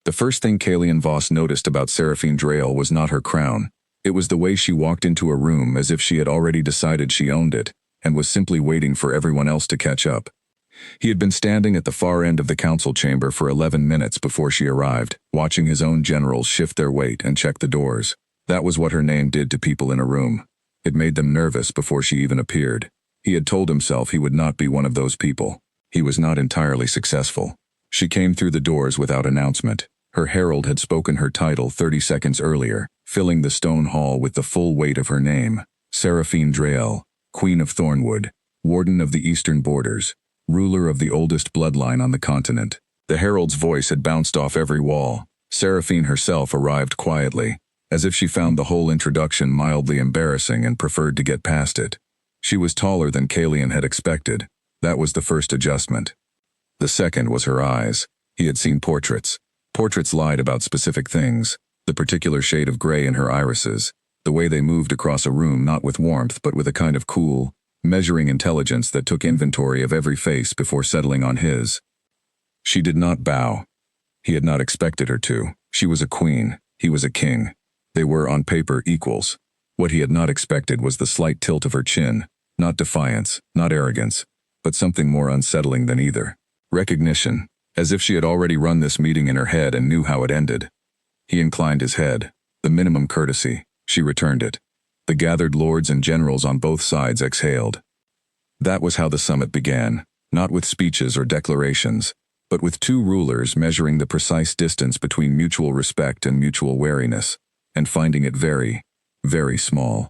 The first thing Kalian Voss noticed about Seraphine Drael was not her crown. It was the way she walked into a room as if she had already decided she owned it, and was simply waiting for everyone else to catch up. He had been standing at the far end of the council chamber for 11 minutes before she arrived, watching his own generals shift their weight and check the doors. That was what her name did to people in a room. It made them nervous before she even appeared. He had told himself he would not be one of those people. He was not entirely successful. She came through the doors without announcement. Her herald had spoken her title 30 seconds earlier, filling the stone hall with the full weight of her name. Seraphine Drael, Queen of Thornwood, Warden of the Eastern Borders, ruler of the oldest bloodline on the continent. The herald's voice had bounced off every wall. Seraphine herself arrived quietly, as if she found the whole introduction mildly embarrassing and preferred to get past it. She was taller than Kalian had expected. That was the first adjustment. The second was her eyes. He had seen portraits. Portraits lied about specific things, the particular shade of gray in her irises, the way they moved across a room not with warmth but with a kind of cool, measuring intelligence that took inventory of every face before settling on his. She did not bow. He had not expected her to. She was a queen. He was a king. They were, on paper, equals. What he had not expected was the slight tilt of her chin, not defiance, not arrogance, but something more unsettling than either. Recognition, as if she had already run this meeting in her head and knew how it ended. He inclined his head. The minimum courtesy. She returned it. The gathered lords and generals on both sides exhaled. That was how the summit began, not with speeches or declarations, but with two rulers measuring the precise distance between mutual respect and mutual wariness, and finding it very, very small.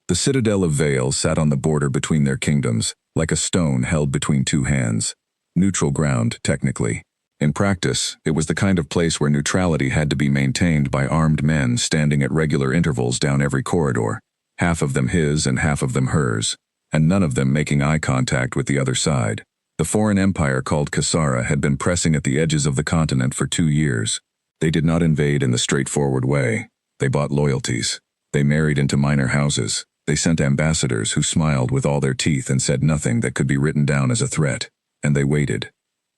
The citadel of Vale sat on the border between their kingdoms, like a stone held between two hands. Neutral ground, technically. In practice, it was the kind of place where neutrality had to be maintained by armed men standing at regular intervals down every corridor, half of them his and half of them hers, and none of them making eye contact with the other side. The foreign empire called Kasara had been pressing at the edges of the continent for 2 years. They did not invade in the straightforward way. They bought loyalties. They married into minor houses. They sent ambassadors who smiled with all their teeth and said nothing that could be written down as a threat. And they waited.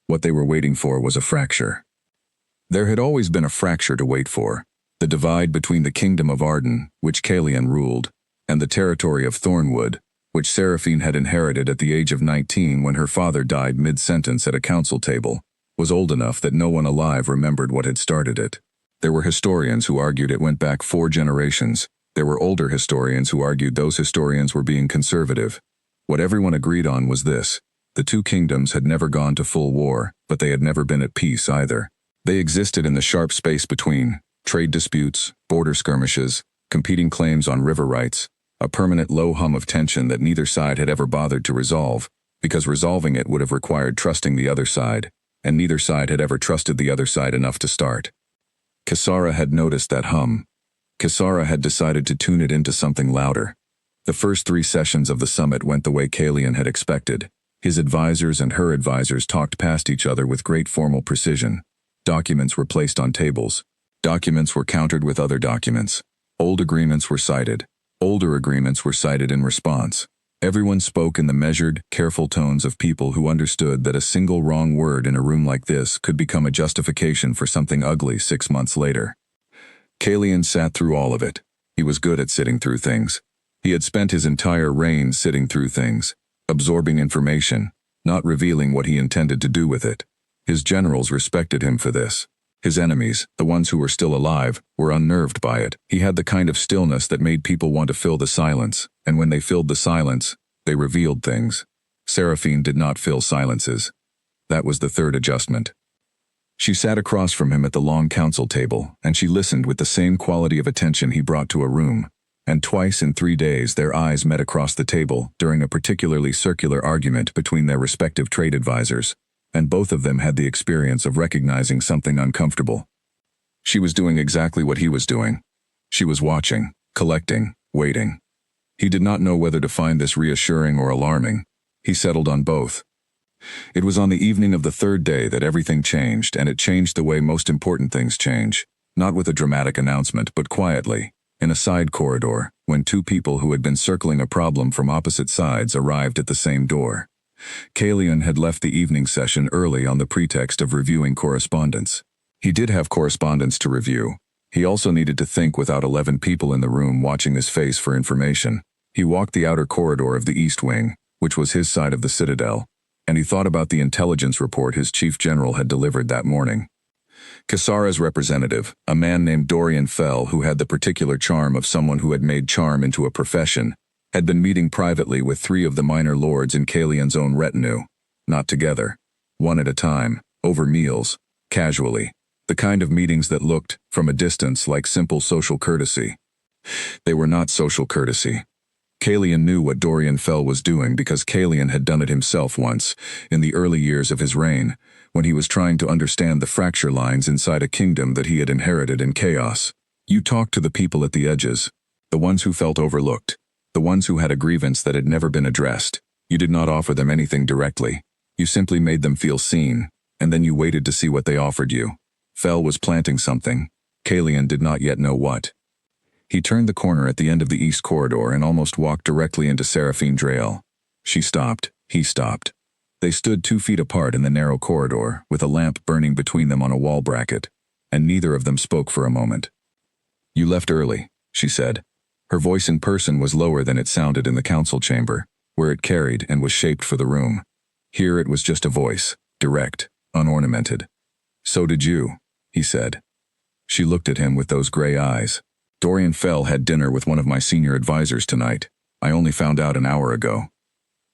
What they were waiting for was a fracture. There had always been a fracture to wait for. The divide between the kingdom of Arden, which Kalian ruled, and the territory of Thornwood, which Seraphine had inherited at the age of 19 when her father died mid-sentence at a council table, was old enough that no one alive remembered what had started it. There were historians who argued it went back 4 generations. There were older historians who argued those historians were being conservative. What everyone agreed on was this. The two kingdoms had never gone to full war, but they had never been at peace either. They existed in the sharp space between trade disputes, border skirmishes, competing claims on river rights, a permanent low hum of tension that neither side had ever bothered to resolve, because resolving it would have required trusting the other side, and neither side had ever trusted the other side enough to start. Kasara had noticed that hum. Kasara had decided to tune it into something louder. The first 3 sessions of the summit went the way Kalian had expected. His advisors and her advisors talked past each other with great formal precision. Documents were placed on tables. Documents were countered with other documents. Old agreements were cited. Older agreements were cited in response. Everyone spoke in the measured, careful tones of people who understood that a single wrong word in a room like this could become a justification for something ugly 6 months later. Kalian sat through all of it. He was good at sitting through things. He had spent his entire reign sitting through things, absorbing information, not revealing what he intended to do with it. His generals respected him for this. His enemies, the ones who were still alive, were unnerved by it. He had the kind of stillness that made people want to fill the silence, and when they filled the silence, they revealed things. Seraphine did not fill silences. That was the third adjustment. She sat across from him at the long council table, and she listened with the same quality of attention he brought to a room. And twice in 3 days their eyes met across the table during a particularly circular argument between their respective trade advisors, and both of them had the experience of recognizing something uncomfortable. She was doing exactly what he was doing. She was watching, collecting, waiting. He did not know whether to find this reassuring or alarming. He settled on both. It was on the evening of the 3rd day that everything changed, and it changed the way most important things change, not with a dramatic announcement, but quietly. In a side corridor, when 2 people who had been circling a problem from opposite sides arrived at the same door. Kalian had left the evening session early on the pretext of reviewing correspondence. He did have correspondence to review. He also needed to think without 11 people in the room watching his face for information. He walked the outer corridor of the East Wing, which was his side of the Citadel, and he thought about the intelligence report his chief general had delivered that morning. Kisara's representative, a man named Dorian Fell, who had the particular charm of someone who had made charm into a profession, had been meeting privately with 3 of the minor lords in Kalian's own retinue. Not together. One at a time, over meals, casually. The kind of meetings that looked, from a distance, like simple social courtesy. They were not social courtesy. Kalian knew what Dorian Fell was doing because Kalian had done it himself once, in the early years of his reign, when he was trying to understand the fracture lines inside a kingdom that he had inherited in chaos. You talked to the people at the edges, the ones who felt overlooked, the ones who had a grievance that had never been addressed. You did not offer them anything directly. You simply made them feel seen, and then you waited to see what they offered you. Fell was planting something. Kalian did not yet know what. He turned the corner at the end of the east corridor and almost walked directly into Seraphine Drael. She stopped. He stopped. They stood 2 feet apart in the narrow corridor, with a lamp burning between them on a wall bracket, and neither of them spoke for a moment. "You left early," she said. Her voice in person was lower than it sounded in the council chamber, where it carried and was shaped for the room. Here it was just a voice, direct, unornamented. "So did you," he said. She looked at him with those gray eyes. "Dorian Fell had dinner with one of my senior advisors tonight. I only found out an hour ago."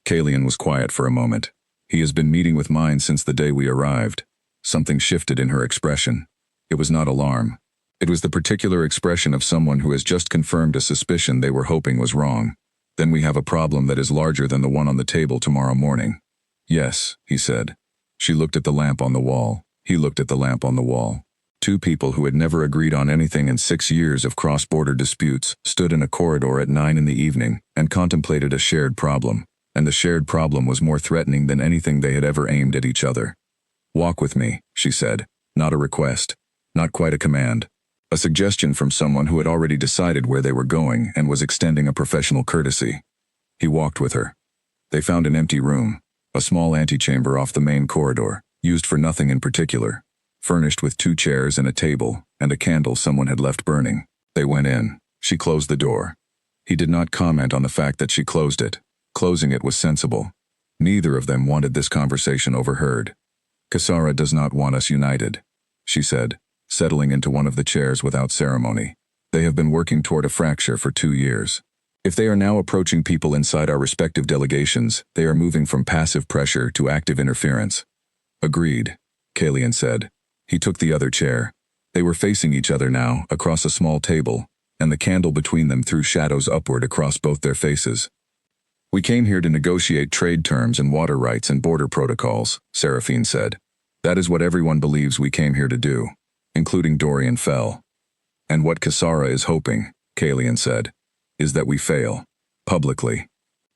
Kalian was quiet for a moment. "He has been meeting with mine since the day we arrived." Something shifted in her expression. It was not alarm. It was the particular expression of someone who has just confirmed a suspicion they were hoping was wrong. "Then we have a problem that is larger than the one on the table tomorrow morning." "Yes," he said. She looked at the lamp on the wall. He looked at the lamp on the wall. 2 people who had never agreed on anything in 6 years of cross-border disputes stood in a corridor at 9 in the evening and contemplated a shared problem, and the shared problem was more threatening than anything they had ever aimed at each other. "Walk with me," she said. Not a request. Not quite a command. A suggestion from someone who had already decided where they were going and was extending a professional courtesy. He walked with her. They found an empty room, a small antechamber off the main corridor, used for nothing in particular, furnished with 2 chairs and a table, and a candle someone had left burning. They went in. She closed the door. He did not comment on the fact that she closed it. Closing it was sensible. Neither of them wanted this conversation overheard. "Kisara does not want us united," she said, settling into one of the chairs without ceremony. "They have been working toward a fracture for 2 years. If they are now approaching people inside our respective delegations, they are moving from passive pressure to active interference." "Agreed," Kalian said. He took the other chair. They were facing each other now, across a small table, and the candle between them threw shadows upward across both their faces. "We came here to negotiate trade terms and water rights and border protocols," Seraphine said. "That is what everyone believes we came here to do, including Dorian Fell. And what Kisara is hoping," Kalian said, "is that we fail, publicly.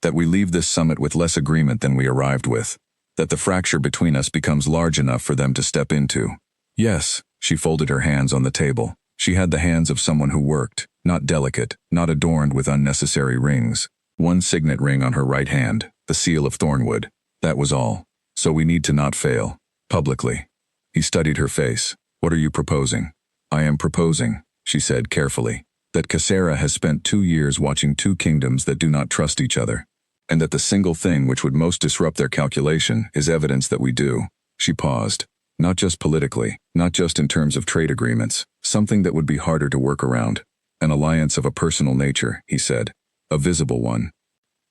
That we leave this summit with less agreement than we arrived with. That the fracture between us becomes large enough for them to step into." "Yes," she folded her hands on the table. She had the hands of someone who worked, not delicate, not adorned with unnecessary rings. One signet ring on her right hand, the seal of Thornwood. That was all. "So we need to not fail, publicly." He studied her face. "What are you proposing?" "I am proposing," she said carefully, "that Kisara has spent 2 years watching 2 kingdoms that do not trust each other, and that the single thing which would most disrupt their calculation is evidence that we do." She paused. "Not just politically, not just in terms of trade agreements, something that would be harder to work around. An alliance of a personal nature," he said. "A visible one."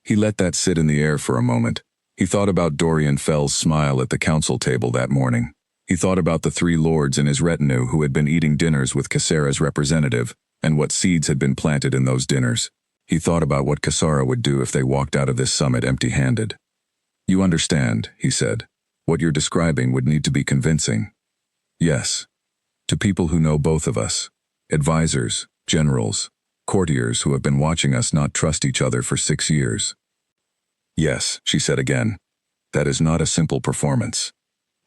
He let that sit in the air for a moment. He thought about Dorian Fell's smile at the council table that morning. He thought about the 3 lords in his retinue who had been eating dinners with Kisara's representative, and what seeds had been planted in those dinners. He thought about what Kisara would do if they walked out of this summit empty-handed. "You understand," he said. "What you're describing would need to be convincing." "Yes. To people who know both of us. Advisors, generals, courtiers who have been watching us not trust each other for 6 years." "Yes," she said again. "That is not a simple performance."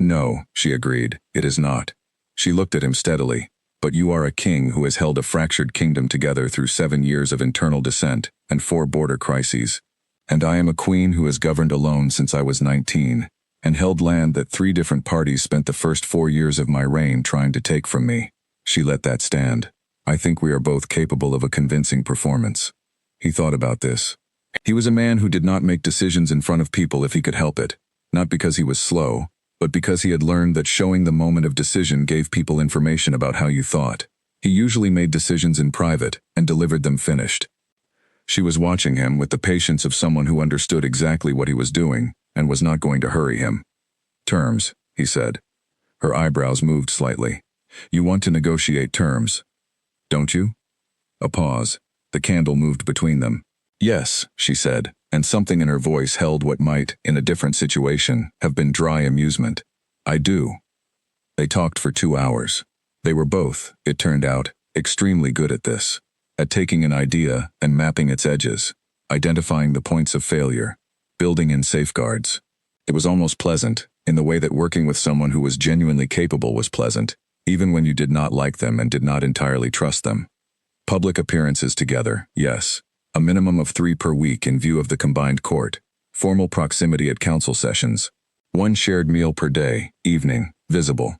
"No," she agreed, "it is not." She looked at him steadily. "But you are a king who has held a fractured kingdom together through 7 years of internal dissent and 4 border crises. And I am a queen who has governed alone since I was 19. and held land that 3 different parties spent the first 4 years of my reign trying to take from me. She let that stand. I think we are both capable of a convincing performance. He thought about this. He was a man who did not make decisions in front of people if he could help it, not because he was slow, but because he had learned that showing the moment of decision gave people information about how you thought. He usually made decisions in private and delivered them finished. She was watching him with the patience of someone who understood exactly what he was doing and was not going to hurry him. Terms, he said. Her eyebrows moved slightly. You want to negotiate terms, don't you? A pause. The candle moved between them. Yes, she said, and something in her voice held what might, in a different situation, have been dry amusement. I do. They talked for 2 hours. They were both, it turned out, extremely good at this. At taking an idea and mapping its edges, identifying the points of failure, building in safeguards. It was almost pleasant, in the way that working with someone who was genuinely capable was pleasant, even when you did not like them and did not entirely trust them. Public appearances together, yes. A minimum of 3 per week in view of the combined court. Formal proximity at council sessions. 1 shared meal per day, evening, visible.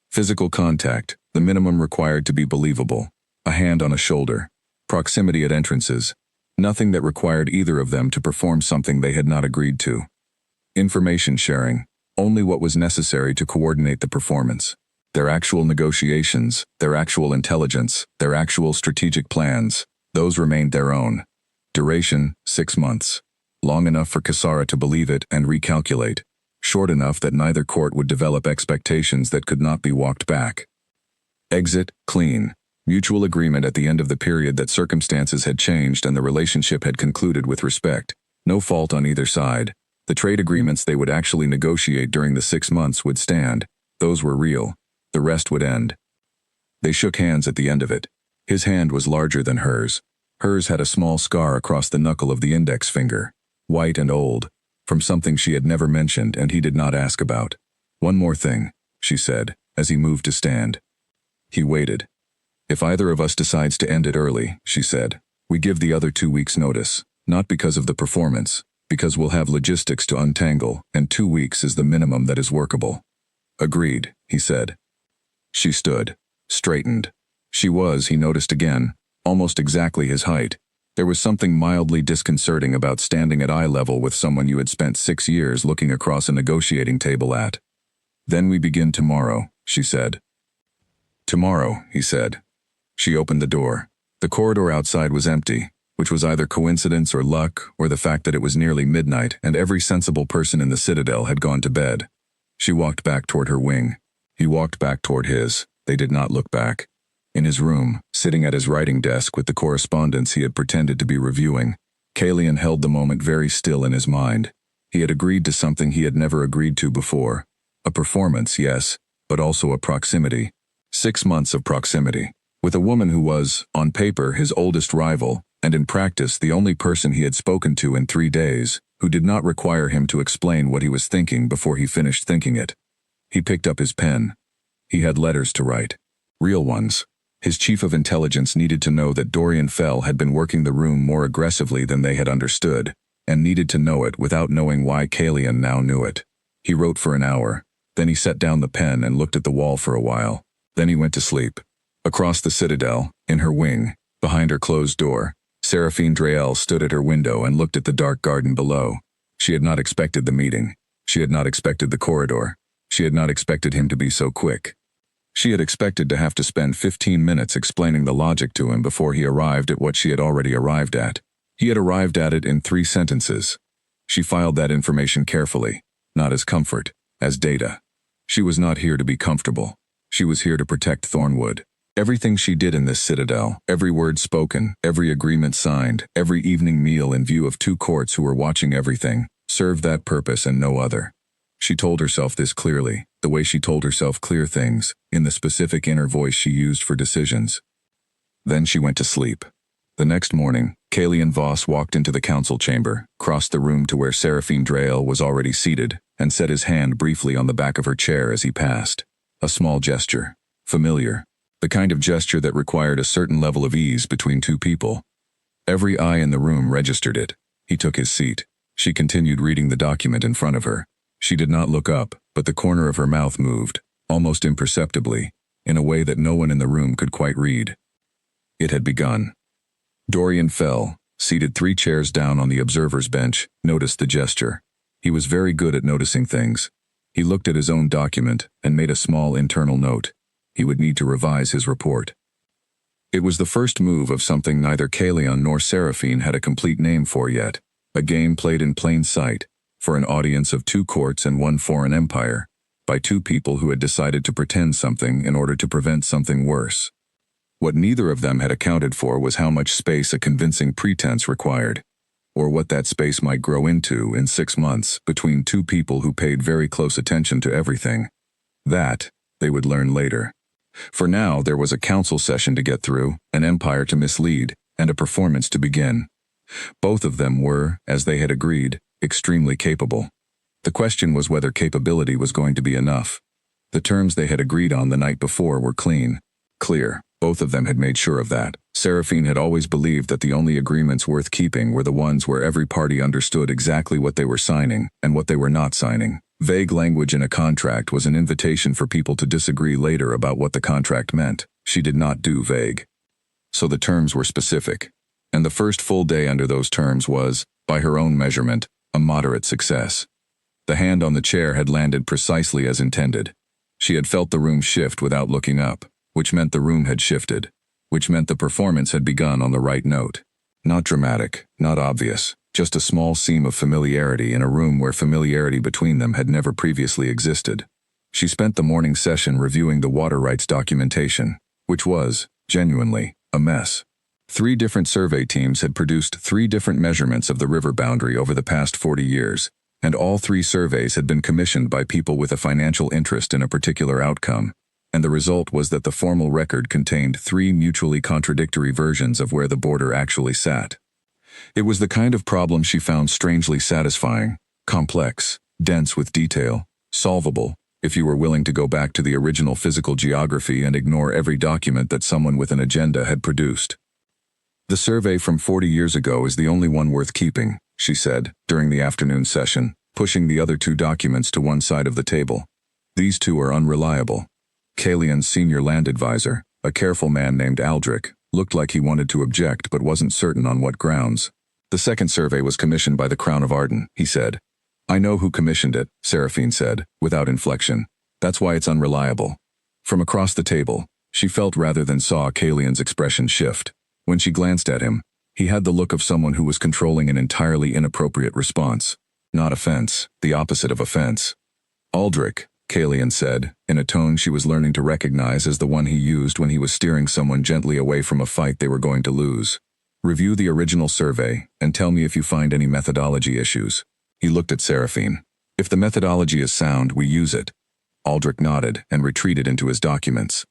Physical contact, the minimum required to be believable. A hand on a shoulder. Proximity at entrances. Nothing that required either of them to perform something they had not agreed to. Information sharing. Only what was necessary to coordinate the performance. Their actual negotiations, their actual intelligence, their actual strategic plans, those remained their own. Duration, 6 months. Long enough for Kisara to believe it and recalculate. Short enough that neither court would develop expectations that could not be walked back. Exit, clean. Mutual agreement at the end of the period that circumstances had changed and the relationship had concluded with respect. No fault on either side. The trade agreements they would actually negotiate during the 6 months would stand. Those were real. The rest would end. They shook hands at the end of it. His hand was larger than hers. Hers had a small scar across the knuckle of the index finger, white and old, from something she had never mentioned and he did not ask about. One more thing, she said, as he moved to stand. He waited. If either of us decides to end it early, she said, we give the other 2 weeks' notice, not because of the performance, because we'll have logistics to untangle, and 2 weeks is the minimum that is workable. Agreed, he said. She stood, straightened. She was, he noticed again, almost exactly his height. There was something mildly disconcerting about standing at eye level with someone you had spent 6 years looking across a negotiating table at. Then we begin tomorrow, she said. Tomorrow, he said. She opened the door. The corridor outside was empty, which was either coincidence or luck or the fact that it was nearly midnight and every sensible person in the Citadel had gone to bed. She walked back toward her wing. He walked back toward his. They did not look back. In his room, sitting at his writing desk with the correspondence he had pretended to be reviewing, Kalian held the moment very still in his mind. He had agreed to something he had never agreed to before. A performance, yes, but also a proximity. 6 months of proximity. With a woman who was, on paper, his oldest rival, and in practice the only person he had spoken to in 3 days, who did not require him to explain what he was thinking before he finished thinking it. He picked up his pen. He had letters to write. Real ones. His chief of intelligence needed to know that Dorian Fell had been working the room more aggressively than they had understood, and needed to know it without knowing why Kalian now knew it. He wrote for an hour. Then he set down the pen and looked at the wall for a while. Then he went to sleep. Across the Citadel, in her wing, behind her closed door, Seraphine Drael stood at her window and looked at the dark garden below. She had not expected the meeting. She had not expected the corridor. She had not expected him to be so quick. She had expected to have to spend 15 minutes explaining the logic to him before he arrived at what she had already arrived at. He had arrived at it in 3 sentences. She filed that information carefully, not as comfort, as data. She was not here to be comfortable. She was here to protect Thornwood. Everything she did in this Citadel, every word spoken, every agreement signed, every evening meal in view of 2 courts who were watching everything, served that purpose and no other. She told herself this clearly, the way she told herself clear things, in the specific inner voice she used for decisions. Then she went to sleep. The next morning, Kalian Voss walked into the council chamber, crossed the room to where Seraphine Drael was already seated, and set his hand briefly on the back of her chair as he passed. A small gesture. Familiar. The kind of gesture that required a certain level of ease between 2 people. Every eye in the room registered it. He took his seat. She continued reading the document in front of her. She did not look up, but the corner of her mouth moved, almost imperceptibly, in a way that no one in the room could quite read. It had begun. Dorian Fell, seated 3 chairs down on the observer's bench, noticed the gesture. He was very good at noticing things. He looked at his own document and made a small internal note. He would need to revise his report. It was the first move of something neither Kalian nor Seraphine had a complete name for yet, a game played in plain sight, for an audience of 2 courts and 1 foreign empire, by 2 people who had decided to pretend something in order to prevent something worse. What neither of them had accounted for was how much space a convincing pretense required, or what that space might grow into in 6 months between 2 people who paid very close attention to everything. That, they would learn later. For now, there was a council session to get through, an empire to mislead, and a performance to begin. Both of them were, as they had agreed, extremely capable. The question was whether capability was going to be enough. The terms they had agreed on the night before were clear. Both of them had made sure of that. Seraphine had always believed that the only agreements worth keeping were the ones where every party understood exactly what they were signing and what they were not signing. Vague language in a contract was an invitation for people to disagree later about what the contract meant. She did not do vague. So the terms were specific. And the first full day under those terms was, by her own measurement, a moderate success. The hand on the chair had landed precisely as intended. She had felt the room shift without looking up, which meant the room had shifted, which meant the performance had begun on the right note. Not dramatic, not obvious, just a small seam of familiarity in a room where familiarity between them had never previously existed. She spent the morning session reviewing the water rights documentation, which was, genuinely, a mess. 3 different survey teams had produced 3 different measurements of the river boundary over the past 40 years, and all 3 surveys had been commissioned by people with a financial interest in a particular outcome, and the result was that the formal record contained 3 mutually contradictory versions of where the border actually sat. It was the kind of problem she found strangely satisfying, complex, dense with detail, solvable, if you were willing to go back to the original physical geography and ignore every document that someone with an agenda had produced. The survey from 40 years ago is the only one worth keeping, she said, during the afternoon session, pushing the other 2 documents to one side of the table. These 2 are unreliable. Kalian's senior land advisor, a careful man named Aldrich, looked like he wanted to object but wasn't certain on what grounds. The second survey was commissioned by the Crown of Arden, he said. I know who commissioned it, Seraphine said, without inflection. That's why it's unreliable. From across the table, she felt rather than saw Kalian's expression shift. When she glanced at him, he had the look of someone who was controlling an entirely inappropriate response. Not offense, the opposite of offense. Aldrich, Kalian said, in a tone she was learning to recognize as the one he used when he was steering someone gently away from a fight they were going to lose. Review the original survey, and tell me if you find any methodology issues. He looked at Seraphine. If the methodology is sound, we use it. Aldrich nodded and retreated into his documents.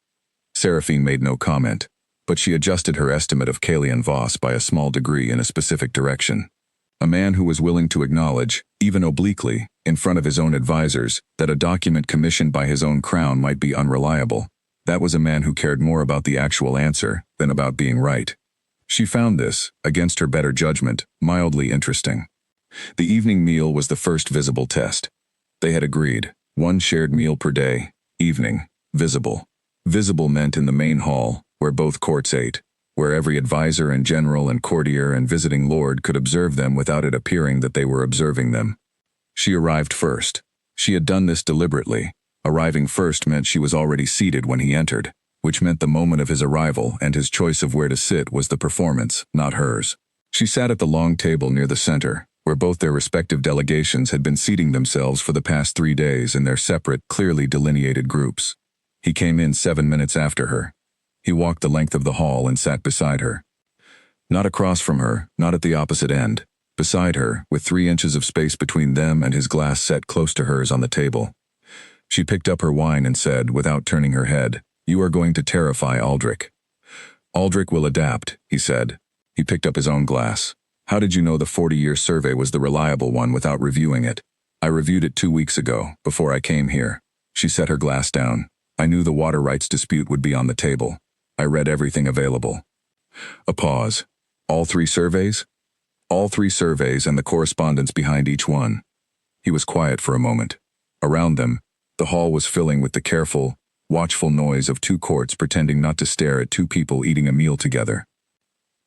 Seraphine made no comment, but she adjusted her estimate of Kalian Voss by a small degree in a specific direction. A man who was willing to acknowledge, even obliquely, in front of his own advisors, that a document commissioned by his own crown might be unreliable. That was a man who cared more about the actual answer than about being right. She found this, against her better judgment, mildly interesting. The evening meal was the first visible test. They had agreed, 1 shared meal per day, evening, visible. Visible meant in the main hall, where both courts ate, where every advisor and general and courtier and visiting lord could observe them without it appearing that they were observing them. She arrived first. She had done this deliberately. Arriving first meant she was already seated when he entered, which meant the moment of his arrival and his choice of where to sit was the performance, not hers. She sat at the long table near the center, where both their respective delegations had been seating themselves for the past 3 days in their separate, clearly delineated groups. He came in 7 minutes after her. He walked the length of the hall and sat beside her. Not across from her, not at the opposite end. Beside her, with 3 inches of space between them and his glass set close to hers on the table. She picked up her wine and said, without turning her head, "You are going to terrify Aldrich." "Aldrich will adapt," he said. He picked up his own glass. "How did you know the 40-year survey was the reliable one without reviewing it?" "I reviewed it 2 weeks ago, before I came here." She set her glass down. "I knew the water rights dispute would be on the table. I read everything available." A pause. "All 3 surveys?" "All 3 surveys and the correspondence behind each one." He was quiet for a moment. Around them, the hall was filling with the careful, watchful noise of two courts pretending not to stare at two people eating a meal together.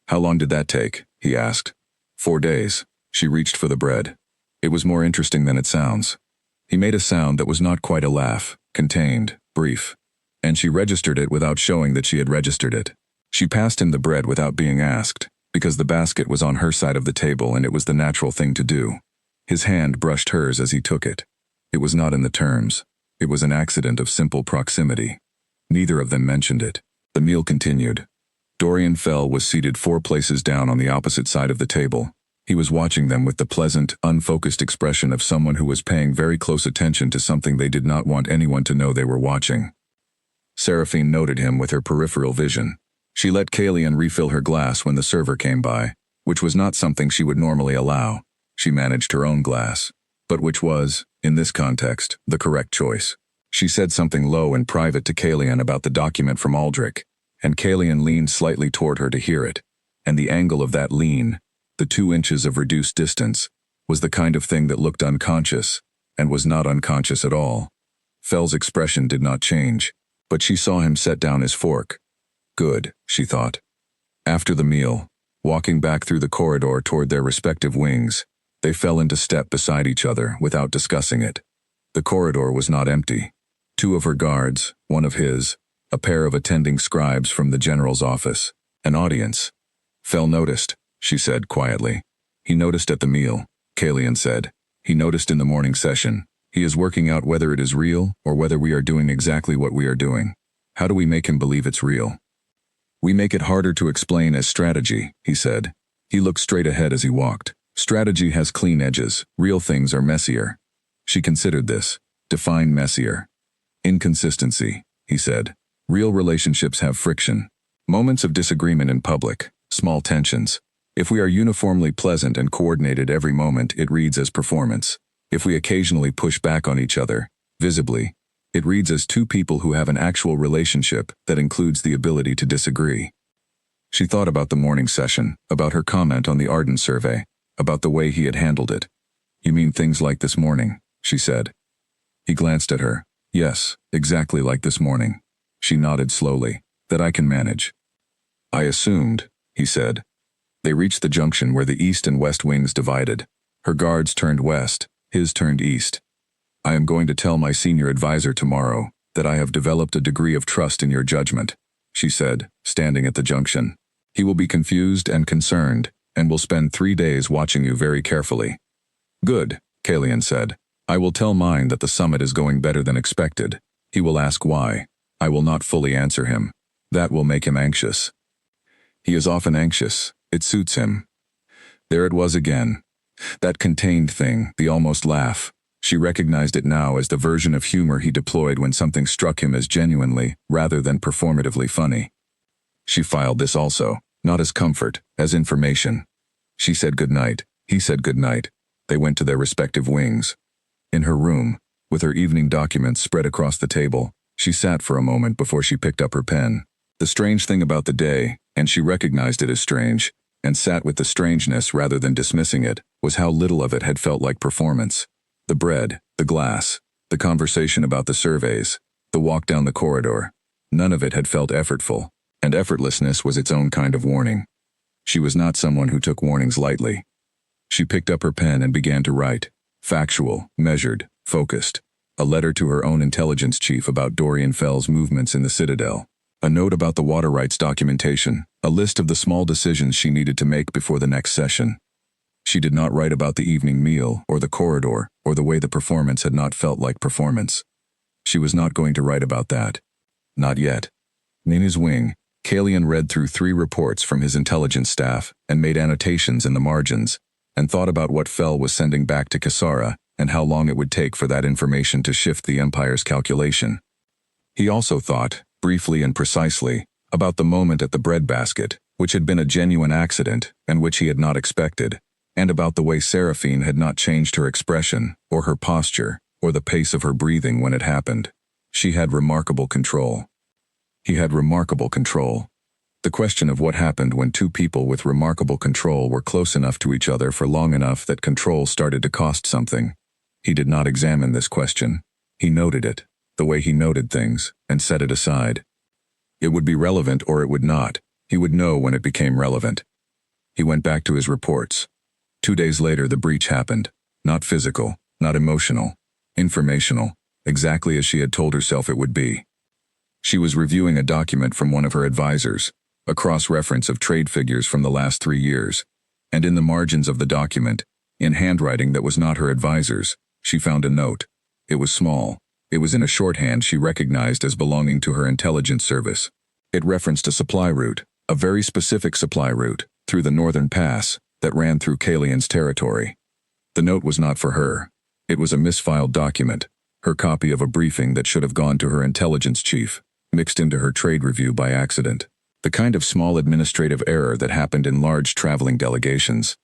"How long did that take?" he asked. 4 days. She reached for the bread. "It was more interesting than it sounds." He made a sound that was not quite a laugh, contained, brief. And she registered it without showing that she had registered it. She passed him the bread without being asked, because the basket was on her side of the table and it was the natural thing to do. His hand brushed hers as he took it. It was not in the terms. It was an accident of simple proximity. Neither of them mentioned it. The meal continued. Dorian Fell was seated 4 places down on the opposite side of the table. He was watching them with the pleasant, unfocused expression of someone who was paying very close attention to something they did not want anyone to know they were watching. Seraphine noted him with her peripheral vision. She let Kalian refill her glass when the server came by, which was not something she would normally allow. She managed her own glass, but which was, in this context, the correct choice. She said something low and private to Kalian about the document from Aldrich, and Kalian leaned slightly toward her to hear it, and the angle of that lean, the 2 inches of reduced distance, was the kind of thing that looked unconscious, and was not unconscious at all. Fell's expression did not change, but she saw him set down his fork. Good, she thought. After the meal, walking back through the corridor toward their respective wings, they fell into step beside each other without discussing it. The corridor was not empty. 2 of her guards, 1 of his, a pair of attending scribes from the general's office, an audience. Fell noticed, she said quietly. He noticed at the meal, Kalian said. He noticed in the morning session. He is working out whether it is real or whether we are doing exactly what we are doing. How do we make him believe it's real? We make it harder to explain as strategy, he said. He looked straight ahead as he walked. Strategy has clean edges. Real things are messier. She considered this. Define messier. Inconsistency, he said. Real relationships have friction. Moments of disagreement in public. Small tensions. If we are uniformly pleasant and coordinated every moment, it reads as performance. If we occasionally push back on each other, visibly, it reads as 2 people who have an actual relationship that includes the ability to disagree. She thought about the morning session, about her comment on the Arden survey, about the way he had handled it. "You mean things like this morning," she said. He glanced at her. "Yes, exactly like this morning." She nodded slowly. "That I can manage." "I assumed," he said. They reached the junction where the east and west wings divided. Her guards turned west, his turned east. "I am going to tell my senior advisor tomorrow that I have developed a degree of trust in your judgment," she said, standing at the junction. "He will be confused and concerned, and will spend 3 days watching you very carefully." "Good," Kalian said. "I will tell mine that the summit is going better than expected. He will ask why. I will not fully answer him. That will make him anxious. He is often anxious. It suits him." There it was again. That contained thing, the almost laugh. She recognized it now as the version of humor he deployed when something struck him as genuinely, rather than performatively funny. She filed this also, not as comfort, as information. She said good night. He said good night. They went to their respective wings. In her room, with her evening documents spread across the table, she sat for a moment before she picked up her pen. The strange thing about the day, and she recognized it as strange, and sat with the strangeness rather than dismissing it, was how little of it had felt like performance. The bread, the glass, the conversation about the surveys, the walk down the corridor, none of it had felt effortful, and effortlessness was its own kind of warning. She was not someone who took warnings lightly. She picked up her pen and began to write. Factual, measured, focused. A letter to her own intelligence chief about Dorian Fell's movements in the Citadel. A note about the water rights documentation. A list of the small decisions she needed to make before the next session. She did not write about the evening meal, or the corridor, or the way the performance had not felt like performance. She was not going to write about that. Not yet. In his wing, Kalian read through 3 reports from his intelligence staff and made annotations in the margins, and thought about what Fell was sending back to Kasara and how long it would take for that information to shift the Empire's calculation. He also thought, briefly and precisely, about the moment at the breadbasket, which had been a genuine accident and which he had not expected, and about the way Seraphine had not changed her expression, or her posture, or the pace of her breathing when it happened. She had remarkable control. He had remarkable control. The question of what happened when 2 people with remarkable control were close enough to each other for long enough that control started to cost something. He did not examine this question. He noted it, the way he noted things, and set it aside. It would be relevant or it would not. He would know when it became relevant. He went back to his reports. 2 days later, the breach happened. Not physical, not emotional, informational, exactly as she had told herself it would be. She was reviewing a document from one of her advisors, a cross-reference of trade figures from the last 3 years, and in the margins of the document, in handwriting that was not her advisor's, she found a note. It was small. It was in a shorthand she recognized as belonging to her intelligence service. It referenced a supply route, a very specific supply route, through the Northern Pass, that ran through Kalian's territory. The note was not for her. It was a misfiled document, her copy of a briefing that should have gone to her intelligence chief, mixed into her trade review by accident. The kind of small administrative error that happened in large traveling delegations.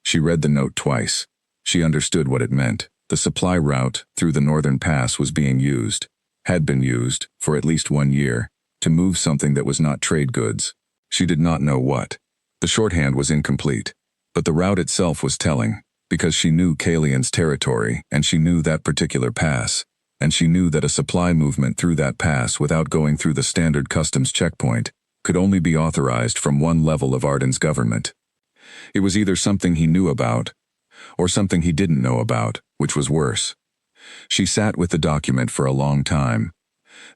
She read the note twice. She understood what it meant. The supply route through the Northern Pass was being used, had been used, for at least 1 year, to move something that was not trade goods. She did not know what. The shorthand was incomplete, but the route itself was telling, because she knew Kalian's territory, and she knew that particular pass, and she knew that a supply movement through that pass without going through the standard customs checkpoint could only be authorized from one level of Arden's government. It was either something he knew about, or something he didn't know about, which was worse. She sat with the document for a long time.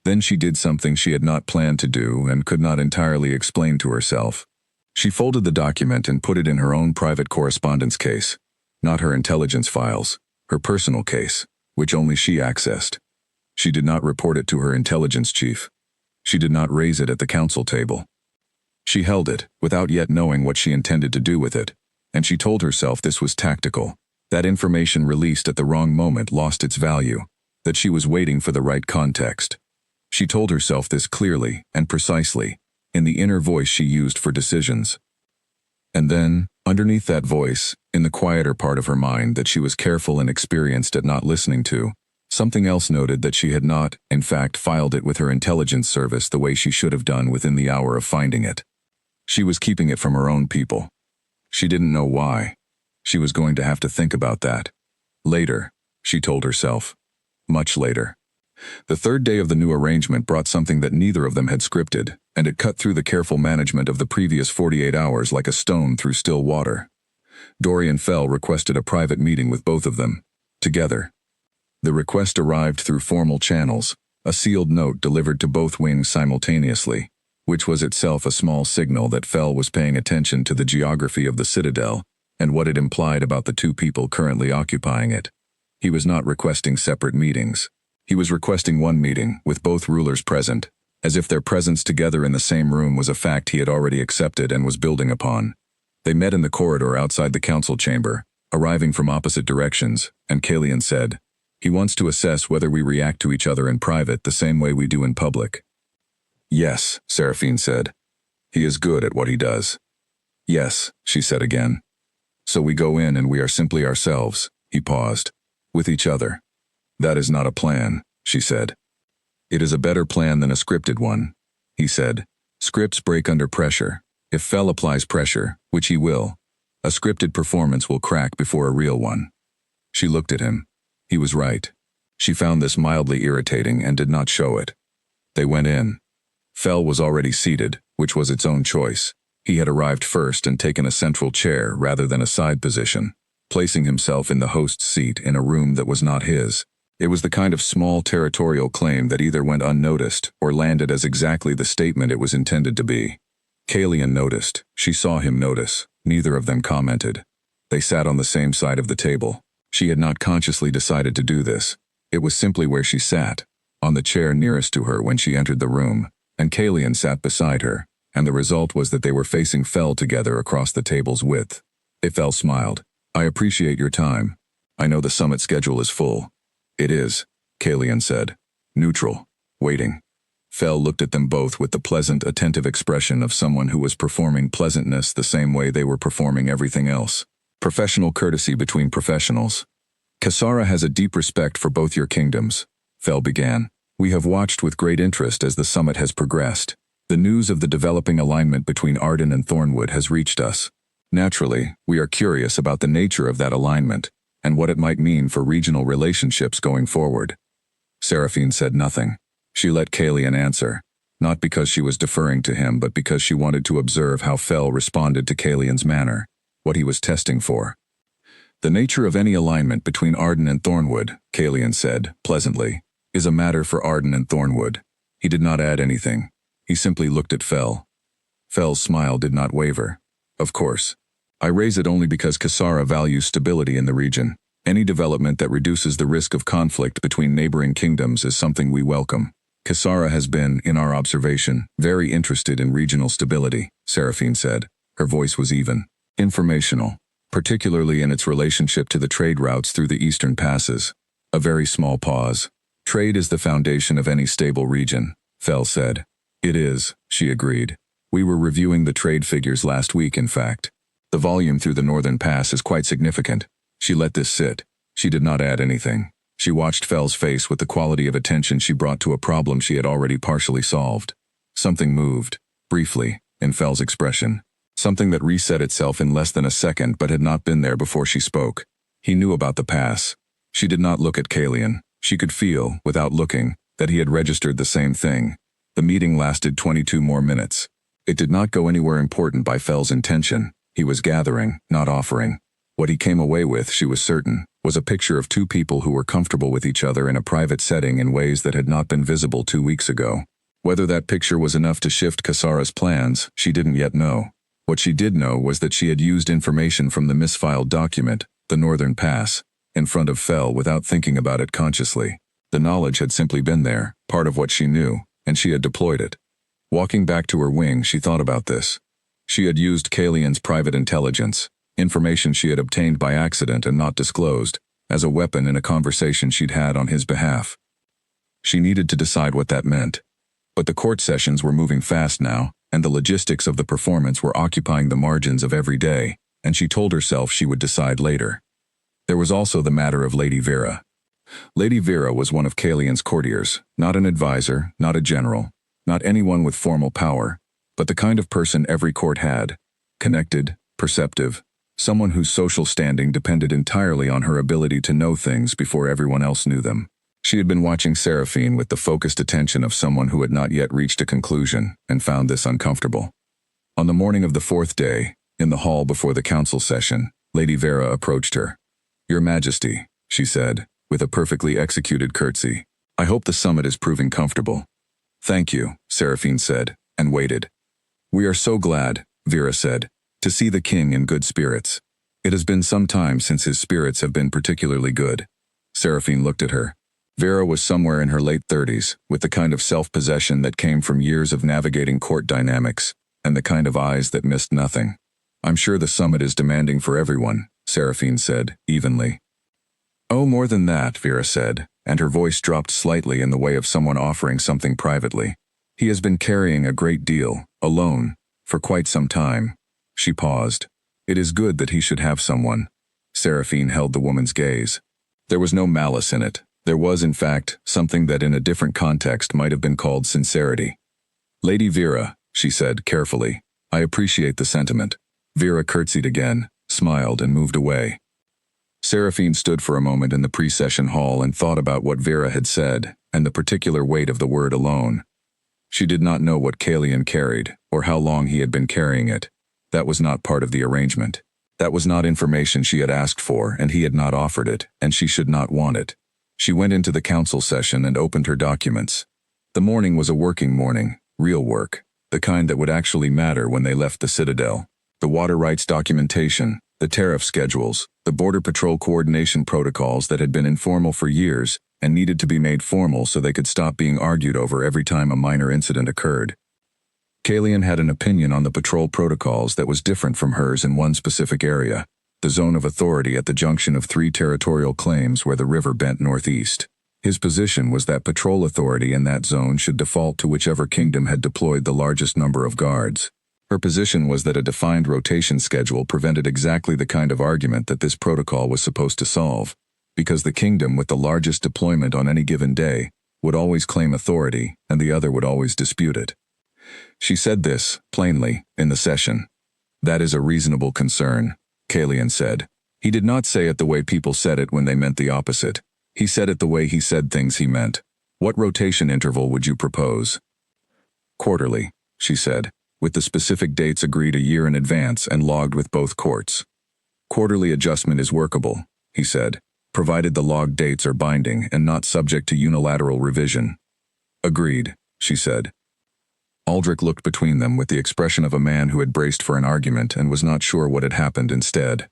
Then she did something she had not planned to do and could not entirely explain to herself. She folded the document and put it in her own private correspondence case, not her intelligence files, her personal case, which only she accessed. She did not report it to her intelligence chief. She did not raise it at the council table. She held it, without yet knowing what she intended to do with it, and she told herself this was tactical, that information released at the wrong moment lost its value, that she was waiting for the right context. She told herself this clearly and precisely, in the inner voice she used for decisions. And then, underneath that voice, in the quieter part of her mind that she was careful and experienced at not listening to, something else noted that she had not, in fact, filed it with her intelligence service the way she should have done within the hour of finding it. She was keeping it from her own people. She didn't know why. She was going to have to think about that. Later, she told herself. Much later. The third day of the new arrangement brought something that neither of them had scripted, and it cut through the careful management of the previous 48 hours like a stone through still water. Dorian Fell requested a private meeting with both of them, together. The request arrived through formal channels, a sealed note delivered to both wings simultaneously, which was itself a small signal that Fell was paying attention to the geography of the Citadel and what it implied about the two people currently occupying it. He was not requesting separate meetings. He was requesting one meeting, with both rulers present, as if their presence together in the same room was a fact he had already accepted and was building upon. They met in the corridor outside the council chamber, arriving from opposite directions, and Kalian said, "He wants to assess whether we react to each other in private the same way we do in public." "Yes," Seraphine said. "He is good at what he does." "Yes," she said again. "So we go in and we are simply ourselves," he paused, "with each other." "That is not a plan," she said. "It is a better plan than a scripted one," he said. "Scripts break under pressure. If Fell applies pressure, which he will, a scripted performance will crack before a real one." She looked at him. He was right. She found this mildly irritating and did not show it. They went in. Fell was already seated, which was its own choice. He had arrived first and taken a central chair rather than a side position, placing himself in the host's seat in a room that was not his. It was the kind of small territorial claim that either went unnoticed or landed as exactly the statement it was intended to be. Kalian noticed. She saw him notice. Neither of them commented. They sat on the same side of the table. She had not consciously decided to do this. It was simply where she sat, on the chair nearest to her when she entered the room, and Kalian sat beside her, and the result was that they were facing Fell together across the table's width. Fell smiled. "I appreciate your time. I know the summit schedule is full." "It is," Kalian said. "Neutral. Waiting." Fell looked at them both with the pleasant, attentive expression of someone who was performing pleasantness the same way they were performing everything else. Professional courtesy between professionals. "Kasara has a deep respect for both your kingdoms," Fell began. "We have watched with great interest as the summit has progressed. The news of the developing alignment between Arden and Thornwood has reached us. Naturally, we are curious about the nature of that alignment. and what it might mean for regional relationships going forward. Seraphine said nothing. She let Kalian answer, not because she was deferring to him but because she wanted to observe how Fel responded to Kalian's manner, what he was testing for. The nature of any alignment between Arden and Thornwood, Kalian said, pleasantly, is a matter for Arden and Thornwood. He did not add anything. He simply looked at Fel. Fel's smile did not waver. Of course. I raise it only because Kasara values stability in the region. Any development that reduces the risk of conflict between neighboring kingdoms is something we welcome. Kasara has been, in our observation, very interested in regional stability, Seraphine said. Her voice was even, informational, particularly in its relationship to the trade routes through the eastern passes. A very small pause. Trade is the foundation of any stable region, Fel said. It is, she agreed. We were reviewing the trade figures last week, in fact. The volume through the northern pass is quite significant. She let this sit. She did not add anything. She watched Fel's face with the quality of attention she brought to a problem she had already partially solved. Something moved, briefly, in Fel's expression. Something that reset itself in less than a second but had not been there before she spoke. He knew about the pass. She did not look at Kalian. She could feel, without looking, that he had registered the same thing. The meeting lasted 22 more minutes. It did not go anywhere important by Fel's intention. He was gathering, not offering. What he came away with, she was certain, was a picture of two people who were comfortable with each other in a private setting in ways that had not been visible 2 weeks ago. Whether that picture was enough to shift Kasara's plans, she didn't yet know. What she did know was that she had used information from the misfiled document, the Northern Pass, in front of Fel without thinking about it consciously. The knowledge had simply been there, part of what she knew, and she had deployed it. Walking back to her wing, she thought about this. She had used Kalian's private intelligence, information she had obtained by accident and not disclosed, as a weapon in a conversation she'd had on his behalf. She needed to decide what that meant. But the court sessions were moving fast now, and the logistics of the performance were occupying the margins of every day, and she told herself she would decide later. There was also the matter of Lady Vera. Lady Vera was one of Kalian's courtiers, not an advisor, not a general, not anyone with formal power, but the kind of person every court had, connected, perceptive, someone whose social standing depended entirely on her ability to know things before everyone else knew them. She had been watching Seraphine with the focused attention of someone who had not yet reached a conclusion, and found this uncomfortable. On the morning of the 4th day, in the hall before the council session, Lady Vera approached her. "Your Majesty," she said, with a perfectly executed curtsy. "I hope the summit is proving comfortable." "Thank you," Seraphine said, and waited. "We are so glad," Vera said, "to see the king in good spirits. It has been some time since his spirits have been particularly good." Seraphine looked at her. Vera was somewhere in her late 30s, with the kind of self-possession that came from years of navigating court dynamics, and the kind of eyes that missed nothing. "I'm sure the summit is demanding for everyone," Seraphine said, evenly. "Oh, more than that," Vera said, and her voice dropped slightly in the way of someone offering something privately. "He has been carrying a great deal, alone, for quite some time." She paused. "It is good that he should have someone." Seraphine held the woman's gaze. There was no malice in it. There was, in fact, something that in a different context might have been called sincerity. "Lady Vera," she said carefully, "I appreciate the sentiment." Vera curtsied again, smiled, and moved away. Seraphine stood for a moment in the pre-session hall and thought about what Vera had said, and the particular weight of the word alone. She did not know what Kalian carried, or how long he had been carrying it. That was not part of the arrangement. That was not information she had asked for, and he had not offered it, and she should not want it. She went into the council session and opened her documents. The morning was a working morning, real work, the kind that would actually matter when they left the Citadel. The water rights documentation, the tariff schedules, the border patrol coordination protocols that had been informal for years and needed to be made formal so they could stop being argued over every time a minor incident occurred. Kalian had an opinion on the patrol protocols that was different from hers in one specific area, the zone of authority at the junction of 3 territorial claims where the river bent northeast. His position was that patrol authority in that zone should default to whichever kingdom had deployed the largest number of guards. Her position was that a defined rotation schedule prevented exactly the kind of argument that this protocol was supposed to solve, because the kingdom with the largest deployment on any given day would always claim authority and the other would always dispute it. She said this, plainly, in the session. "That is a reasonable concern," Kalian said. He did not say it the way people said it when they meant the opposite. He said it the way he said things he meant. What rotation interval would you propose? Quarterly, she said, with the specific dates agreed a year in advance and logged with both courts. Quarterly adjustment is workable, he said, provided the logged dates are binding and not subject to unilateral revision. Agreed, she said. Aldrich looked between them with the expression of a man who had braced for an argument and was not sure what had happened instead.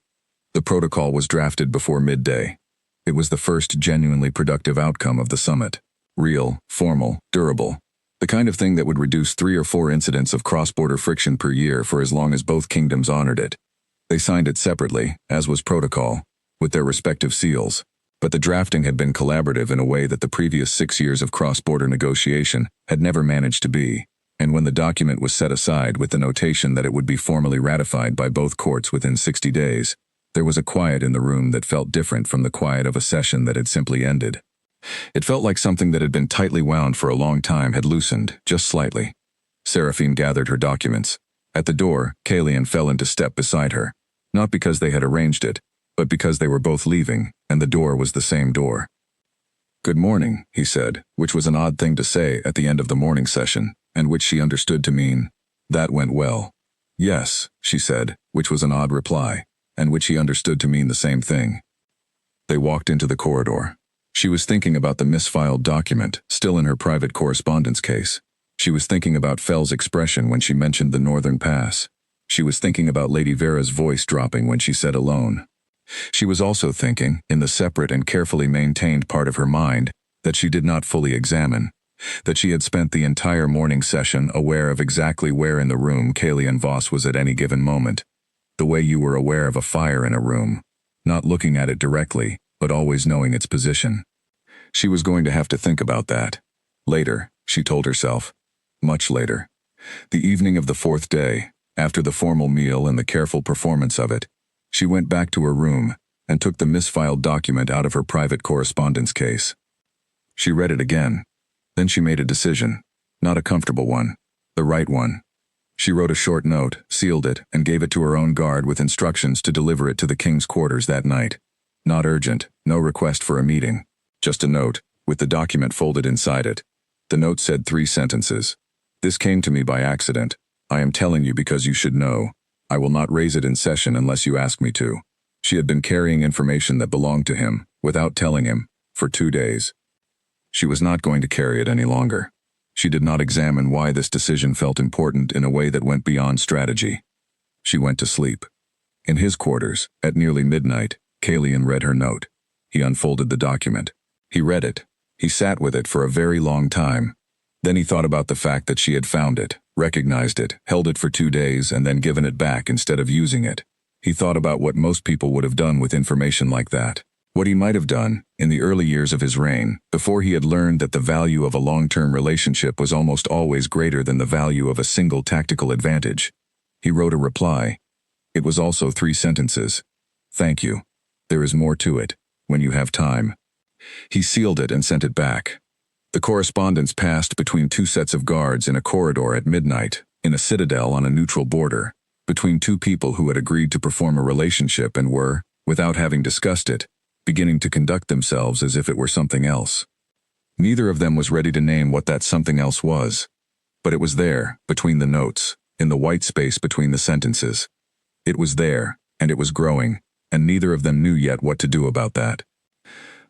The protocol was drafted before midday. It was the first genuinely productive outcome of the summit. Real, formal, durable. The kind of thing that would reduce 3 or 4 incidents of cross-border friction per year for as long as both kingdoms honored it. They signed it separately, as was protocol, with their respective seals. But the drafting had been collaborative in a way that the previous 6 years of cross-border negotiation had never managed to be. And when the document was set aside with the notation that it would be formally ratified by both courts within 60 days, there was a quiet in the room that felt different from the quiet of a session that had simply ended. It felt like something that had been tightly wound for a long time had loosened, just slightly. Seraphine gathered her documents. At the door, Kalian fell into step beside her, not because they had arranged it, but because they were both leaving, and the door was the same door. "Good morning," he said, which was an odd thing to say at the end of the morning session, and which she understood to mean, "That went well." "Yes," she said, which was an odd reply, and which he understood to mean the same thing. They walked into the corridor. She was thinking about the misfiled document, still in her private correspondence case. She was thinking about Fell's expression when she mentioned the Northern Pass. She was thinking about Lady Vera's voice dropping when she said alone. She was also thinking, in the separate and carefully maintained part of her mind, that she did not fully examine, that she had spent the entire morning session aware of exactly where in the room Kalian Voss was at any given moment, the way you were aware of a fire in a room, not looking at it directly, but always knowing its position. She was going to have to think about that. Later, she told herself. Much later. The evening of the 4th day, after the formal meal and the careful performance of it, she went back to her room and took the misfiled document out of her private correspondence case. She read it again. Then she made a decision. Not a comfortable one. The right one. She wrote a short note, sealed it, and gave it to her own guard with instructions to deliver it to the king's quarters that night. Not urgent, no request for a meeting. Just a note, with the document folded inside it. The note said 3 sentences. "This came to me by accident. I am telling you because you should know. I will not raise it in session unless you ask me to." She had been carrying information that belonged to him, without telling him, for 2 days. She was not going to carry it any longer. She did not examine why this decision felt important in a way that went beyond strategy. She went to sleep. In his quarters, at nearly midnight, Kalian read her note. He unfolded the document. He read it. He sat with it for a very long time. Then he thought about the fact that she had found it, recognized it, held it for 2 days, and then given it back instead of using it. He thought about what most people would have done with information like that. What he might have done, in the early years of his reign, before he had learned that the value of a long-term relationship was almost always greater than the value of a single tactical advantage. He wrote a reply. It was also 3 sentences. "Thank you. There is more to it, when you have time." He sealed it and sent it back. The correspondence passed between 2 sets of guards in a corridor at midnight, in a citadel on a neutral border, between 2 people who had agreed to perform a relationship and were, without having discussed it, beginning to conduct themselves as if it were something else. Neither of them was ready to name what that something else was. But it was there, between the notes, in the white space between the sentences. It was there, and it was growing, and neither of them knew yet what to do about that.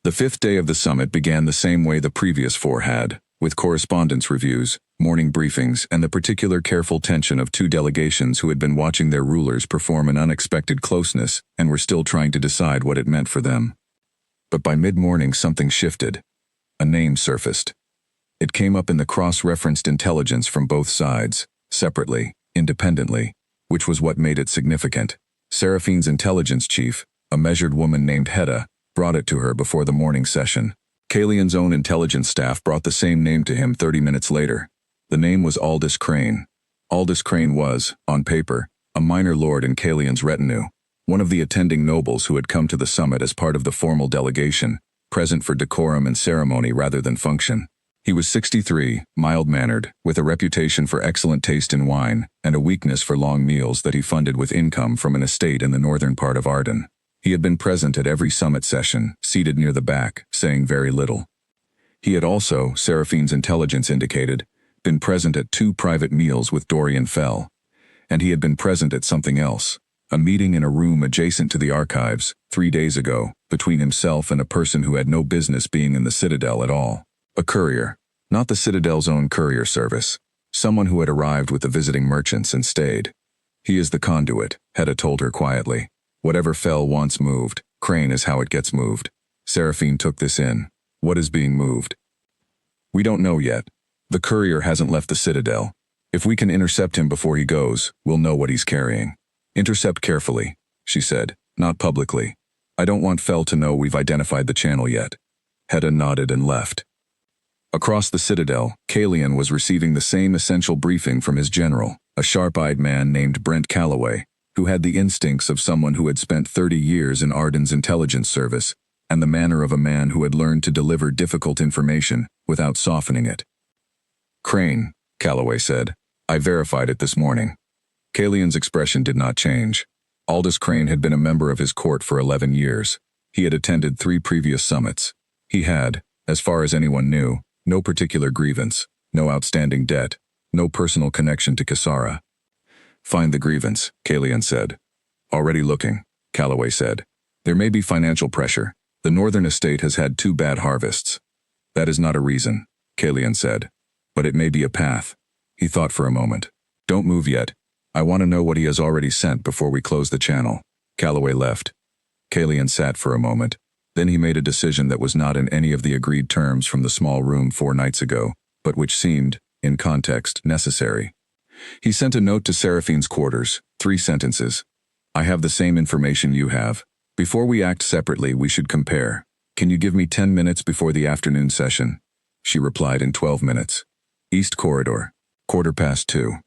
The 5th day of the summit began the same way the previous 4 had, with correspondence reviews, morning briefings, and the particular careful tension of 2 delegations who had been watching their rulers perform an unexpected closeness and were still trying to decide what it meant for them. But by mid-morning something shifted. A name surfaced. It came up in the cross-referenced intelligence from both sides, separately, independently, which was what made it significant. Seraphine's intelligence chief, a measured woman named Hedda, brought it to her before the morning session. Kalian's own intelligence staff brought the same name to him 30 minutes later. The name was Aldous Crane. Aldous Crane was, on paper, a minor lord in Kalian's retinue, one of the attending nobles who had come to the summit as part of the formal delegation, present for decorum and ceremony rather than function. He was 63, mild-mannered, with a reputation for excellent taste in wine, and a weakness for long meals that he funded with income from an estate in the northern part of Arden. He had been present at every summit session, seated near the back, saying very little. He had also, Seraphine's intelligence indicated, been present at 2 private meals with Dorian Fell. And he had been present at something else, a meeting in a room adjacent to the archives, 3 days ago, between himself and a person who had no business being in the Citadel at all. A courier, not the Citadel's own courier service. Someone who had arrived with the visiting merchants and stayed. He is the conduit, Hedda told her quietly. Whatever Fell wants moved, Crane is how it gets moved. Seraphine took this in. What is being moved? We don't know yet. The courier hasn't left the Citadel. If we can intercept him before he goes, we'll know what he's carrying. Intercept carefully, she said, not publicly. I don't want Fell to know we've identified the channel yet. Hedda nodded and left. Across the Citadel, Kalian was receiving the same essential briefing from his general, a sharp-eyed man named Brent Calloway, who had the instincts of someone who had spent 30 years in Arden's intelligence service, and the manner of a man who had learned to deliver difficult information without softening it. Crane, Calloway said. I verified it this morning. Kalian's expression did not change. Aldous Crane had been a member of his court for 11 years. He had attended 3 previous summits. He had, as far as anyone knew, no particular grievance, no outstanding debt, no personal connection to Kisara. Find the grievance, Kalian said. Already looking, Calloway said. There may be financial pressure. The Northern Estate has had 2 bad harvests. That is not a reason, Kalian said. But it may be a path. He thought for a moment. Don't move yet. I want to know what he has already sent before we close the channel. Calloway left. Kalian sat for a moment. Then he made a decision that was not in any of the agreed terms from the small room 4 nights ago, but which seemed, in context, necessary. He sent a note to Seraphine's quarters, 3 sentences. I have the same information you have. Before we act separately, we should compare. Can you give me 10 minutes before the afternoon session? She replied in 12 minutes. East Corridor, 2:15.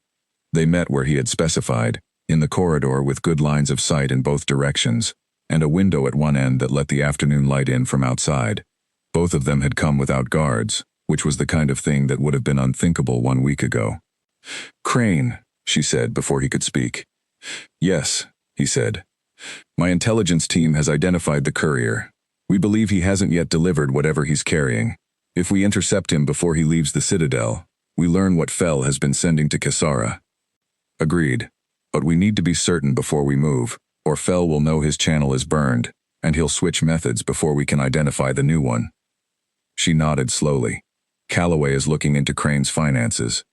They met where he had specified, in the corridor with good lines of sight in both directions, and a window at one end that let the afternoon light in from outside. Both of them had come without guards, which was the kind of thing that would have been unthinkable 1 week ago. Crane, she said before he could speak. Yes, he said. My intelligence team has identified the courier. We believe he hasn't yet delivered whatever he's carrying. If we intercept him before he leaves the Citadel, we learn what Fell has been sending to Kisara. Agreed. But we need to be certain before we move, or Fell will know his channel is burned, and he'll switch methods before we can identify the new one. She nodded slowly. Calloway is looking into Crane's finances.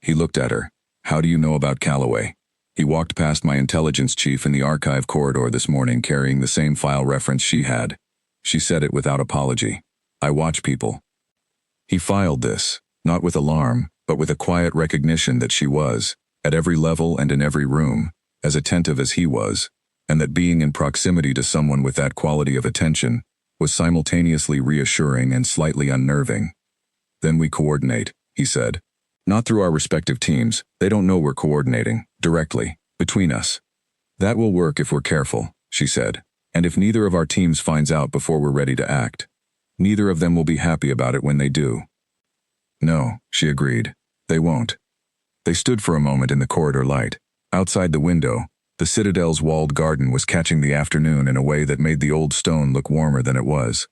He looked at her. How do you know about Calloway? He walked past my intelligence chief in the archive corridor this morning carrying the same file reference she had. She said it without apology. I watch people. He filed this, not with alarm, but with a quiet recognition that she was, at every level and in every room, as attentive as he was, and that being in proximity to someone with that quality of attention was simultaneously reassuring and slightly unnerving. Then we coordinate, he said. Not through our respective teams, they don't know we're coordinating, directly, between us. That will work if we're careful, she said, and if neither of our teams finds out before we're ready to act. Neither of them will be happy about it when they do. No, she agreed. They won't. They stood for a moment in the corridor light. Outside the window, the Citadel's walled garden was catching the afternoon in a way that made the old stone look warmer than it was.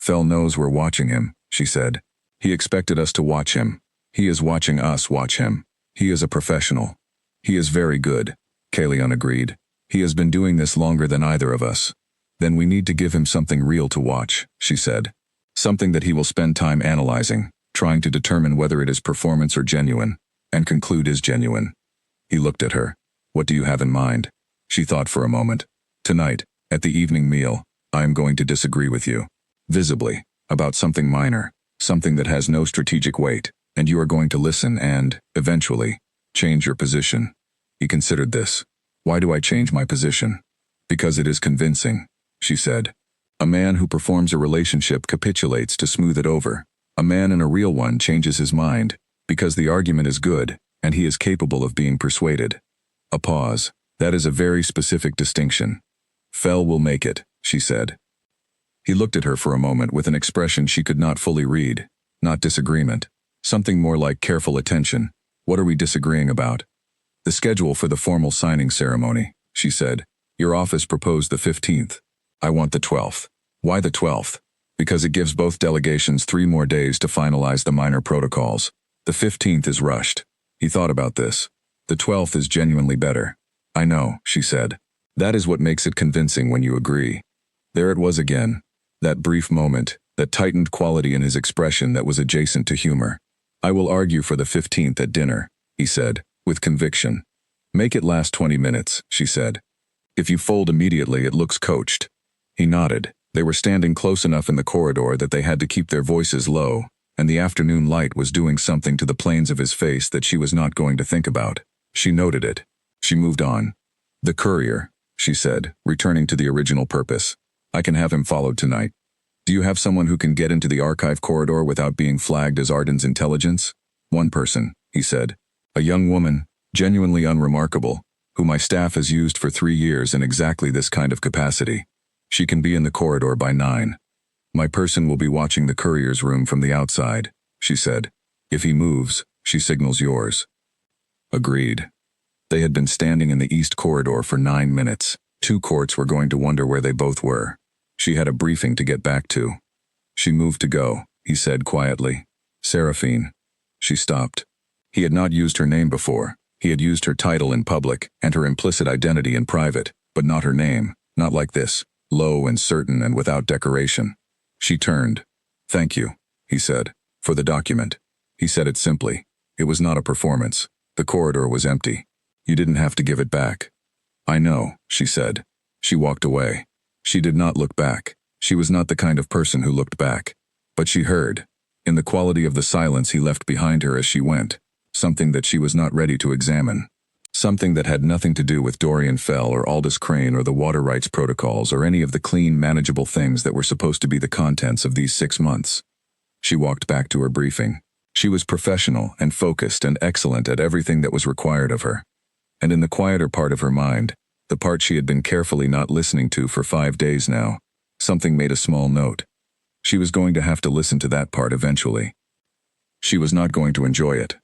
Fell knows we're watching him, she said. He expected us to watch him. He is watching us watch him. He is a professional. He is very good, Kalian agreed. He has been doing this longer than either of us. Then we need to give him something real to watch, she said. Something that he will spend time analyzing, trying to determine whether it is performance or genuine, and conclude is genuine. He looked at her. What do you have in mind? She thought for a moment. Tonight, at the evening meal, I am going to disagree with you. Visibly, about something minor, something that has no strategic weight, and you are going to listen and, eventually, change your position. He considered this. Why do I change my position? Because it is convincing, she said. A man who performs a relationship capitulates to smooth it over. A man in a real one changes his mind, because the argument is good, and he is capable of being persuaded. A pause. That is a very specific distinction. Fell will make it, she said. He looked at her for a moment with an expression she could not fully read. Not disagreement. Something more like careful attention. What are we disagreeing about? The schedule for the formal signing ceremony, she said. Your office proposed the 15th. I want the 12th. Why the 12th? Because it gives both delegations 3 more days to finalize the minor protocols. The 15th is rushed. He thought about this. The 12th is genuinely better. I know, she said. That is what makes it convincing when you agree. There it was again. That brief moment, that tightened quality in his expression that was adjacent to humor. I will argue for the 15th at dinner, he said, with conviction. Make it last 20 minutes, she said. If you fold immediately, it looks coached. He nodded. They were standing close enough in the corridor that they had to keep their voices low, and the afternoon light was doing something to the planes of his face that she was not going to think about. She noted it. She moved on. The courier, she said, returning to the original purpose. I can have him followed tonight. Do you have someone who can get into the archive corridor without being flagged as Arden's intelligence? One person, he said. A young woman, genuinely unremarkable, who my staff has used for 3 years in exactly this kind of capacity. She can be in the corridor by 9. My person will be watching the courier's room from the outside, she said. If he moves, she signals yours. Agreed. They had been standing in the east corridor for 9 minutes. 2 courts were going to wonder where they both were. She had a briefing to get back to. She moved to go, he said quietly. Seraphine. She stopped. He had not used her name before. He had used her title in public and her implicit identity in private, but not her name, not like this, low and certain and without decoration. She turned. Thank you, he said, for the document. He said it simply. It was not a performance. The corridor was empty. You didn't have to give it back. I know, she said. She walked away. She did not look back. She was not the kind of person who looked back. But she heard, in the quality of the silence he left behind her as she went, something that she was not ready to examine. Something that had nothing to do with Dorian Fell or Aldous Crane or the water rights protocols or any of the clean, manageable things that were supposed to be the contents of these 6 months. She walked back to her briefing. She was professional and focused and excellent at everything that was required of her. And in the quieter part of her mind, the part she had been carefully not listening to for 5 days now, something made a small note. She was going to have to listen to that part eventually. She was not going to enjoy it.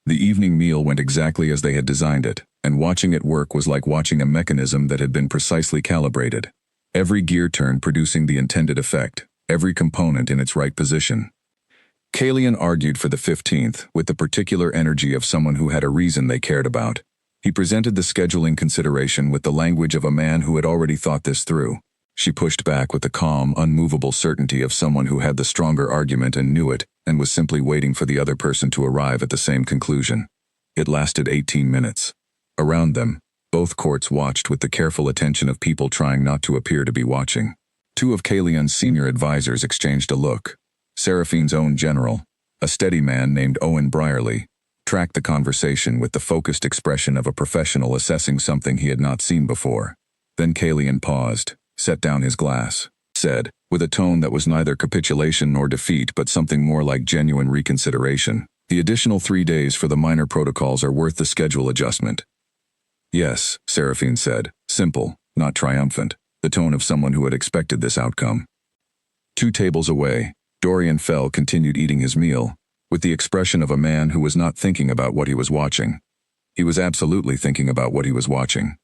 The evening meal went exactly as they had designed it, and watching it work was like watching a mechanism that had been precisely calibrated. Every gear turn producing the intended effect, every component in its right position. Kalian argued for the 15th with the particular energy of someone who had a reason they cared about. He presented the scheduling consideration with the language of a man who had already thought this through. She pushed back with the calm, unmovable certainty of someone who had the stronger argument and knew it, and was simply waiting for the other person to arrive at the same conclusion. It lasted 18 minutes. Around them, both courts watched with the careful attention of people trying not to appear to be watching. 2 of Kalian's senior advisors exchanged a look. Seraphine's own general, a steady man named Owen Brierly, tracked the conversation with the focused expression of a professional assessing something he had not seen before. Then Kalian paused, set down his glass, said, with a tone that was neither capitulation nor defeat but something more like genuine reconsideration, the additional 3 days for the minor protocols are worth the schedule adjustment. Yes, Seraphine said, simple, not triumphant, the tone of someone who had expected this outcome. 2 tables away, Dorian Fell continued eating his meal, with the expression of a man who was not thinking about what he was watching. He was absolutely thinking about what he was watching.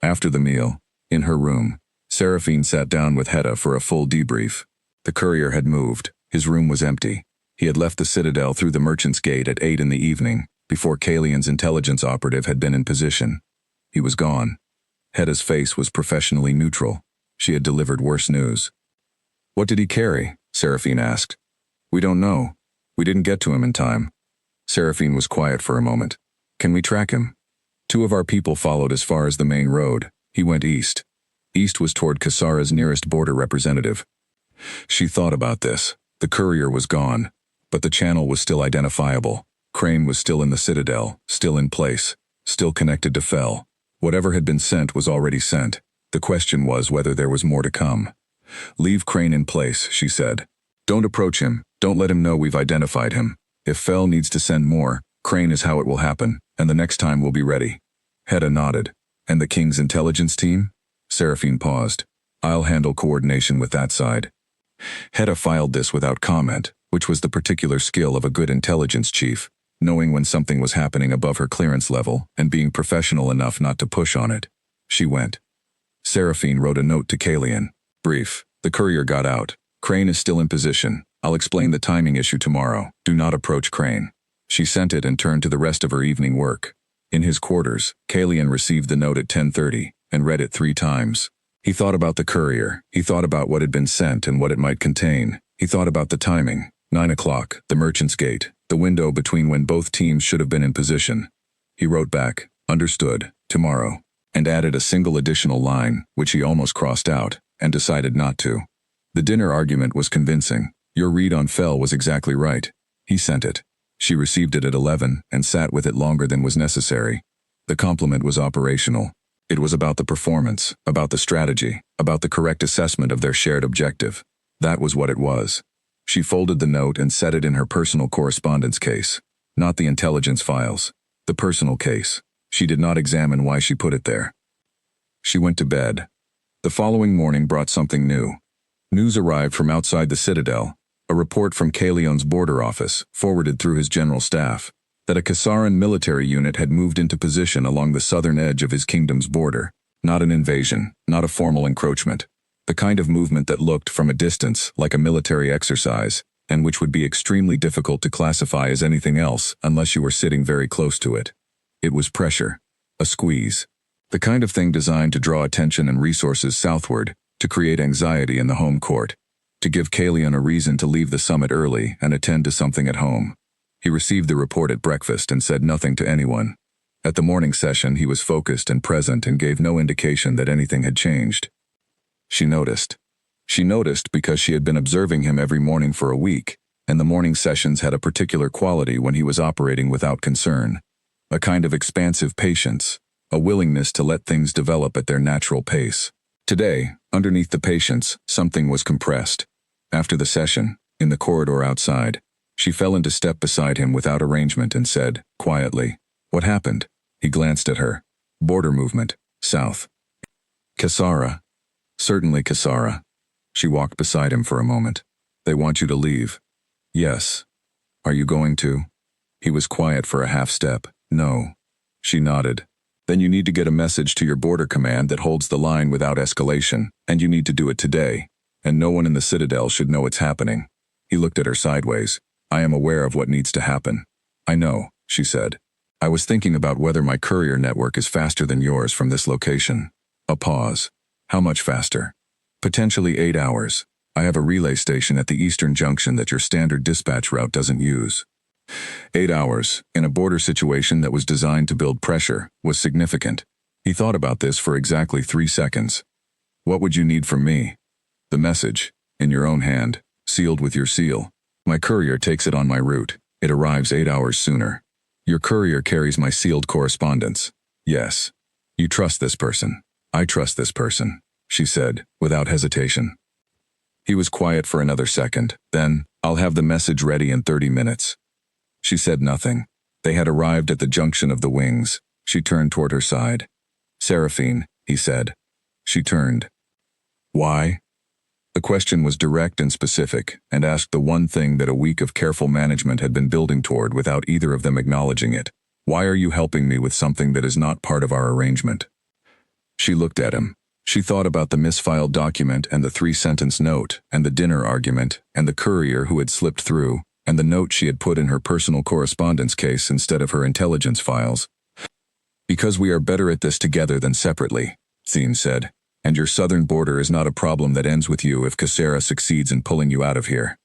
After the meal, in her room, Seraphine sat down with Hedda for a full debrief. The courier had moved. His room was empty. He had left the Citadel through the Merchant's Gate at 8 in the evening, before Kalian's intelligence operative had been in position. He was gone. Hedda's face was professionally neutral. She had delivered worse news. What did he carry? Seraphine asked. We don't know. We didn't get to him in time. Seraphine was quiet for a moment. Can we track him? 2 of our people followed as far as the main road. He went east. East was toward Kasara's nearest border representative. She thought about this. The courier was gone, but the channel was still identifiable. Crane was still in the Citadel, still in place, still connected to Fell. Whatever had been sent was already sent. The question was whether there was more to come. Leave Crane in place, she said. Don't approach him. Don't let him know we've identified him. If Fell needs to send more, Crane is how it will happen, and the next time we'll be ready. Hedda nodded. And the King's intelligence team? Seraphine paused. I'll handle coordination with that side. Hedda filed this without comment, which was the particular skill of a good intelligence chief, knowing when something was happening above her clearance level and being professional enough not to push on it. She went. Seraphine wrote a note to Kalian. Brief. The courier got out. Crane is still in position. I'll explain the timing issue tomorrow. Do not approach Crane. She sent it and turned to the rest of her evening work. In his quarters, Kalian received the note at 10:30 and read it 3 times. He thought about the courier. He thought about what had been sent and what it might contain. He thought about the timing. 9 o'clock, the Merchant's Gate, the window between when both teams should have been in position. He wrote back, understood, tomorrow, and added a single additional line, which he almost crossed out, and decided not to. The dinner argument was convincing. Your read on Fell was exactly right. He sent it. She received it at 11 and sat with it longer than was necessary. The compliment was operational. It was about the performance, about the strategy, about the correct assessment of their shared objective. That was what it was. She folded the note and set it in her personal correspondence case. Not the intelligence files. The personal case. She did not examine why she put it there. She went to bed. The following morning brought something new. News arrived from outside the Citadel, a report from Kalion's border office, forwarded through his general staff, that a Kassaran military unit had moved into position along the southern edge of his kingdom's border. Not an invasion, not a formal encroachment. The kind of movement that looked, from a distance, like a military exercise, and which would be extremely difficult to classify as anything else unless you were sitting very close to it. It was pressure. A squeeze. The kind of thing designed to draw attention and resources southward, to create anxiety in the home court, to give Kalion a reason to leave the summit early and attend to something at home. He received the report at breakfast and said nothing to anyone. At the morning session he was focused and present and gave no indication that anything had changed. She noticed. She noticed because she had been observing him every morning for a week, and the morning sessions had a particular quality when he was operating without concern. A kind of expansive patience, a willingness to let things develop at their natural pace. Today, underneath the patience, something was compressed. After the session, in the corridor outside, she fell into step beside him without arrangement and said, quietly, "What happened?" He glanced at her. Border movement, south. Kassara. Certainly Kassara. She walked beside him for a moment. They want you to leave. Yes. Are you going to? He was quiet for a half step. No. She nodded. Then you need to get a message to your border command that holds the line without escalation, and you need to do it today, and no one in the Citadel should know it's happening. He looked at her sideways. I am aware of what needs to happen. I know, she said. I was thinking about whether my courier network is faster than yours from this location. A pause. How much faster? Potentially 8 hours. I have a relay station at the eastern junction that your standard dispatch route doesn't use. 8 hours, in a border situation that was designed to build pressure, was significant. He thought about this for exactly 3 seconds. What would you need from me? The message, in your own hand, sealed with your seal. My courier takes it on my route. It arrives 8 hours sooner. Your courier carries my sealed correspondence. Yes. You trust this person. I trust this person, she said, without hesitation. He was quiet for another second. Then, I'll have the message ready in 30 minutes. She said nothing. They had arrived at the junction of the wings. She turned toward her side. Seraphine, he said. She turned. Why? The question was direct and specific, and asked the one thing that a week of careful management had been building toward without either of them acknowledging it. Why are you helping me with something that is not part of our arrangement? She looked at him. She thought about the misfiled document and the 3-sentence note, and the dinner argument, and the courier who had slipped through, and the note she had put in her personal correspondence case instead of her intelligence files. Because we are better at this together than separately, Thien said, and your southern border is not a problem that ends with you if Kassara succeeds in pulling you out of here.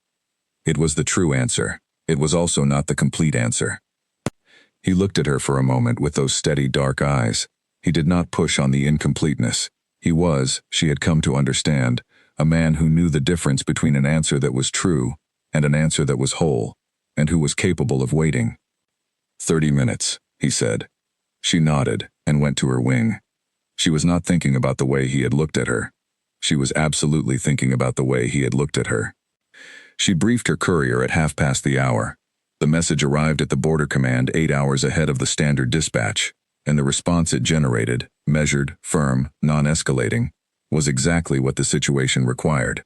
It was the true answer. It was also not the complete answer. He looked at her for a moment with those steady dark eyes. He did not push on the incompleteness. He was, she had come to understand, a man who knew the difference between an answer that was true and an answer that was whole, and who was capable of waiting. 30 minutes, he said. She nodded and went to her wing. She was not thinking about the way he had looked at her. She was absolutely thinking about the way he had looked at her. She briefed her courier at 1/2 the hour. The message arrived at the border command 8 hours ahead of the standard dispatch, and the response it generated, measured, firm, non-escalating, was exactly what the situation required.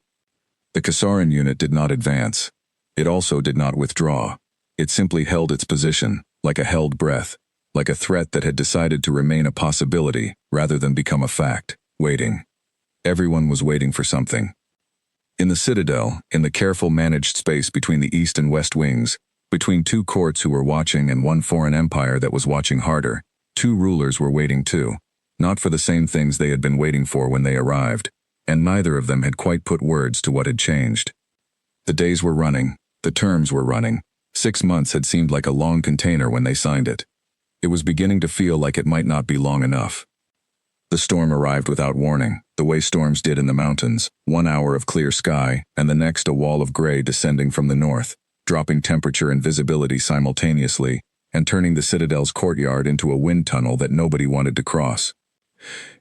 The Kassaran unit did not advance. It also did not withdraw. It simply held its position, like a held breath, like a threat that had decided to remain a possibility rather than become a fact. Waiting. Everyone was waiting for something. In the Citadel, in the careful managed space between the east and west wings, between two courts who were watching and one foreign empire that was watching harder, two rulers were waiting too, not for the same things they had been waiting for when they arrived, and neither of them had quite put words to what had changed. The days were running, the terms were running. 6 months had seemed like a long container when they signed it. It was beginning to feel like it might not be long enough. The storm arrived without warning, the way storms did in the mountains, 1 hour of clear sky, and the next a wall of gray descending from the north, dropping temperature and visibility simultaneously, and turning the Citadel's courtyard into a wind tunnel that nobody wanted to cross.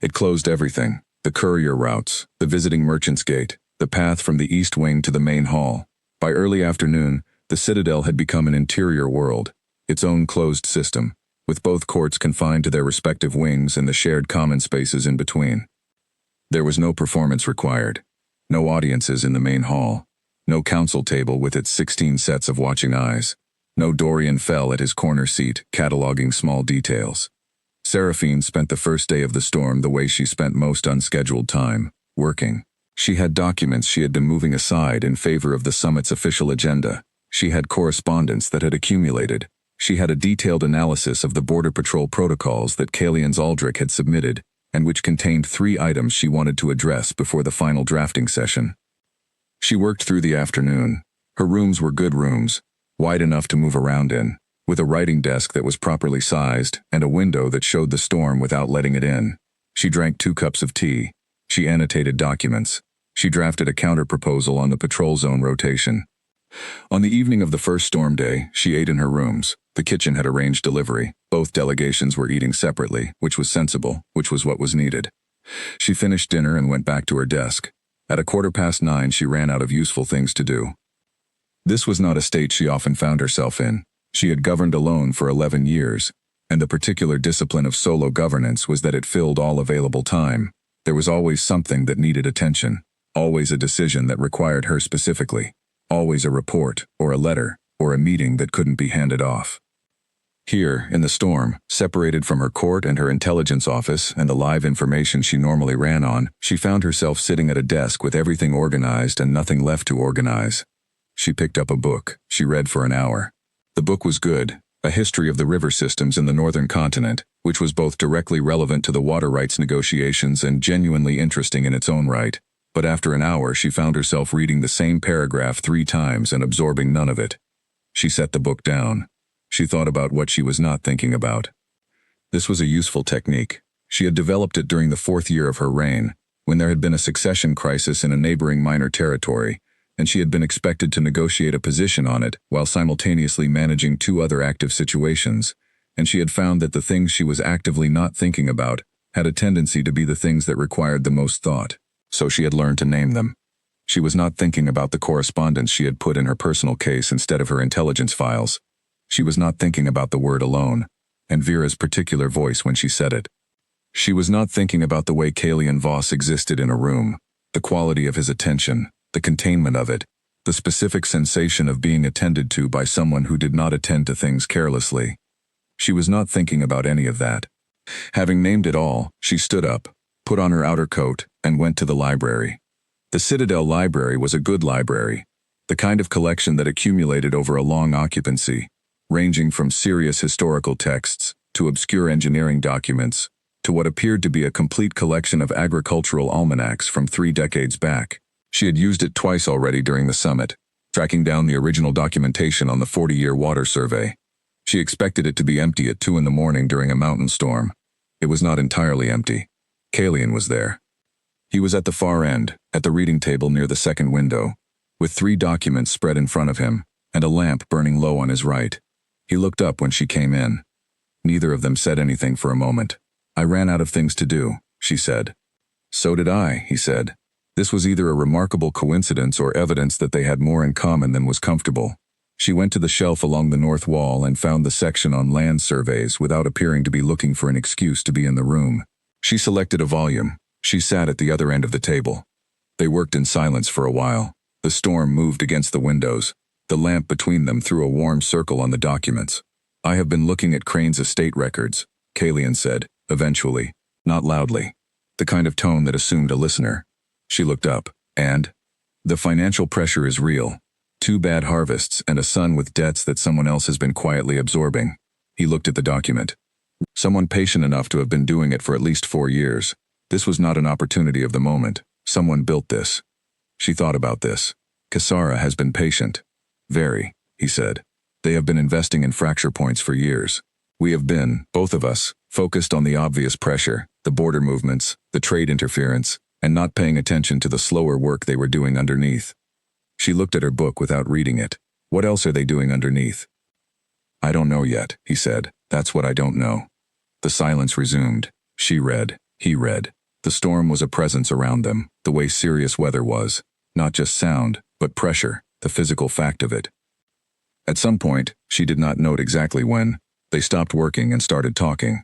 It closed everything, the courier routes, the visiting merchant's gate, the path from the east wing to the main hall. By early afternoon, the Citadel had become an interior world, its own closed system, with both courts confined to their respective wings and the shared common spaces in between. There was no performance required, no audiences in the main hall, no council table with its 16 sets of watching eyes, no Dorian Fell at his corner seat, cataloging small details. Seraphine spent the first day of the storm the way she spent most unscheduled time, working. She had documents she had been moving aside in favor of the summit's official agenda. She had correspondence that had accumulated. She had a detailed analysis of the Border Patrol protocols that Kalian Zaldric had submitted, and which contained 3 items she wanted to address before the final drafting session. She worked through the afternoon. Her rooms were good rooms, wide enough to move around in, with a writing desk that was properly sized and a window that showed the storm without letting it in. She drank 2 cups of tea. She annotated documents. She drafted a counter-proposal on the patrol zone rotation. On the evening of the first storm day, she ate in her rooms. The kitchen had arranged delivery. Both delegations were eating separately, which was sensible, which was what was needed. She finished dinner and went back to her desk. At 9:15, she ran out of useful things to do. This was not a state she often found herself in. She had governed alone for 11 years, and the particular discipline of solo governance was that it filled all available time. There was always something that needed attention, always a decision that required her specifically, always a report, or a letter, or a meeting that couldn't be handed off. Here, in the storm, separated from her court and her intelligence office and the live information she normally ran on, she found herself sitting at a desk with everything organized and nothing left to organize. She picked up a book. She read for an hour. The book was good, a history of the river systems in the northern continent, which was both directly relevant to the water rights negotiations and genuinely interesting in its own right. But after an hour, she found herself reading the same paragraph 3 times and absorbing none of it. She set the book down. She thought about what she was not thinking about. This was a useful technique. She had developed it during the 4th year of her reign, when there had been a succession crisis in a neighboring minor territory, and she had been expected to negotiate a position on it while simultaneously managing 2 other active situations, and she had found that the things she was actively not thinking about had a tendency to be the things that required the most thought, so she had learned to name them. She was not thinking about the correspondence she had put in her personal case instead of her intelligence files. She was not thinking about the word alone, and Vera's particular voice when she said it. She was not thinking about the way Kalian Voss existed in a room, the quality of his attention, the containment of it, the specific sensation of being attended to by someone who did not attend to things carelessly. She was not thinking about any of that. Having named it all, she stood up, put on her outer coat, and went to the library. The Citadel Library was a good library, the kind of collection that accumulated over a long occupancy, ranging from serious historical texts to obscure engineering documents to what appeared to be a complete collection of agricultural almanacs from 3 decades back. She had used it twice already during the summit, tracking down the original documentation on the 40-year water survey. She expected it to be empty at 2 in the morning during a mountain storm. It was not entirely empty. Kalian was there. He was at the far end, at the reading table near the second window, with 3 documents spread in front of him and a lamp burning low on his right. He looked up when she came in. Neither of them said anything for a moment. "I ran out of things to do," she said. "So did I," he said. This was either a remarkable coincidence or evidence that they had more in common than was comfortable. She went to the shelf along the north wall and found the section on land surveys without appearing to be looking for an excuse to be in the room. She selected a volume. She sat at the other end of the table. They worked in silence for a while. The storm moved against the windows. The lamp between them threw a warm circle on the documents. "I have been looking at Crane's estate records," Kalian said, eventually, not loudly. the kind of tone that assumed a listener. She looked up, and, "The financial pressure is real. 2 bad harvests and a son with debts that someone else has been quietly absorbing." He looked at the document. Someone patient enough to have been doing it for at least 4 years. This was not an opportunity of the moment. Someone built this. She thought about this. Kisara has been patient. Very, he said. They have been investing in fracture points for years. We have been, both of us, focused on the obvious pressure, the border movements, the trade interference, and not paying attention to the slower work they were doing underneath. She looked at her book without reading it. What else are they doing underneath? I don't know yet, he said. That's what I don't know. The silence resumed. She read. He read. The storm was a presence around them, the way serious weather was. Not just sound, but pressure, the physical fact of it. At some point, she did not note exactly when, they stopped working and started talking.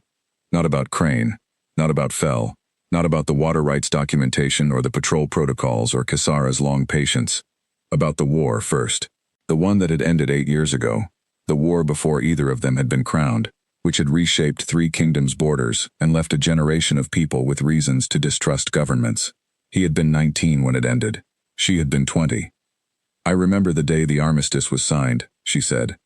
Not about Crane, not about Fell, not about the water rights documentation or the patrol protocols or Kisara's long patience. About the war first. The one that had ended 8 years ago. The war before either of them had been crowned, which had reshaped 3 kingdoms' borders and left a generation of people with reasons to distrust governments. He had been 19 when it ended. She had been 20. I remember the day the armistice was signed, she said.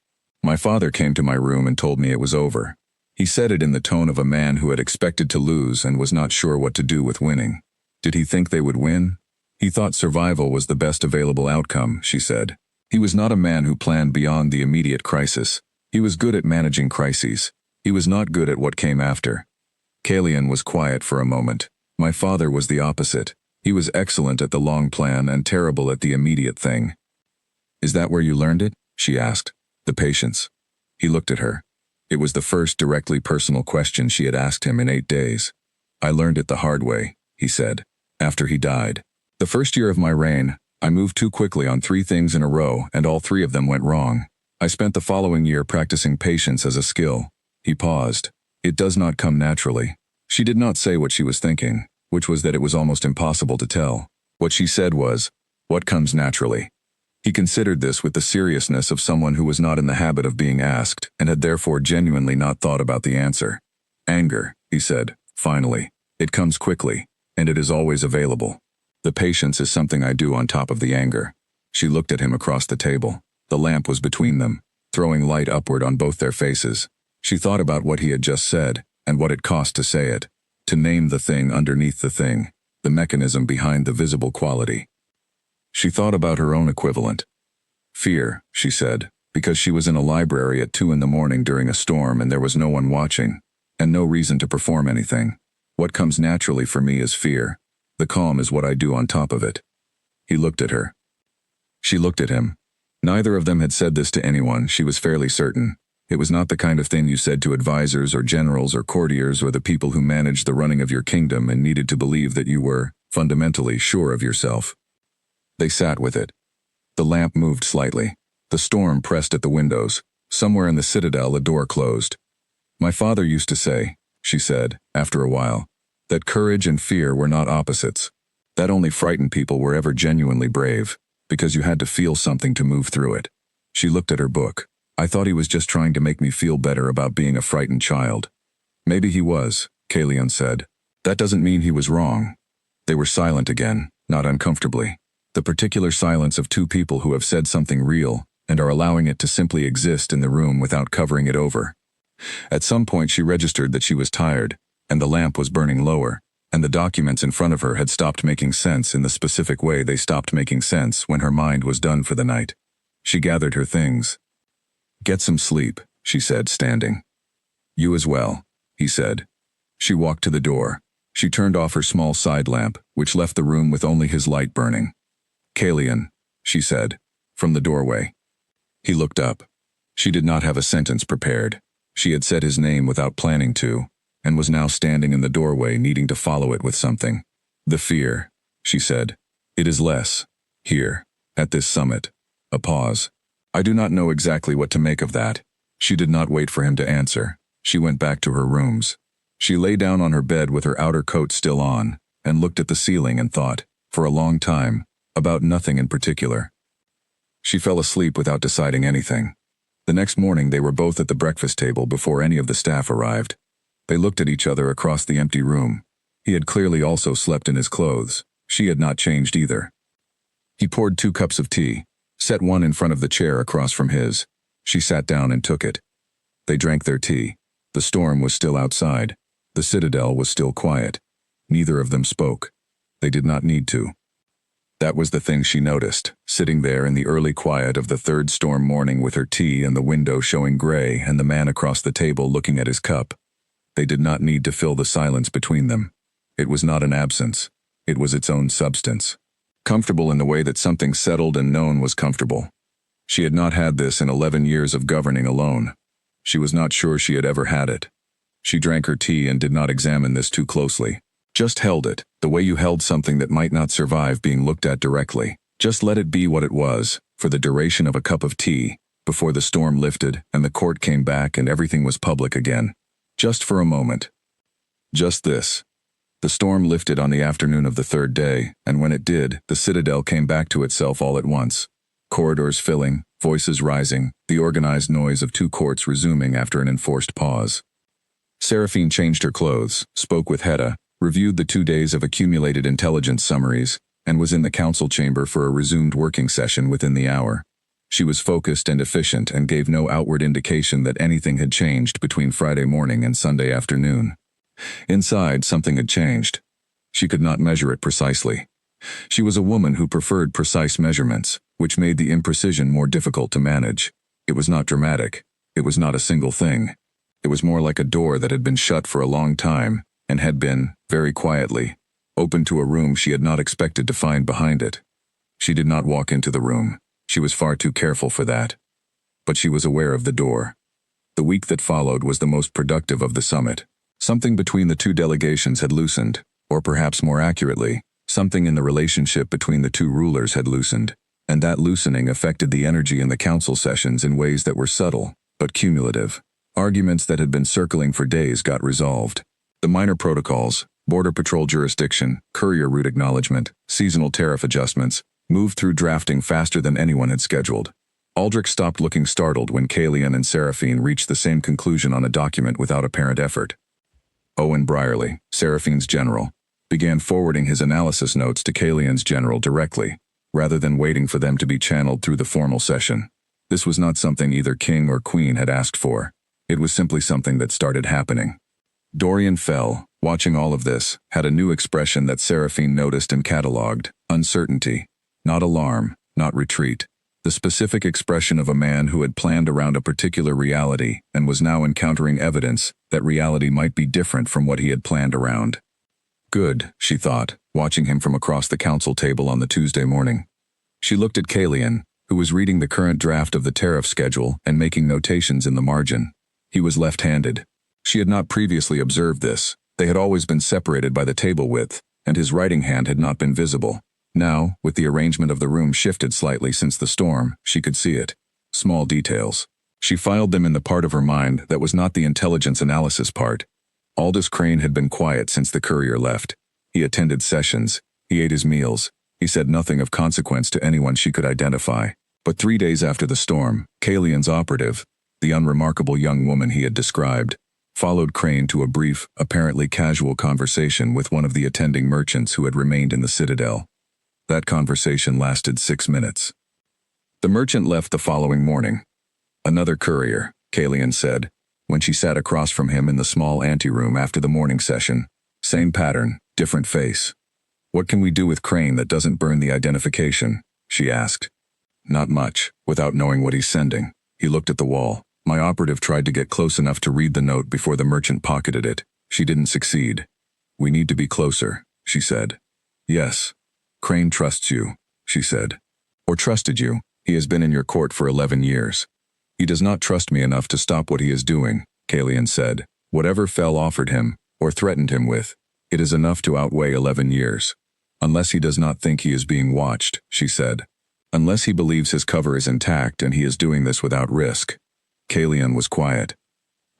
My father came to my room and told me it was over. He said it in the tone of a man who had expected to lose and was not sure what to do with winning. Did he think they would win? He thought survival was the best available outcome, she said. He was not a man who planned beyond the immediate crisis. He was good at managing crises. He was not good at what came after. Kalian was quiet for a moment. My father was the opposite. He was excellent at the long plan and terrible at the immediate thing. Is that where you learned it? She asked. The patience. He looked at her. It was the first directly personal question she had asked him in 8 days. I learned it the hard way, he said, after he died. The first year of my reign, I moved too quickly on 3 things in a row and all 3 of them went wrong. I spent the following year practicing patience as a skill. He paused. It does not come naturally. She did not say what she was thinking, which was that it was almost impossible to tell. What she said was, what comes naturally? He considered this with the seriousness of someone who was not in the habit of being asked and had therefore genuinely not thought about the answer. Anger, he said, finally. It comes quickly, and it is always available. The patience is something I do on top of the anger. She looked at him across the table. The lamp was between them, throwing light upward on both their faces. She thought about what he had just said, and what it cost to say it. To name the thing underneath the thing, the mechanism behind the visible quality. She thought about her own equivalent. Fear, she said, because she was in a library at 2 in the morning during a storm and there was no one watching, and no reason to perform anything. What comes naturally for me is fear. The calm is what I do on top of it. He looked at her. She looked at him. Neither of them had said this to anyone, she was fairly certain. It was not the kind of thing you said to advisors or generals or courtiers or the people who managed the running of your kingdom and needed to believe that you were, fundamentally, sure of yourself. They sat with it. The lamp moved slightly. The storm pressed at the windows. Somewhere in the citadel a door closed. My father used to say, she said, after a while, that courage and fear were not opposites. That only frightened people were ever genuinely brave, because you had to feel something to move through it. She looked at her book. I thought he was just trying to make me feel better about being a frightened child. Maybe he was, Kalian said. That doesn't mean he was wrong. They were silent again, not uncomfortably. The particular silence of 2 people who have said something real and are allowing it to simply exist in the room without covering it over. At some point she registered that she was tired, and the lamp was burning lower, and the documents in front of her had stopped making sense in the specific way they stopped making sense when her mind was done for the night. She gathered her things. Get some sleep, she said, standing. You as well, he said. She walked to the door. She turned off her small side lamp, which left the room with only his light burning. Kalian, she said, from the doorway. He looked up. She did not have a sentence prepared. She had said his name without planning to, and was now standing in the doorway needing to follow it with something. The fear, she said. It is less. Here, at this summit. A pause. I do not know exactly what to make of that. She did not wait for him to answer. She went back to her rooms. She lay down on her bed with her outer coat still on, and looked at the ceiling and thought, for a long time, about nothing in particular. She fell asleep without deciding anything. The next morning they were both at the breakfast table before any of the staff arrived. They looked at each other across the empty room. He had clearly also slept in his clothes. She had not changed either. He poured 2 cups of tea, set one in front of the chair across from his. She sat down and took it. They drank their tea. The storm was still outside. The citadel was still quiet. Neither of them spoke. They did not need to. That was the thing she noticed, sitting there in the early quiet of the 3rd storm morning with her tea and the window showing gray and the man across the table looking at his cup. They did not need to fill the silence between them. It was not an absence. It was its own substance. Comfortable in the way that something settled and known was comfortable. She had not had this in 11 years of governing alone. She was not sure she had ever had it. She drank her tea and did not examine this too closely. Just held it, the way you held something that might not survive being looked at directly. Just let it be what it was, for the duration of a cup of tea, before the storm lifted and the court came back and everything was public again. Just for a moment. Just this. The storm lifted on the afternoon of the 3rd day, and when it did, the citadel came back to itself all at once. Corridors filling, voices rising, the organized noise of 2 courts resuming after an enforced pause. Seraphine changed her clothes, spoke with Hedda, reviewed the 2 days of accumulated intelligence summaries, and was in the council chamber for a resumed working session within the hour. She was focused and efficient and gave no outward indication that anything had changed between Friday morning and Sunday afternoon. Inside, something had changed. She could not measure it precisely. She was a woman who preferred precise measurements, which made the imprecision more difficult to manage. It was not dramatic. It was not a single thing. It was more like a door that had been shut for a long time, and had been, very quietly, opened to a room she had not expected to find behind it. She did not walk into the room. She was far too careful for that. But she was aware of the door. The week that followed was the most productive of the summit. Something between the 2 delegations had loosened, or perhaps more accurately, something in the relationship between the 2 rulers had loosened, and that loosening affected the energy in the council sessions in ways that were subtle, but cumulative. Arguments that had been circling for days got resolved. The minor protocols, border patrol jurisdiction, courier route acknowledgement, seasonal tariff adjustments, moved through drafting faster than anyone had scheduled. Aldrich stopped looking startled when Kalian and Seraphine reached the same conclusion on a document without apparent effort. Owen Brierly, Seraphine's general, began forwarding his analysis notes to Kalian's general directly, rather than waiting for them to be channeled through the formal session. This was not something either king or queen had asked for. It was simply something that started happening. Dorian Fell, watching all of this, had a new expression that Seraphine noticed and catalogued: uncertainty. Not alarm, not retreat. The specific expression of a man who had planned around a particular reality and was now encountering evidence that reality might be different from what he had planned around. Good, she thought, watching him from across the council table on the Tuesday morning. She looked at Kalian, who was reading the current draft of the tariff schedule and making notations in the margin. He was left-handed. She had not previously observed this. They had always been separated by the table width, and his writing hand had not been visible. Now, with the arrangement of the room shifted slightly since the storm, she could see it. Small details. She filed them in the part of her mind that was not the intelligence analysis part. Aldous Crane had been quiet since the courier left. He attended sessions. He ate his meals. He said nothing of consequence to anyone she could identify. But 3 days after the storm, Kalian's operative, the unremarkable young woman he had described, followed Crane to a brief, apparently casual conversation with one of the attending merchants who had remained in the citadel. That conversation lasted 6 minutes. The merchant left the following morning. Another courier, Kalian said, when she sat across from him in the small anteroom after the morning session. Same pattern, different face. What can we do with Crane that doesn't burn the identification? She asked. Not much, without knowing what he's sending. He looked at the wall. My operative tried to get close enough to read the note before the merchant pocketed it. She didn't succeed. We need to be closer, she said. Yes. Crane trusts you, she said. Or trusted you. He has been in your court for 11 years. He does not trust me enough to stop what he is doing, Kalian said. Whatever Fell offered him, or threatened him with, it is enough to outweigh 11 years. Unless he does not think he is being watched, she said. Unless he believes his cover is intact and he is doing this without risk. Kalian was quiet.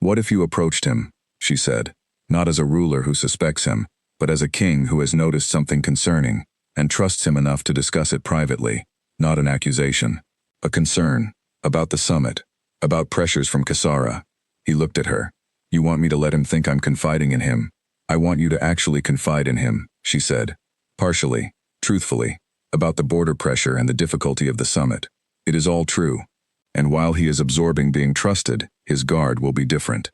What if you approached him, she said, not as a ruler who suspects him, but as a king who has noticed something concerning, and trusts him enough to discuss it privately, not an accusation. A concern, about the summit, about pressures from Kasara. He looked at her. You want me to let him think I'm confiding in him? I want you to actually confide in him, she said. Partially, truthfully, about the border pressure and the difficulty of the summit. It is all true. And while he is absorbing being trusted, his guard will be different.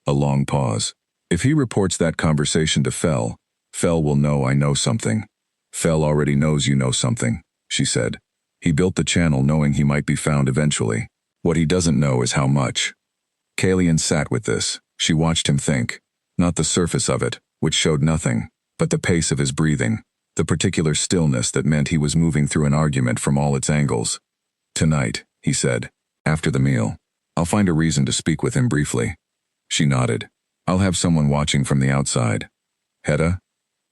A long pause. If he reports that conversation to Fel, Fel will know I know something. Fel already knows you know something, she said. He built the channel knowing he might be found eventually. What he doesn't know is how much. Kalian sat with this. She watched him think. Not the surface of it, which showed nothing, but the pace of his breathing, the particular stillness that meant he was moving through an argument from all its angles. Tonight, he said, after the meal, I'll find a reason to speak with him briefly. She nodded. I'll have someone watching from the outside. Hedda?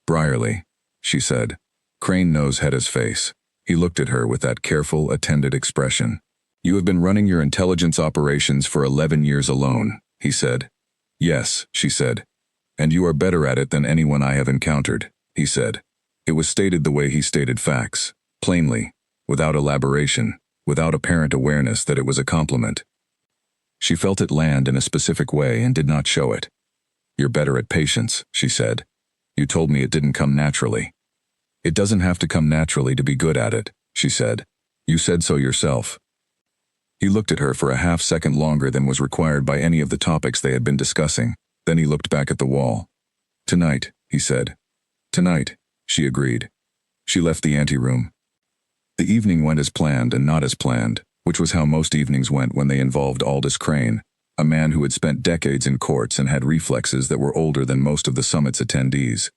Brierly, she said. Crane knows Hedda's face. He looked at her with that careful, attended expression. You have been running your intelligence operations for 11 years alone, he said. Yes, she said. And you are better at it than anyone I have encountered, he said. It was stated the way he stated facts, plainly, without elaboration, without apparent awareness that it was a compliment. She felt it land in a specific way and did not show it. You're better at patience, she said. You told me it didn't come naturally. It doesn't have to come naturally to be good at it, she said. You said so yourself. He looked at her for a half-second longer than was required by any of the topics they had been discussing. Then he looked back at the wall. Tonight, he said. Tonight, she agreed. She left the anteroom. The evening went as planned and not as planned, which was how most evenings went when they involved Aldous Crane, a man who had spent decades in courts and had reflexes that were older than most of the summit's attendees.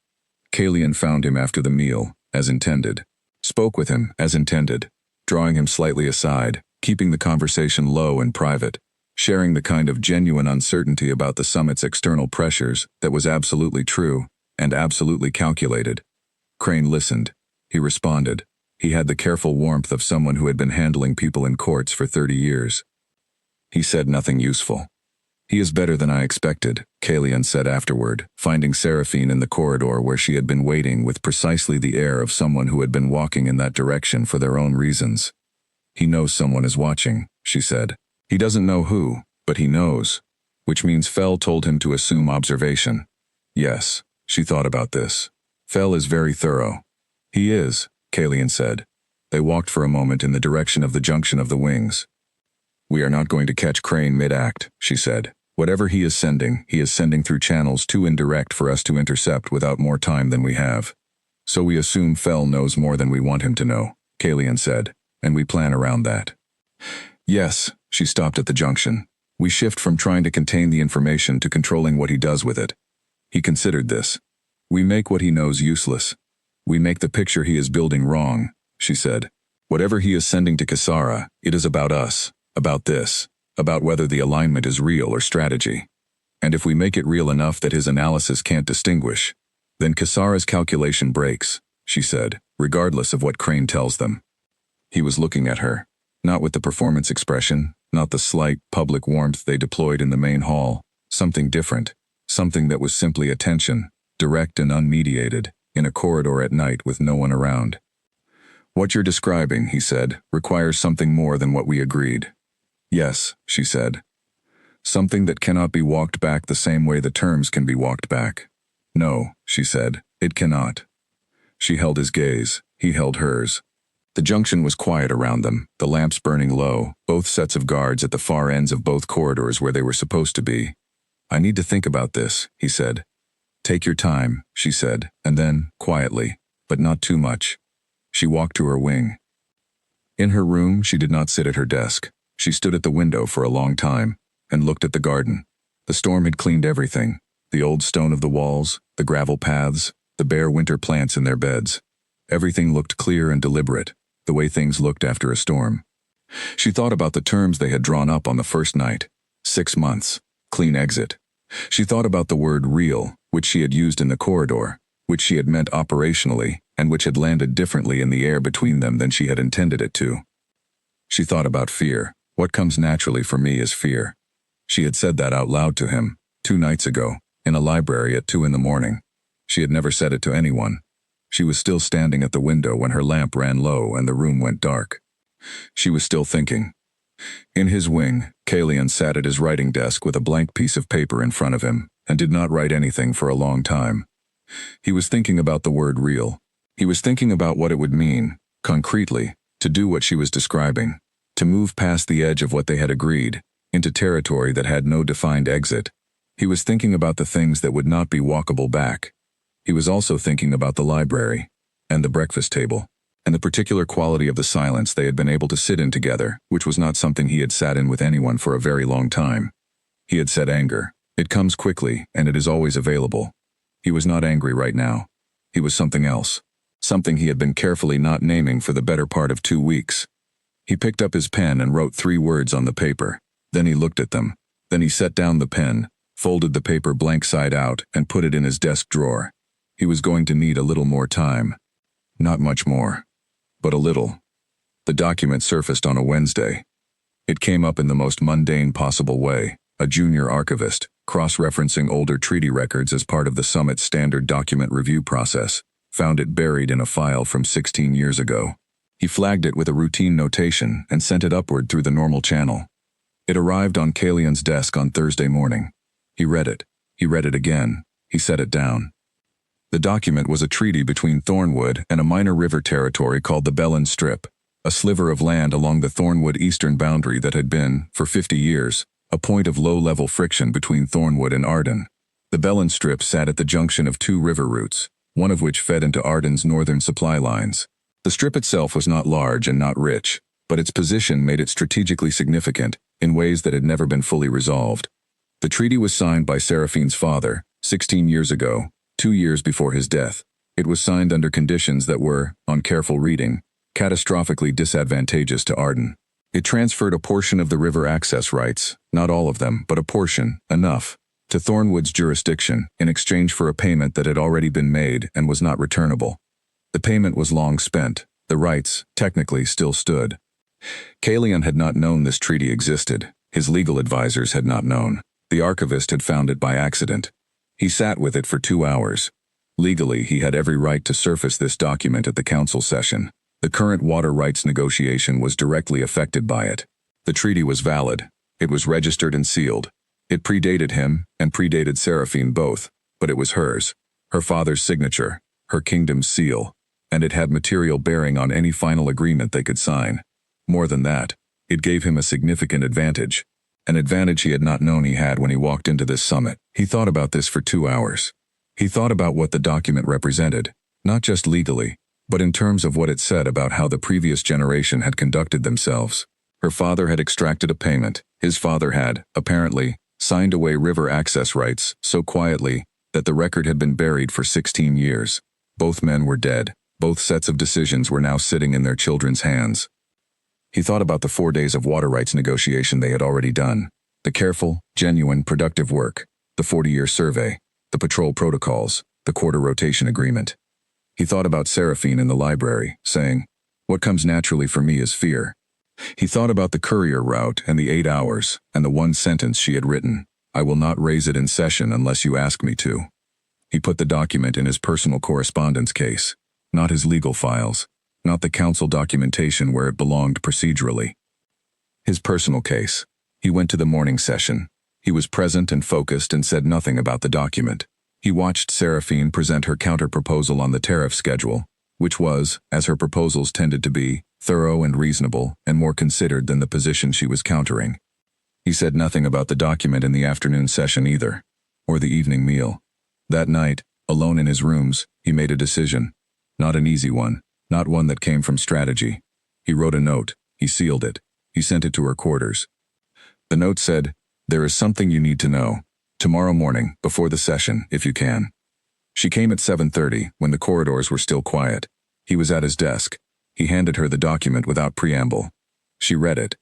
Kalian found him after the meal, as intended. Spoke with him, as intended, drawing him slightly aside, keeping the conversation low and private, sharing the kind of genuine uncertainty about the summit's external pressures that was absolutely true and absolutely calculated. Crane listened. He responded. He had the careful warmth of someone who had been handling people in courts for 30 years. He said nothing useful. He is better than I expected, Kalian said afterward, finding Seraphine in the corridor where she had been waiting with precisely the air of someone who had been walking in that direction for their own reasons. He knows someone is watching, she said. He doesn't know who, but he knows, which means Fel told him to assume observation. Yes, she thought about this. Fel is very thorough. He is, Kalian said. They walked for a moment in the direction of the junction of the wings. We are not going to catch Crane mid-act, she said. Whatever he is sending through channels too indirect for us to intercept without more time than we have. So we assume Fel knows more than we want him to know, Kalian said, and we plan around that. Yes, she stopped at the junction. We shift from trying to contain the information to controlling what he does with it. He considered this. We make what he knows useless. We make the picture he is building wrong, she said. Whatever he is sending to Kisara, it is about us, about this, about whether the alignment is real or strategy. And if we make it real enough that his analysis can't distinguish, then Kisara's calculation breaks, she said, regardless of what Crane tells them. He was looking at her, not with the performance expression, not the slight, public warmth they deployed in the main hall, something different, something that was simply attention, direct and unmediated, in a corridor at night with no one around. What you're describing, he said, requires something more than what we agreed. Yes, she said. Something that cannot be walked back the same way the terms can be walked back. No, she said, it cannot. She held his gaze, he held hers. The junction was quiet around them, the lamps burning low, both sets of guards at the far ends of both corridors where they were supposed to be. I need to think about this, he said. Take your time, she said, and then, quietly, but not too much. She walked to her wing. In her room, she did not sit at her desk. She stood at the window for a long time, and looked at the garden. The storm had cleaned everything, the old stone of the walls, the gravel paths, the bare winter plants in their beds. Everything looked clear and deliberate, the way things looked after a storm. She thought about the terms they had drawn up on the first night. 6 months. Clean exit. She thought about the word real, which she had used in the corridor, which she had meant operationally, and which had landed differently in the air between them than she had intended it to. She thought about fear. What comes naturally for me is fear. She had said that out loud to him, 2 nights ago, in a library at 2 a.m. She had never said it to anyone. She was still standing at the window when her lamp ran low and the room went dark. She was still thinking. In his wing, Kalian sat at his writing desk with a blank piece of paper in front of him, and did not write anything for a long time. He was thinking about the word real. He was thinking about what it would mean, concretely, to do what she was describing, to move past the edge of what they had agreed, into territory that had no defined exit. He was thinking about the things that would not be walkable back. He was also thinking about the library, and the breakfast table, and the particular quality of the silence they had been able to sit in together, which was not something he had sat in with anyone for a very long time. He had said anger. It comes quickly, and it is always available. He was not angry right now. He was something else. Something he had been carefully not naming for the better part of 2 weeks. He picked up his pen and wrote 3 words on the paper. Then he looked at them. Then he set down the pen, folded the paper blank side out, and put it in his desk drawer. He was going to need a little more time. Not much more, but a little. The document surfaced on a Wednesday. It came up in the most mundane possible way. A junior archivist, cross-referencing older treaty records as part of the summit's standard document review process, found it buried in a file from 16 years ago. He flagged it with a routine notation and sent it upward through the normal channel. It arrived on Kalian's desk on Thursday morning. He read it. He read it again. He set it down. The document was a treaty between Thornwood and a minor river territory called the Bellin Strip, a sliver of land along the Thornwood eastern boundary that had been, for 50 years, a point of low-level friction between Thornwood and Arden. The Bellin Strip sat at the junction of 2 river routes, one of which fed into Arden's northern supply lines. The strip itself was not large and not rich, but its position made it strategically significant in ways that had never been fully resolved. The treaty was signed by Seraphine's father, 16 years ago, 2 years before his death. It was signed under conditions that were, on careful reading, catastrophically disadvantageous to Arden. It transferred a portion of the river access rights, not all of them, but a portion, enough, to Thornwood's jurisdiction in exchange for a payment that had already been made and was not returnable. The payment was long spent. The rights, technically, still stood. Kalian had not known this treaty existed. His legal advisors had not known. The archivist had found it by accident. He sat with it for 2 hours. Legally, he had every right to surface this document at the council session. The current water rights negotiation was directly affected by it. The treaty was valid. It was registered and sealed. It predated him and predated Seraphine both, but it was hers, her father's signature, her kingdom's seal, and it had material bearing on any final agreement they could sign. More than that, it gave him a significant advantage, an advantage he had not known he had when he walked into this summit. He thought about this for 2 hours. He thought about what the document represented, not just legally, but in terms of what it said about how the previous generation had conducted themselves. Her father had extracted a payment. His father had, apparently, signed away river access rights so quietly that the record had been buried for 16 years. Both men were dead. Both sets of decisions were now sitting in their children's hands. He thought about the 4 days of water rights negotiation they had already done. The careful, genuine, productive work. The 40-year survey. The patrol protocols. The quarter rotation agreement. He thought about Seraphine in the library, saying, "What comes naturally for me is fear." He thought about the courier route and the 8 hours, and the one sentence she had written, "I will not raise it in session unless you ask me to." He put the document in his personal correspondence case, not his legal files, not the council documentation where it belonged procedurally. His personal case. He went to the morning session. He was present and focused and said nothing about the document. He watched Seraphine present her counter-proposal on the tariff schedule, which was, as her proposals tended to be, thorough and reasonable and more considered than the position she was countering. He said nothing about the document in the afternoon session either, or the evening meal. That night, alone in his rooms, he made a decision. Not an easy one, not one that came from strategy. He wrote a note. He sealed it. He sent it to her quarters. The note said, "There is something you need to know. Tomorrow morning, before the session, if you can." She came at 7:30, when the corridors were still quiet. He was at his desk. He handed her the document without preamble. She read it.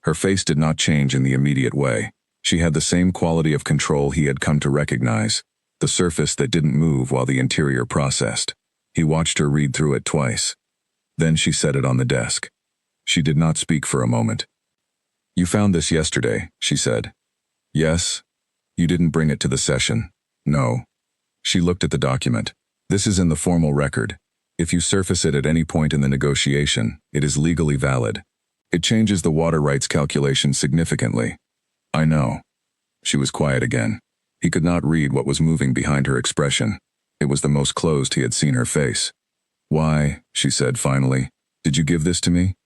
Her face did not change in the immediate way. She had the same quality of control he had come to recognize, the surface that didn't move while the interior processed. He watched her read through it twice. Then she set it on the desk. She did not speak for a moment. "You found this yesterday," she said. "Yes." "You didn't bring it to the session." "No." She looked at the document. "This is in the formal record. If you surface it at any point in the negotiation, it is legally valid. It changes the water rights calculation significantly." "I know." She was quiet again. He could not read what was moving behind her expression. It was the most closed he had seen her face. "Why," she said finally, "did you give this to me?"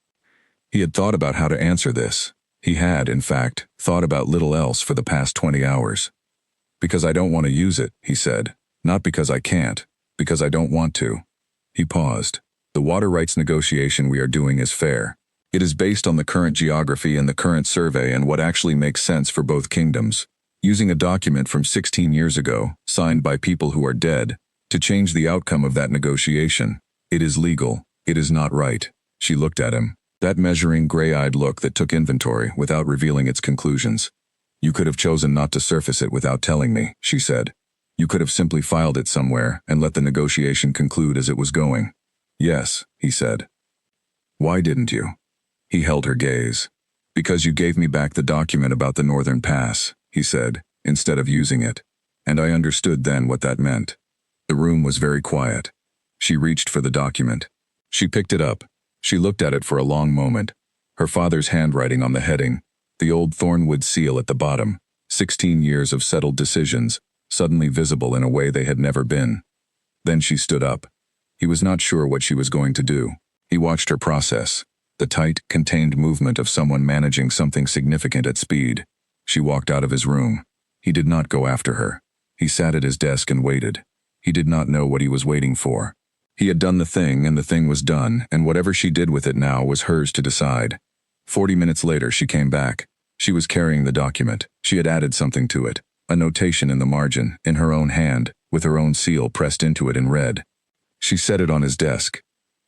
He had thought about how to answer this. He had, in fact, thought about little else for the past 20 hours. "Because I don't want to use it," he said. "Not because I can't. Because I don't want to." He paused. "The water rights negotiation we are doing is fair. It is based on the current geography and the current survey and what actually makes sense for both kingdoms. Using a document from 16 years ago, signed by people who are dead, to change the outcome of that negotiation. It is legal. It is not right." She looked at him. That measuring, gray-eyed look that took inventory without revealing its conclusions. "You could have chosen not to surface it without telling me," she said. "You could have simply filed it somewhere and let the negotiation conclude as it was going." "Yes," he said. "Why didn't you?" He held her gaze. "Because you gave me back the document about the Northern Pass," he said, "instead of using it. And I understood then what that meant." The room was very quiet. She reached for the document. She picked it up. She looked at it for a long moment. Her father's handwriting on the heading, the old Thornwood seal at the bottom, 16 years of settled decisions, suddenly visible in a way they had never been. Then she stood up. He was not sure what she was going to do. He watched her process, the tight, contained movement of someone managing something significant at speed. She walked out of his room. He did not go after her. He sat at his desk and waited. He did not know what he was waiting for. He had done the thing, and the thing was done, and whatever she did with it now was hers to decide. 40 minutes later, she came back. She was carrying the document. She had added something to it, a notation in the margin, in her own hand, with her own seal pressed into it in red. She set it on his desk.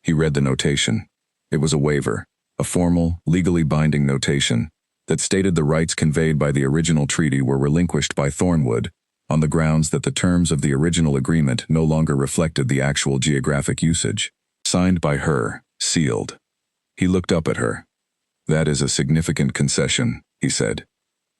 He read the notation. It was a waiver, a formal, legally binding notation that stated the rights conveyed by the original treaty were relinquished by Thornwood, on the grounds that the terms of the original agreement no longer reflected the actual geographic usage. Signed by her, sealed. He looked up at her. "That is a significant concession," he said.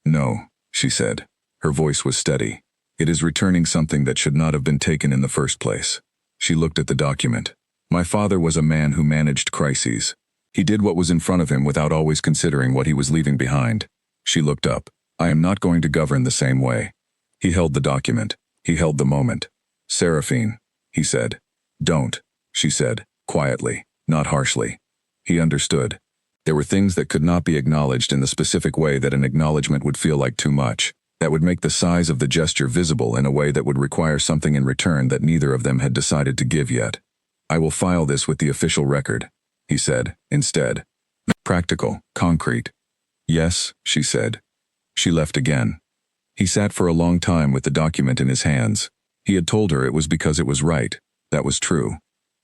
"No," she said. Her voice was steady. "It is returning something that should not have been taken in the first place." She looked at the document. "My father was a man who managed crises. He did what was in front of him without always considering what he was leaving behind." She looked up. "I am not going to govern the same way." He held the document. He held the moment. "Seraphine," he said. "Don't," she said, quietly, not harshly. He understood. There were things that could not be acknowledged in the specific way that an acknowledgement would feel like too much, that would make the size of the gesture visible in a way that would require something in return that neither of them had decided to give yet. "I will file this with the official record," he said, instead. "Practical, concrete." "Yes," she said. She left again. He sat for a long time with the document in his hands. He had told her it was because it was right. That was true.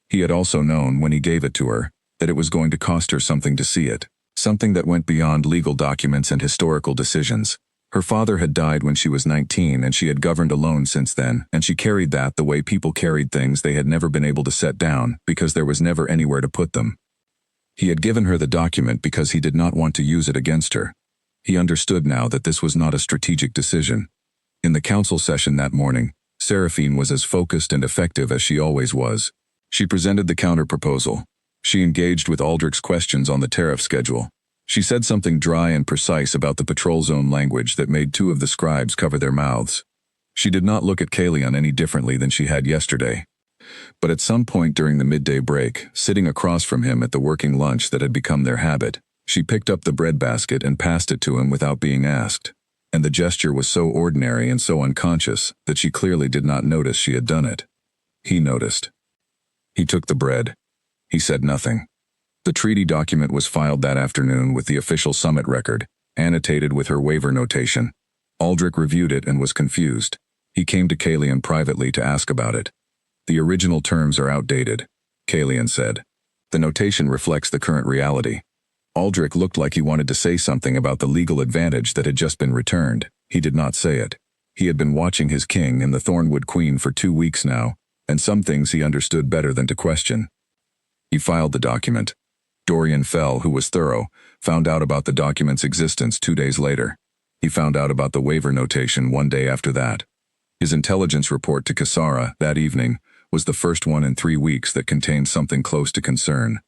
He had also known, when he gave it to her, that it was going to cost her something to see it, something that went beyond legal documents and historical decisions. Her father had died when she was 19 and she had governed alone since then, and she carried that the way people carried things they had never been able to set down because there was never anywhere to put them. He had given her the document because he did not want to use it against her. He understood now that this was not a strategic decision. In the council session that morning, Seraphine was as focused and effective as she always was. She presented the counter-proposal. She engaged with Aldrich's questions on the tariff schedule. She said something dry and precise about the patrol zone language that made two of the scribes cover their mouths. She did not look at Kalian any differently than she had yesterday. But at some point during the midday break, sitting across from him at the working lunch that had become their habit, she picked up the bread basket and passed it to him without being asked. And the gesture was so ordinary and so unconscious that she clearly did not notice she had done it. He noticed. He took the bread. He said nothing. The treaty document was filed that afternoon with the official summit record, annotated with her waiver notation. Aldrich reviewed it and was confused. He came to Kalian privately to ask about it. "The original terms are outdated," Kalian said. "The notation reflects the current reality." Aldrich looked like he wanted to say something about the legal advantage that had just been returned. He did not say it. He had been watching his king and the Thornwood Queen for 2 weeks now, and some things he understood better than to question. He filed the document. Dorian Fell, who was thorough, found out about the document's existence 2 days later. He found out about the waiver notation 1 day after that. His intelligence report to Kisara that evening was the first one in 3 weeks that contained something close to concern.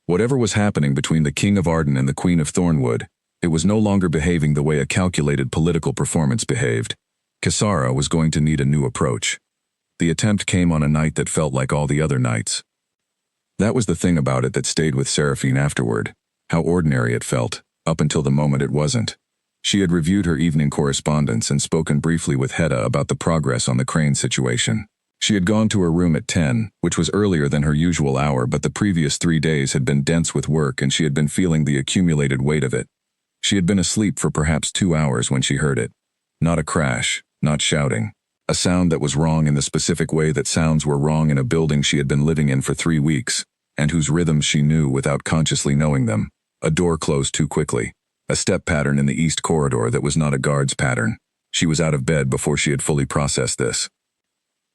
Whatever was happening between the King of Arden and the Queen of Thornwood, it was no longer behaving the way a calculated political performance behaved. Kisara was going to need a new approach. The attempt came on a night that felt like all the other nights. That was the thing about it that stayed with Seraphine afterward. How ordinary it felt, up until the moment it wasn't. She had reviewed her evening correspondence and spoken briefly with Hedda about the progress on the Crane situation. She had gone to her room at 10, which was earlier than her usual hour, but the previous 3 days had been dense with work and she had been feeling the accumulated weight of it. She had been asleep for perhaps 2 hours when she heard it. Not a crash, not shouting. A sound that was wrong in the specific way that sounds were wrong in a building she had been living in for 3 weeks, and whose rhythms she knew without consciously knowing them. A door closed too quickly. A step pattern in the east corridor that was not a guard's pattern. She was out of bed before she had fully processed this.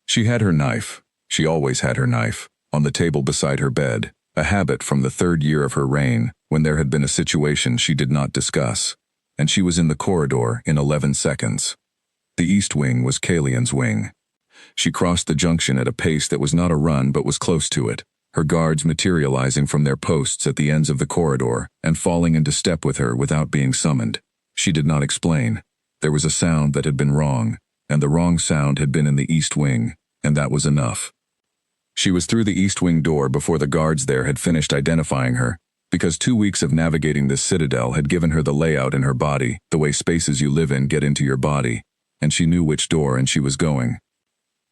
She had her knife. She always had her knife. On the table beside her bed. A habit from the 3rd year of her reign, when there had been a situation she did not discuss. And she was in the corridor in 11 seconds. The east wing was Kalian's wing. She crossed the junction at a pace that was not a run but was close to it, her guards materializing from their posts at the ends of the corridor and falling into step with her without being summoned. She did not explain. There was a sound that had been wrong, and the wrong sound had been in the east wing, and that was enough. She was through the east wing door before the guards there had finished identifying her, because 2 weeks of navigating this citadel had given her the layout in her body, the way spaces you live in get into your body, and she knew which door and she was going.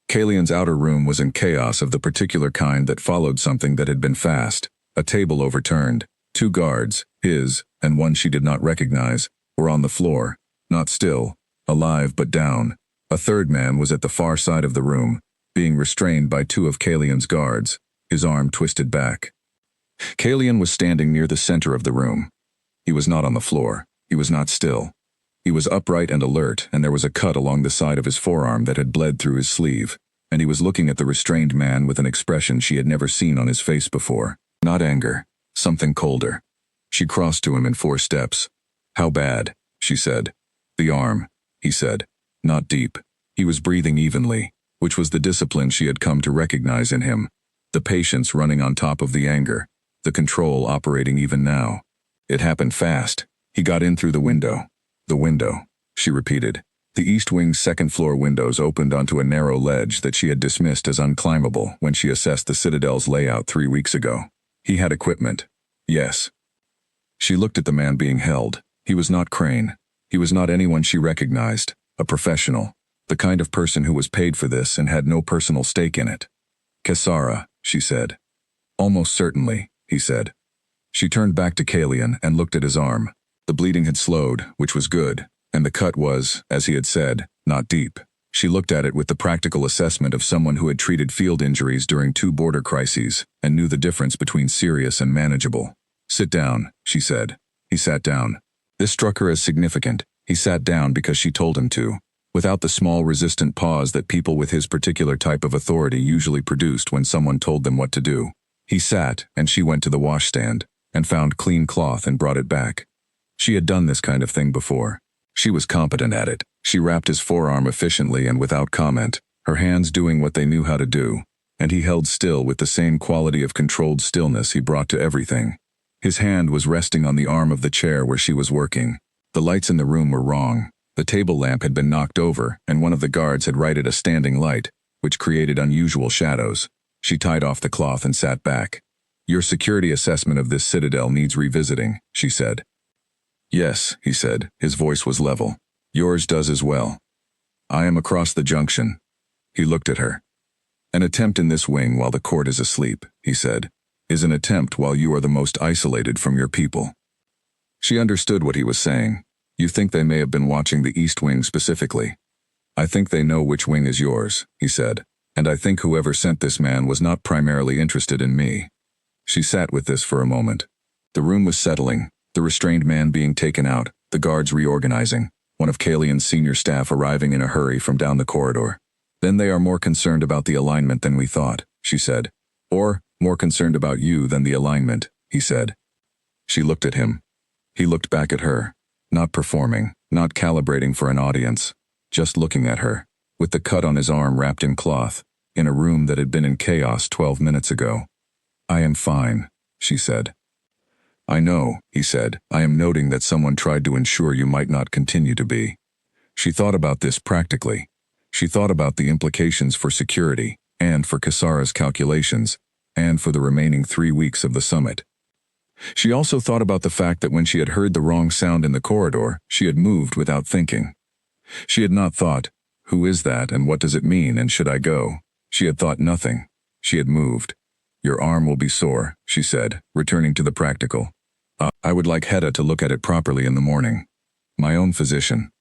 Kalian's outer room was in chaos of the particular kind that followed something that had been fast. A table overturned. 2 guards, his, and one she did not recognize, were on the floor, not still, alive but down. A 3rd man was at the far side of the room, being restrained by 2 of Kalian's guards, his arm twisted back. Kalian was standing near the center of the room. He was not on the floor. He was not still. He was upright and alert, and there was a cut along the side of his forearm that had bled through his sleeve, and he was looking at the restrained man with an expression she had never seen on his face before. Not anger, something colder. She crossed to him in 4 steps. "How bad?" she said. "The arm," he said. Not deep. He was breathing evenly, which was the discipline she had come to recognize in him. The patience running on top of the anger. The control operating even now. It happened fast. He got in through the window. The window, she repeated. The east wing's 2nd floor windows opened onto a narrow ledge that she had dismissed as unclimbable when she assessed the Citadel's layout 3 weeks ago. He had equipment. Yes. She looked at the man being held. He was not Crane. He was not anyone she recognized. A professional. The kind of person who was paid for this and had no personal stake in it. "Kesara," she said. "Almost certainly," he said. She turned back to Kalian and looked at his arm. The bleeding had slowed, which was good, and the cut was, as he had said, not deep. She looked at it with the practical assessment of someone who had treated field injuries during 2 border crises and knew the difference between serious and manageable. "Sit down," she said. He sat down. This struck her as significant. He sat down because she told him to, without the small resistant pause that people with his particular type of authority usually produced when someone told them what to do. He sat, and she went to the washstand, and found clean cloth and brought it back. She had done this kind of thing before. She was competent at it. She wrapped his forearm efficiently and without comment, her hands doing what they knew how to do, and he held still with the same quality of controlled stillness he brought to everything. His hand was resting on the arm of the chair where she was working. The lights in the room were wrong. The table lamp had been knocked over, and one of the guards had righted a standing light, which created unusual shadows. She tied off the cloth and sat back. "Your security assessment of this citadel needs revisiting," she said. "Yes," he said. His voice was level. "Yours does as well. I am across the junction." He looked at her. "An attempt in this wing while the court is asleep," he said, "is an attempt while you are the most isolated from your people." She understood what he was saying. "You think they may have been watching the east wing specifically. I think they know which wing is yours," he said, "and I think whoever sent this man was not primarily interested in me." She sat with this for a moment. The room was settling, the restrained man being taken out, the guards reorganizing, one of Kalian's senior staff arriving in a hurry from down the corridor. "Then they are more concerned about the alignment than we thought," she said. "Or, more concerned about you than the alignment," he said. She looked at him. He looked back at her, not performing, not calibrating for an audience, just looking at her, with the cut on his arm wrapped in cloth, in a room that had been in chaos 12 minutes ago. "I am fine," she said. "I know," he said. "I am noting that someone tried to ensure you might not continue to be." She thought about this practically. She thought about the implications for security, and for Kisara's calculations, and for the remaining 3 weeks of the summit. She also thought about the fact that when she had heard the wrong sound in the corridor, she had moved without thinking. She had not thought, "Who is that and what does it mean and should I go?" She had thought nothing. She had moved. "Your arm will be sore," she said, returning to the practical. I would like Hedda to look at it properly in the morning." "My own physician."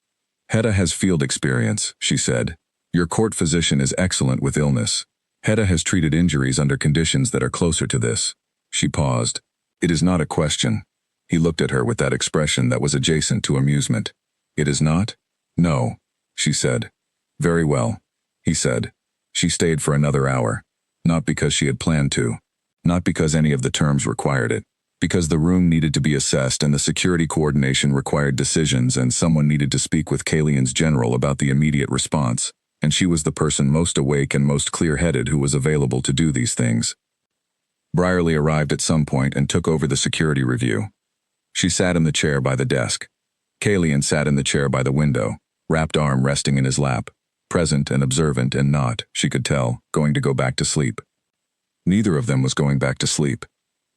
"Hedda has field experience," she said. "Your court physician is excellent with illness. Hedda has treated injuries under conditions that are closer to this." She paused. "It is not a question." He looked at her with that expression that was adjacent to amusement. "It is not?" "No," she said. "Very well," he said. She stayed for another hour. Not because she had planned to. Not because any of the terms required it. Because the room needed to be assessed and the security coordination required decisions and someone needed to speak with Kalian's general about the immediate response, and she was the person most awake and most clear-headed who was available to do these things. Brierly arrived at some point and took over the security review. She sat in the chair by the desk. Kalian sat in the chair by the window, wrapped arm resting in his lap, present and observant and not, she could tell, going to go back to sleep. Neither of them was going back to sleep.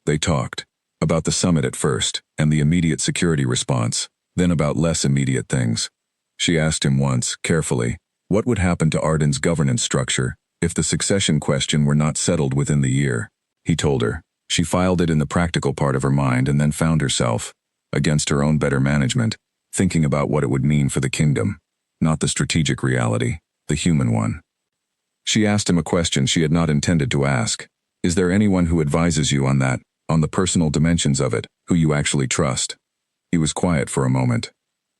They talked. About the summit at first, and the immediate security response, then about less immediate things. She asked him once, carefully, what would happen to Arden's governance structure if the succession question were not settled within the year. He told her. She filed it in the practical part of her mind and then found herself, against her own better management, thinking about what it would mean for the kingdom. Not the strategic reality, the human one. She asked him a question she had not intended to ask. Is there anyone who advises you on that? On the personal dimensions of it, who you actually trust? He was quiet for a moment.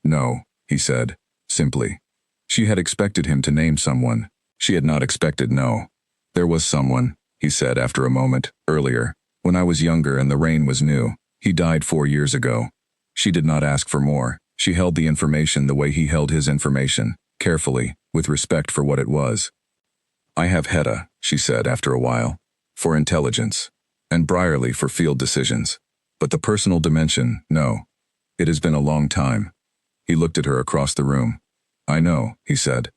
No, he said, simply. She had expected him to name someone. She had not expected no. There was someone, he said after a moment, earlier, when I was younger and the rain was new. He died 4 years ago. She did not ask for more. She held the information the way he held his information, carefully, with respect for what it was. I have Hedda, she said after a while, for intelligence. And Brierly for field decisions. But the personal dimension, no. It has been a long time. He looked at her across the room. I know, he said.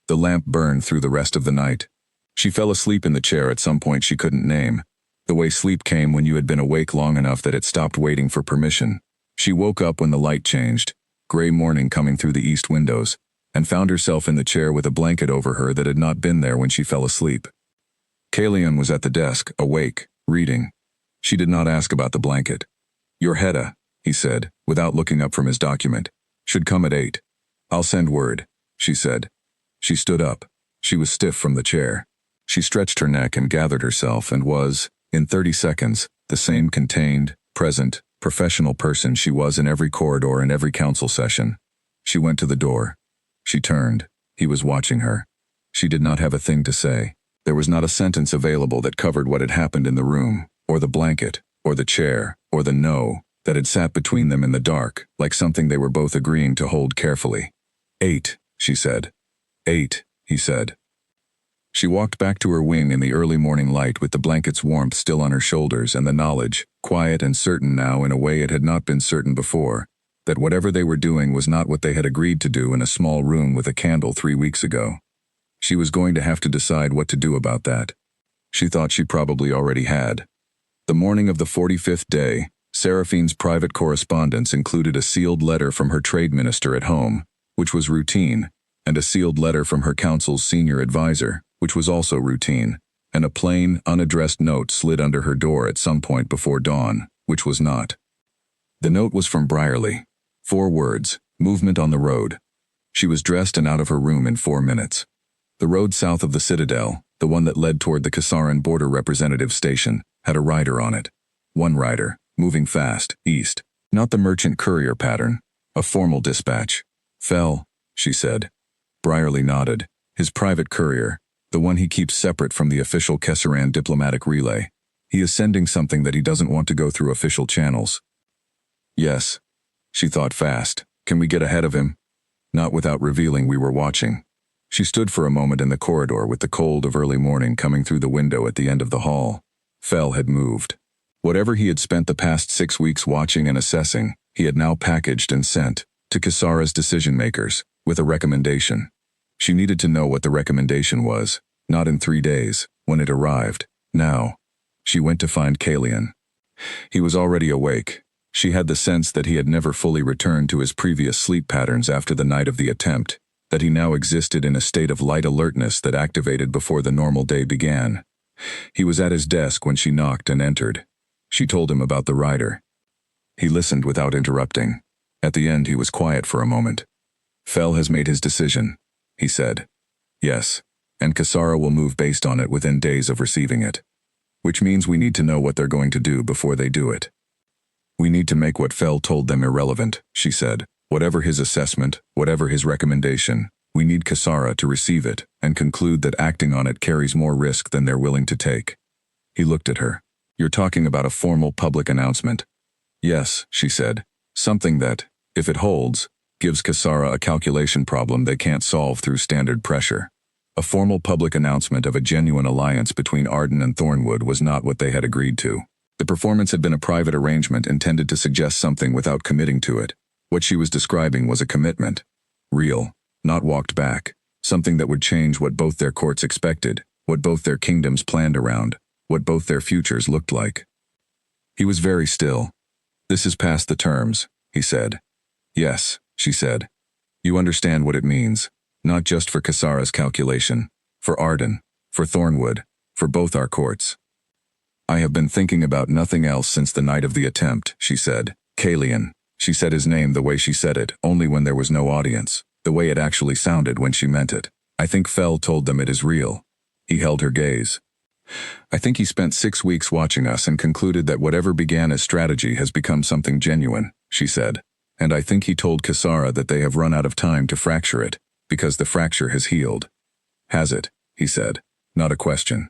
The lamp burned through the rest of the night. She fell asleep in the chair at some point she couldn't name. The way sleep came when you had been awake long enough that it stopped waiting for permission. She woke up when the light changed, gray morning coming through the east windows, and found herself in the chair with a blanket over her that had not been there when she fell asleep. Kalian was at the desk, awake, reading. She did not ask about the blanket. Your Hedda, he said, without looking up from his document, should come at 8. I'll send word, she said. She stood up. She was stiff from the chair. She stretched her neck and gathered herself and was, in 30 seconds, the same contained, present, professional person she was in every corridor and every council session. She went to the door. She turned. He was watching her. She did not have a thing to say. There was not a sentence available that covered what had happened in the room, or the blanket, or the chair, or the no, that had sat between them in the dark, like something they were both agreeing to hold carefully. 8, she said. 8, he said. She walked back to her wing in the early morning light with the blanket's warmth still on her shoulders and the knowledge, quiet and certain now in a way it had not been certain before, that whatever they were doing was not what they had agreed to do in a small room with a candle 3 weeks ago. She was going to have to decide what to do about that. She thought she probably already had. The morning of the 45th day, Seraphine's private correspondence included a sealed letter from her trade minister at home, which was routine, and a sealed letter from her council's senior advisor, which was also routine, and a plain, unaddressed note slid under her door at some point before dawn, which was not. The note was from Brierly. 4 words, movement on the road. She was dressed and out of her room in 4 minutes. The road south of the Citadel, the one that led toward the Kisaran border representative station, had a rider on it. One rider, moving fast, east. Not the merchant courier pattern. A formal dispatch. Fell, she said. Brierly nodded. His private courier, the one he keeps separate from the official Kisaran diplomatic relay. He is sending something that he doesn't want to go through official channels. Yes. She thought fast. Can we get ahead of him? Not without revealing we were watching. She stood for a moment in the corridor with the cold of early morning coming through the window at the end of the hall. Fell had moved. Whatever he had spent the past 6 weeks watching and assessing, he had now packaged and sent to Kisara's decision-makers with a recommendation. She needed to know what the recommendation was, not in 3 days, when it arrived. Now. She went to find Kalian. He was already awake. She had the sense that he had never fully returned to his previous sleep patterns after the night of the attempt, that he now existed in a state of light alertness that activated before the normal day began. He was at his desk when she knocked and entered. She told him about the rider. He listened without interrupting. At the end he was quiet for a moment. Fel has made his decision, he said. Yes, and Kisara will move based on it within days of receiving it. Which means we need to know what they're going to do before they do it. We need to make what Fel told them irrelevant, she said. Whatever his assessment, whatever his recommendation, we need Kisara to receive it and conclude that acting on it carries more risk than they're willing to take. He looked at her. You're talking about a formal public announcement. Yes, she said. Something that, if it holds, gives Kisara a calculation problem they can't solve through standard pressure. A formal public announcement of a genuine alliance between Arden and Thornwood was not what they had agreed to. The performance had been a private arrangement intended to suggest something without committing to it. What she was describing was a commitment. Real, not walked back. Something that would change what both their courts expected, what both their kingdoms planned around, what both their futures looked like. He was very still. This is past the terms, he said. Yes, she said. You understand what it means. Not just for Kisara's calculation, for Arden, for Thornwood, for both our courts. I have been thinking about nothing else since the night of the attempt, she said. Kalian. She said his name the way she said it, only when there was no audience, the way it actually sounded when she meant it. I think Fel told them it is real. He held her gaze. I think he spent 6 weeks watching us and concluded that whatever began as strategy has become something genuine, she said. And I think he told Kisara that they have run out of time to fracture it, because the fracture has healed. Has it? He said. Not a question.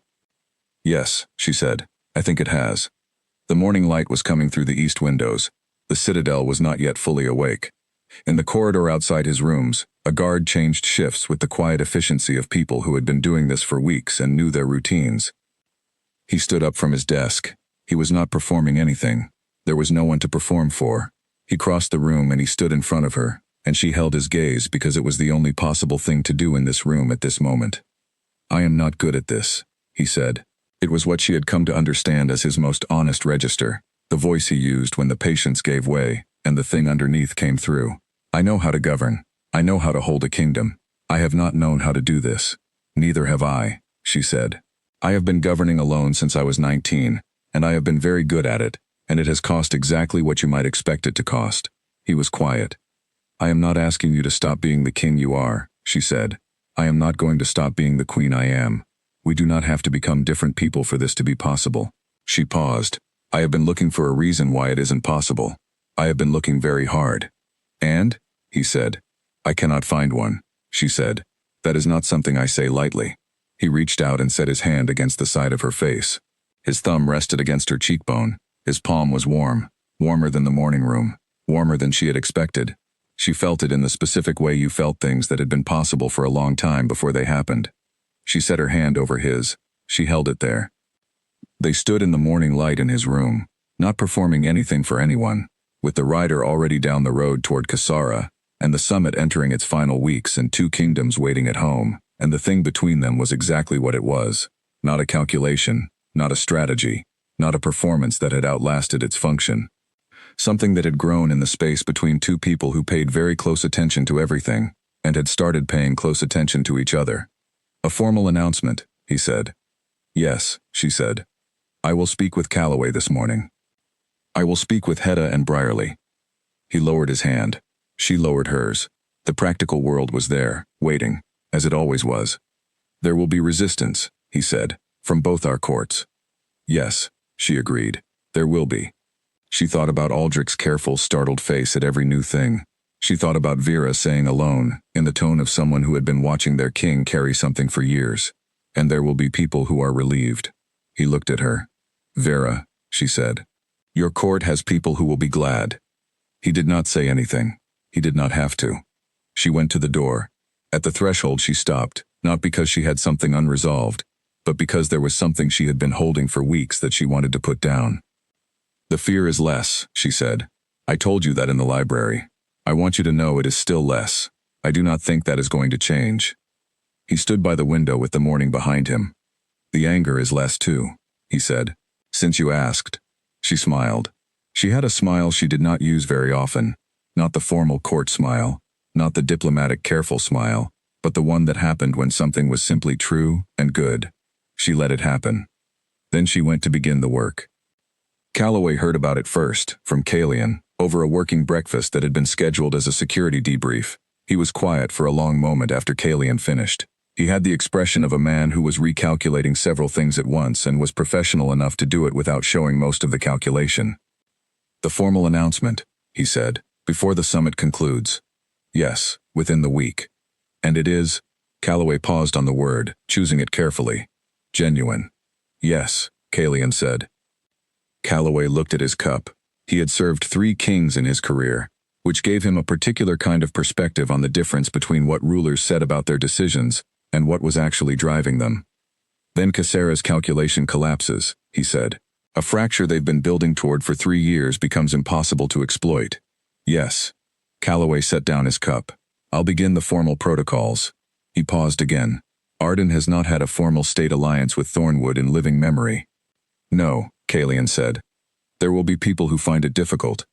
Yes, she said. I think it has. The morning light was coming through the east windows. The citadel was not yet fully awake. In the corridor outside his rooms, a guard changed shifts with the quiet efficiency of people who had been doing this for weeks and knew their routines. He stood up from his desk. He was not performing anything. There was no one to perform for. He crossed the room and he stood in front of her, and she held his gaze because it was the only possible thing to do in this room at this moment. I am not good at this, he said. It was what she had come to understand as his most honest register, the voice he used when the patience gave way, and the thing underneath came through. I know how to govern. I know how to hold a kingdom. I have not known how to do this. Neither have I, she said. I have been governing alone since I was 19, and I have been very good at it, and it has cost exactly what you might expect it to cost. He was quiet. I am not asking you to stop being the king you are, she said. I am not going to stop being the queen I am. We do not have to become different people for this to be possible. She paused. I have been looking for a reason why it isn't possible. I have been looking very hard. And? He said. I cannot find one, she said. That is not something I say lightly. He reached out and set his hand against the side of her face. His thumb rested against her cheekbone. His palm was warm, warmer than the morning room, warmer than she had expected. She felt it in the specific way you felt things that had been possible for a long time before they happened. She set her hand over his. She held it there. They stood in the morning light in his room, not performing anything for anyone, with the rider already down the road toward Kisara, and the summit entering its final weeks and 2 kingdoms waiting at home, and the thing between them was exactly what it was. Not a calculation, not a strategy, not a performance that had outlasted its function. Something that had grown in the space between 2 people who paid very close attention to everything, and had started paying close attention to each other. A formal announcement, he said. Yes, she said. I will speak with Calloway this morning. I will speak with Hedda and Briarly. He lowered his hand. She lowered hers. The practical world was there, waiting, as it always was. There will be resistance, he said, from both our courts. Yes, she agreed. There will be. She thought about Aldrich's careful, startled face at every new thing. She thought about Vera saying alone, in the tone of someone who had been watching their king carry something for years. And there will be people who are relieved. He looked at her. Vera, she said. Your court has people who will be glad. He did not say anything. He did not have to. She went to the door. At the threshold she stopped, not because she had something unresolved, but because there was something she had been holding for weeks that she wanted to put down. The fear is less, she said. I told you that in the library. I want you to know it is still less. I do not think that is going to change. He stood by the window with the morning behind him. The anger is less too, he said. Since you asked. She smiled. She had a smile she did not use very often. Not the formal court smile, not the diplomatic careful smile, but the one that happened when something was simply true and good. She let it happen. Then she went to begin the work. Calloway heard about it first, from Kalian, over a working breakfast that had been scheduled as a security debrief. He was quiet for a long moment after Kalian finished. He had the expression of a man who was recalculating several things at once and was professional enough to do it without showing most of the calculation. The formal announcement, he said, before the summit concludes. Yes, within the week. And it is, Calloway paused on the word, choosing it carefully. Genuine. Yes, Kalian said. Calloway looked at his cup. He had served 3 kings in his career, which gave him a particular kind of perspective on the difference between what rulers said about their decisions and what was actually driving them. Then Cassera's calculation collapses, he said. A fracture they've been building toward for 3 years becomes impossible to exploit. Yes. Calloway set down his cup. I'll begin the formal protocols. He paused again. Arden has not had a formal state alliance with Thornwood in living memory. No, Kalian said. There will be people who find it difficult.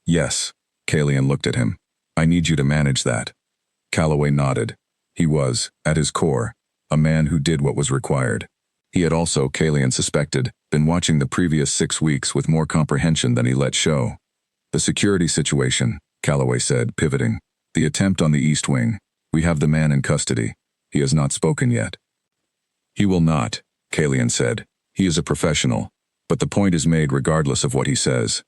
Yes. Kalian looked at him. I need you to manage that. Calloway nodded. He was, at his core, a man who did what was required. He had also, Kalian suspected, been watching the previous 6 weeks with more comprehension than he let show. The security situation, Calloway said, pivoting. The attempt on the East Wing. We have the man in custody. He has not spoken yet. He will not, Kalian said. He is a professional, but the point is made regardless of what he says.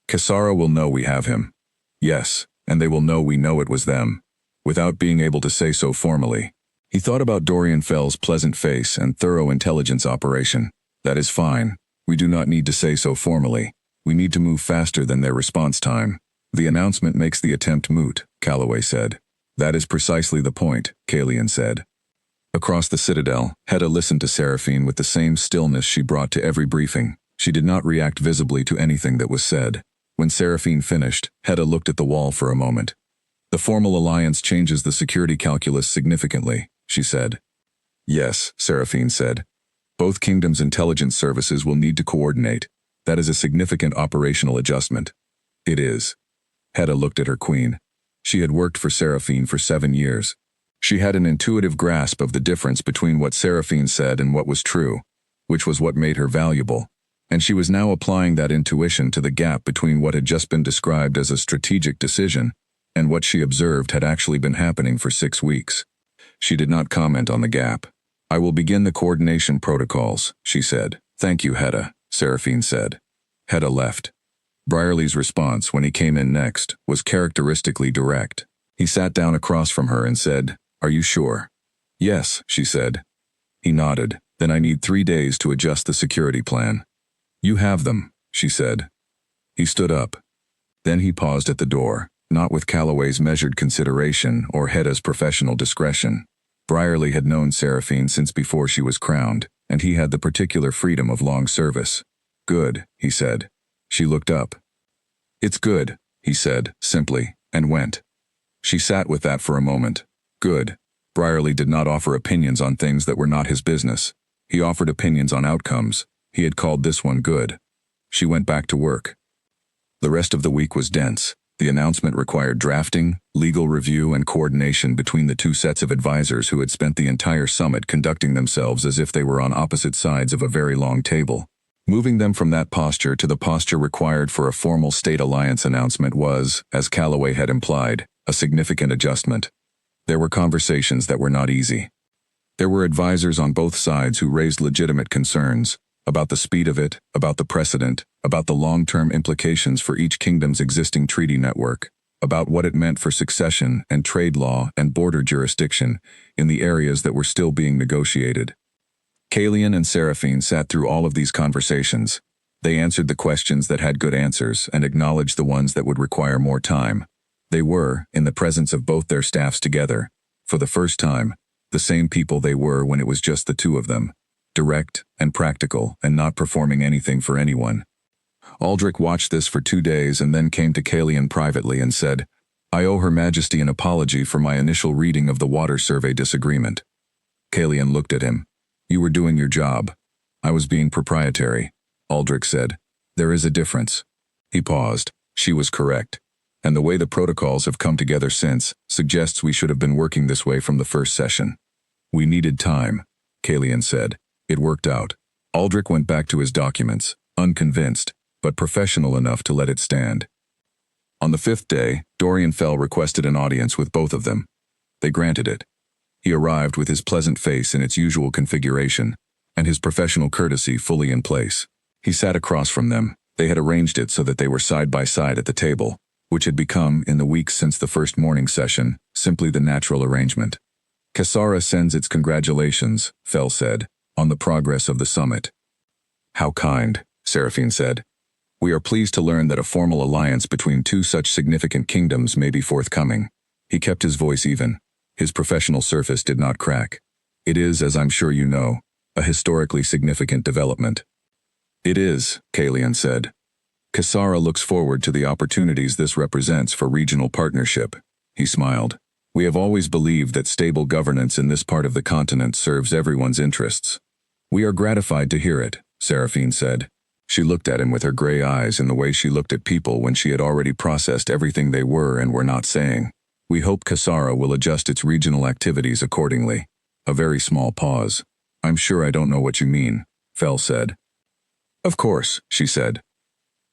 Cassara will know we have him. Yes, and they will know we know it was them, without being able to say so formally. He thought about Dorian Fell's pleasant face and thorough intelligence operation. That is fine. We do not need to say so formally. We need to move faster than their response time. The announcement makes the attempt moot, Calloway said. That is precisely the point, Kalian said. Across the Citadel, Hedda listened to Seraphine with the same stillness she brought to every briefing. She did not react visibly to anything that was said. When Seraphine finished, Hedda looked at the wall for a moment. The formal alliance changes the security calculus significantly, she said. Yes, Seraphine said. Both kingdoms' intelligence services will need to coordinate. That is a significant operational adjustment. It is. Hedda looked at her queen. She had worked for Seraphine for 7 years. She had an intuitive grasp of the difference between what Seraphine said and what was true, which was what made her valuable, and she was now applying that intuition to the gap between what had just been described as a strategic decision and what she observed had actually been happening for 6 weeks. She did not comment on the gap. I will begin the coordination protocols, she said. Thank you, Hedda, Seraphine said. Hedda left. Brierly's response, when he came in next, was characteristically direct. He sat down across from her and said, Are you sure? Yes, she said. He nodded. Then I need 3 days to adjust the security plan. You have them, she said. He stood up. Then he paused at the door, not with Calloway's measured consideration or Hedda's professional discretion. Brierly had known Seraphine since before she was crowned, and he had the particular freedom of long service. Good, he said. She looked up. It's good, he said, simply, and went. She sat with that for a moment. Good. Brierly did not offer opinions on things that were not his business. He offered opinions on outcomes. He had called this one good. She went back to work. The rest of the week was dense. The announcement required drafting, legal review, and coordination between the 2 sets of advisors who had spent the entire summit conducting themselves as if they were on opposite sides of a very long table. Moving them from that posture to the posture required for a formal state alliance announcement was, as Calloway had implied, a significant adjustment. There were conversations that were not easy. There were advisors on both sides who raised legitimate concerns about the speed of it, about the precedent, about the long-term implications for each kingdom's existing treaty network, about what it meant for succession and trade law and border jurisdiction in the areas that were still being negotiated. Kalian and Seraphine sat through all of these conversations. They answered the questions that had good answers and acknowledged the ones that would require more time. They were, in the presence of both their staffs together, for the first time, the same people they were when it was just the 2 of them, direct and practical and not performing anything for anyone. Aldrich watched this for 2 days and then came to Kalian privately and said, I owe Her Majesty an apology for my initial reading of the Water Survey disagreement. Kalian looked at him. You were doing your job. I was being proprietary, Aldrich said. There is a difference. He paused. She was correct. And the way the protocols have come together since suggests we should have been working this way from the first session. We needed time, Kalian said. It worked out. Aldrich went back to his documents, unconvinced, but professional enough to let it stand. On the 5th day, Dorian Fell requested an audience with both of them. They granted it. He arrived with his pleasant face in its usual configuration, and his professional courtesy fully in place. He sat across from them. They had arranged it so that they were side by side at the table, which had become, in the weeks since the first morning session, simply the natural arrangement. Kasara sends its congratulations, Fell said, on the progress of the summit. How kind, Seraphine said. We are pleased to learn that a formal alliance between two such significant kingdoms may be forthcoming. He kept his voice even. His professional surface did not crack. It is, as I'm sure you know, a historically significant development. It is, Kalian said. Kasara looks forward to the opportunities this represents for regional partnership. He smiled. We have always believed that stable governance in this part of the continent serves everyone's interests. We are gratified to hear it, Seraphine said. She looked at him with her gray eyes in the way she looked at people when she had already processed everything they were and were not saying. We hope Kasara will adjust its regional activities accordingly. A very small pause. I'm sure I don't know what you mean, Fell said. Of course, she said.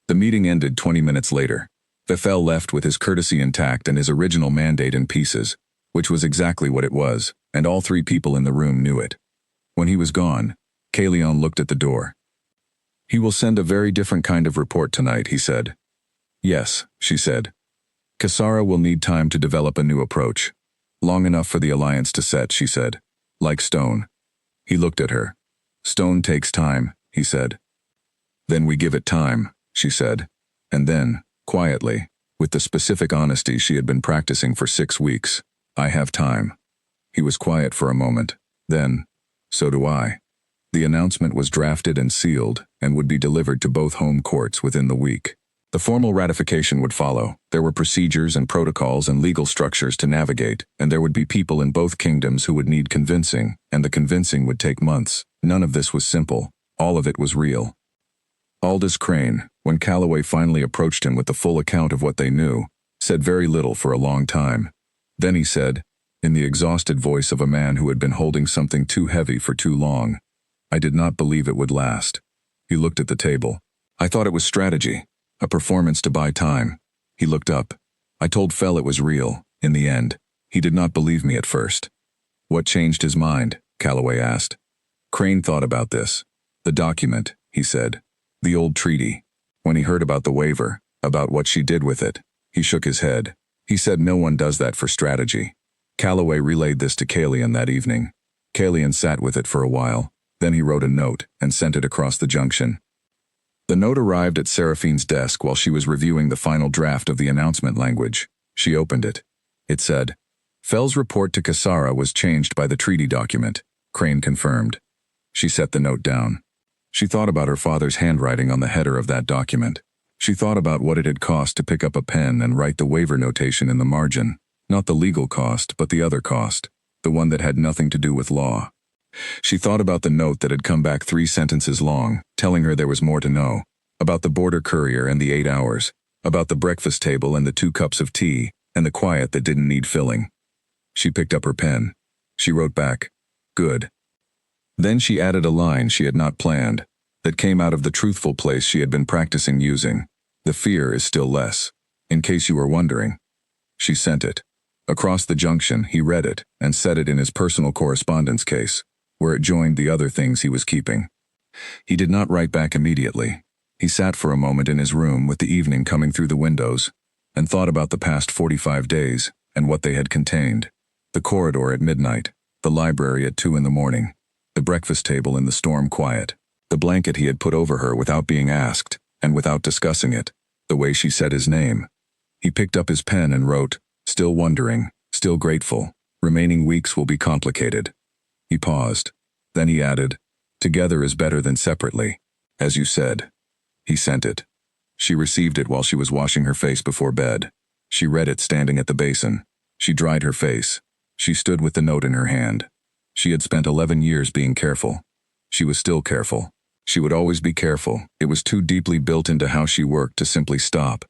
The meeting ended 20 minutes later. Fell left with his courtesy intact and his original mandate in pieces, which was exactly what it was, and all three people in the room knew it. When he was gone, Kalian looked at the door. He will send a very different kind of report tonight, he said. Yes, she said. Kasara will need time to develop a new approach. Long enough for the alliance to set, she said. Like stone. He looked at her. Stone takes time, he said. Then we give it time, she said. And then, quietly, with the specific honesty she had been practicing for 6 weeks, I have time. He was quiet for a moment. Then, so do I. The announcement was drafted and sealed and would be delivered to both home courts within the week. The formal ratification would follow. There were procedures and protocols and legal structures to navigate, and there would be people in both kingdoms who would need convincing, and the convincing would take months. None of this was simple. All of it was real. Aldous Crane, when Calloway finally approached him with the full account of what they knew, said very little for a long time. Then he said, in the exhausted voice of a man who had been holding something too heavy for too long, I did not believe it would last. He looked at the table. I thought it was strategy, a performance to buy time. He looked up. I told Fell it was real, in the end. He did not believe me at first. What changed his mind? Calloway asked. Crane thought about this. The document, he said. The old treaty. When he heard about the waiver, about what she did with it, he shook his head. He said no one does that for strategy. Calloway relayed this to Kalian that evening. Kalian sat with it for a while. Then he wrote a note and sent it across the junction. The note arrived at Seraphine's desk while she was reviewing the final draft of the announcement language. She opened it. It said, Fell's report to Kasara was changed by the treaty document, Crane confirmed. She set the note down. She thought about her father's handwriting on the header of that document. She thought about what it had cost to pick up a pen and write the waiver notation in the margin. Not the legal cost, but the other cost, the one that had nothing to do with law. She thought about the note that had come back 3 sentences long, telling her there was more to know, about the border courier and the 8 hours, about the breakfast table and the 2 cups of tea, and the quiet that didn't need filling. She picked up her pen. She wrote back, good. Then she added a line she had not planned, that came out of the truthful place she had been practicing using. The fear is still less, in case you were wondering. She sent it. Across the junction, he read it and set it in his personal correspondence case, where it joined the other things he was keeping. He did not write back immediately. He sat for a moment in his room with the evening coming through the windows, and thought about the past 45 days and what they had contained. The corridor at midnight, the library at 2 in the morning, the breakfast table in the storm quiet, the blanket he had put over her without being asked and without discussing it, the way she said his name. He picked up his pen and wrote, still wondering, still grateful, remaining weeks will be complicated. He paused. Then he added, together is better than separately, as you said. He sent it. She received it while she was washing her face before bed. She read it standing at the basin. She dried her face. She stood with the note in her hand. She had spent 11 years being careful. She was still careful. She would always be careful. It was too deeply built into how she worked to simply stop.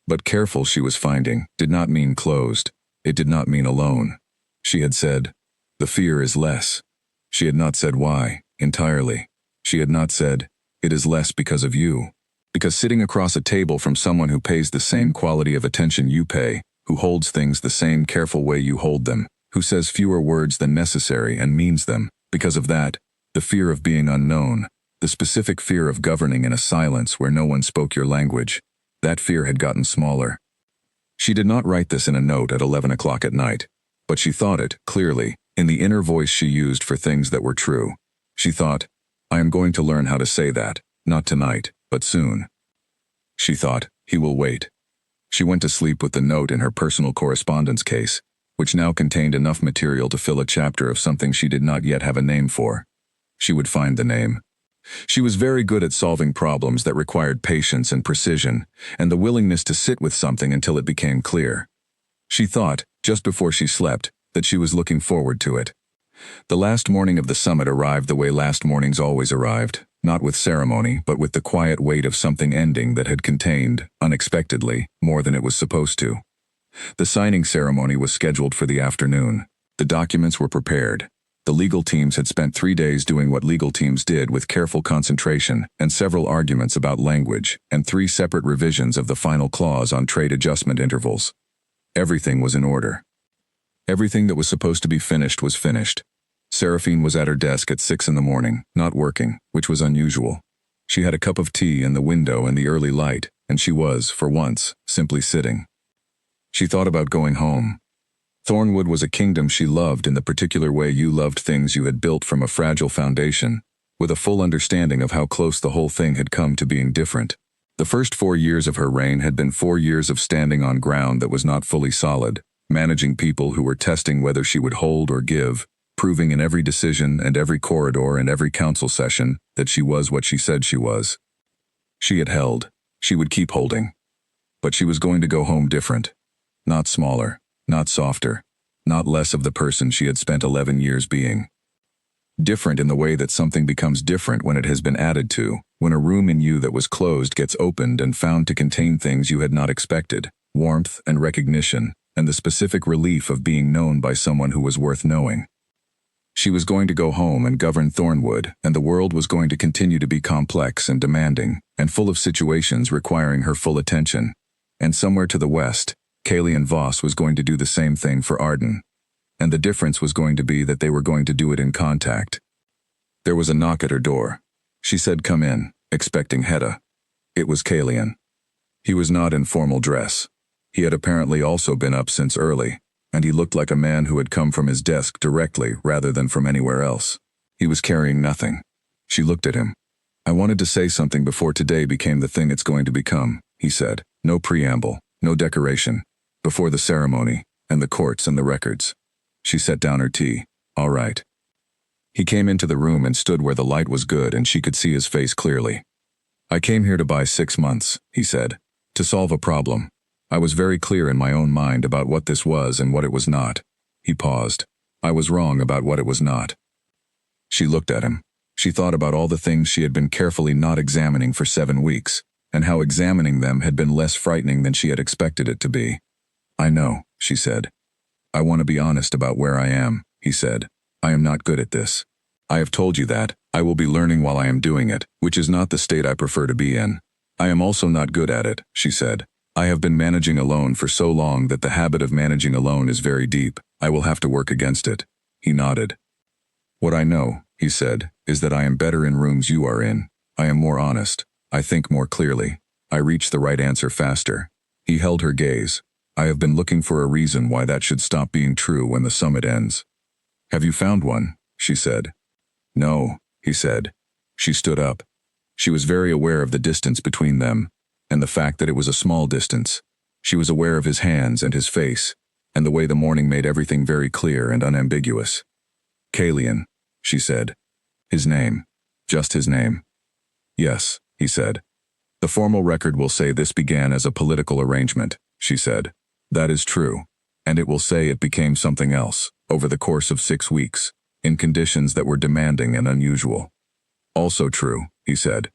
But careful, she was finding, did not mean closed. It did not mean alone. She had said, the fear is less. She had not said why, entirely. She had not said, it is less because of you. Because sitting across a table from someone who pays the same quality of attention you pay, who holds things the same careful way you hold them, who says fewer words than necessary and means them, because of that, the fear of being unknown, the specific fear of governing in a silence where no one spoke your language, that fear had gotten smaller. She did not write this in a note at 11 o'clock at night, but she thought it, clearly, in the inner voice she used for things that were true. She thought, I am going to learn how to say that, not tonight, but soon. She thought, he will wait. She went to sleep with the note in her personal correspondence case, which now contained enough material to fill a chapter of something she did not yet have a name for. She would find the name. She was very good at solving problems that required patience and precision, and the willingness to sit with something until it became clear. She thought, just before she slept, that she was looking forward to it. The last morning of the summit arrived the way last mornings always arrived, not with ceremony, but with the quiet weight of something ending that had contained, unexpectedly, more than it was supposed to. The signing ceremony was scheduled for the afternoon. The documents were prepared. The legal teams had spent 3 days doing what legal teams did with careful concentration and several arguments about language and 3 separate revisions of the final clause on trade adjustment intervals. Everything was in order. Everything that was supposed to be finished was finished. Seraphine was at her desk at 6 in the morning, not working, which was unusual. She had a cup of tea in the window in the early light, and she was, for once, simply sitting. She thought about going home. Thornwood was a kingdom she loved in the particular way you loved things you had built from a fragile foundation, with a full understanding of how close the whole thing had come to being different. The first 4 years of her reign had been 4 years of standing on ground that was not fully solid, managing people who were testing whether she would hold or give, proving in every decision and every corridor and every council session that she was what she said she was. She had held. She would keep holding. But she was going to go home different. Not smaller. Not softer, not less of the person she had spent 11 years being. Different in the way that something becomes different when it has been added to, when a room in you that was closed gets opened and found to contain things you had not expected, warmth and recognition, and the specific relief of being known by someone who was worth knowing. She was going to go home and govern Thornwood, and the world was going to continue to be complex and demanding, and full of situations requiring her full attention. And somewhere to the west, Kalian Voss was going to do the same thing for Arden. And the difference was going to be that they were going to do it in contact. There was a knock at her door. She said, "Come in," expecting Hedda. It was Kalian. He was not in formal dress. He had apparently also been up since early, and he looked like a man who had come from his desk directly rather than from anywhere else. He was carrying nothing. She looked at him. "I wanted to say something before today became the thing it's going to become," he said. "No preamble, no decoration. Before the ceremony, and the courts and the records." She set down her tea. "All right." He came into the room and stood where the light was good and she could see his face clearly. "I came here to buy 6 months," he said, "to solve a problem. I was very clear in my own mind about what this was and what it was not." He paused. "I was wrong about what it was not." She looked at him. She thought about all the things she had been carefully not examining for 7 weeks, and how examining them had been less frightening than she had expected it to be. "I know," she said. "I want to be honest about where I am," he said. "I am not good at this. I have told you that. I will be learning while I am doing it, which is not the state I prefer to be in. I am also not good at it," she said. "I have been managing alone for so long that the habit of managing alone is very deep. I will have to work against it." He nodded. "What I know," he said, "is that I am better in rooms you are in. I am more honest. I think more clearly. I reach the right answer faster." He held her gaze. "I have been looking for a reason why that should stop being true when the summit ends." "Have you found one?" she said. "No," he said. She stood up. She was very aware of the distance between them, and the fact that it was a small distance. She was aware of his hands and his face, and the way the morning made everything very clear and unambiguous. "Kalian," she said. "His name. Just his name." "Yes," he said. "The formal record will say this began as a political arrangement," she said. "That is true, and it will say it became something else, over the course of 6 weeks. in conditions that were demanding and unusual. Also true, he said.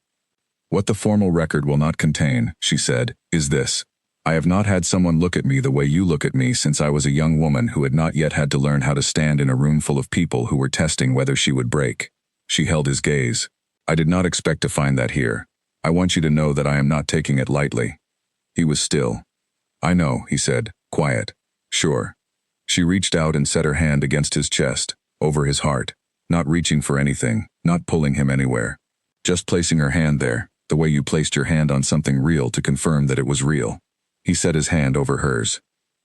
What the formal record will not contain, she said, is this. I have not had someone look at me the way you look at me since I was a young woman who had not yet had to learn how to stand in a room full of people who were testing whether she would break. She held his gaze. I did not expect to find that here. I want you to know that I am not taking it lightly. He was still. I know, he said, quiet. Sure. She reached out and set her hand against his chest, over his heart, not reaching for anything, not pulling him anywhere. Just placing her hand there, the way you placed your hand on something real to confirm that it was real. He set his hand over hers.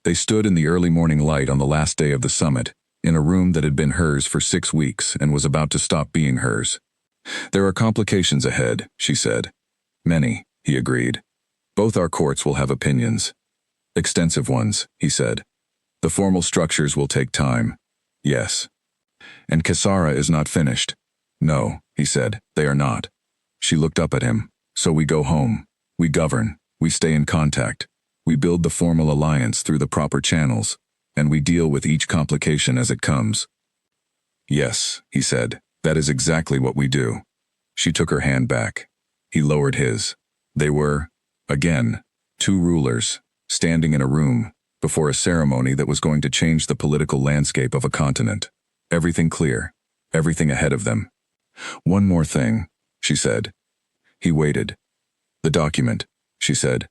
They stood in the early morning light on the last day of the summit, in a room that had been hers for 6 weeks and was about to stop being hers. There are complications ahead, she said. Many, he agreed. Both our courts will have opinions. Extensive ones, he said. The formal structures will take time. Yes. And Kisara is not finished. No, he said, they are not. She looked up at him. So we go home. We govern. We stay in contact. We build the formal alliance through the proper channels, and we deal with each complication as it comes. Yes, he said, that is exactly what we do. She took her hand back. He lowered his. They were, again, 2 rulers, standing in a room, before a ceremony that was going to change the political landscape of a continent. Everything clear. Everything ahead of them. One more thing, she said. He waited. The document, she said.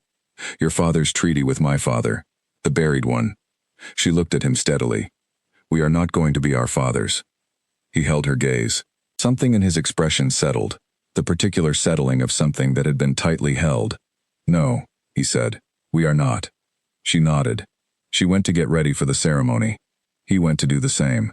Your father's treaty with my father, the buried one. She looked at him steadily. We are not going to be our fathers. He held her gaze. Something in his expression settled, the particular settling of something that had been tightly held. No, he said, we are not. She nodded. She went to get ready for the ceremony. He went to do the same.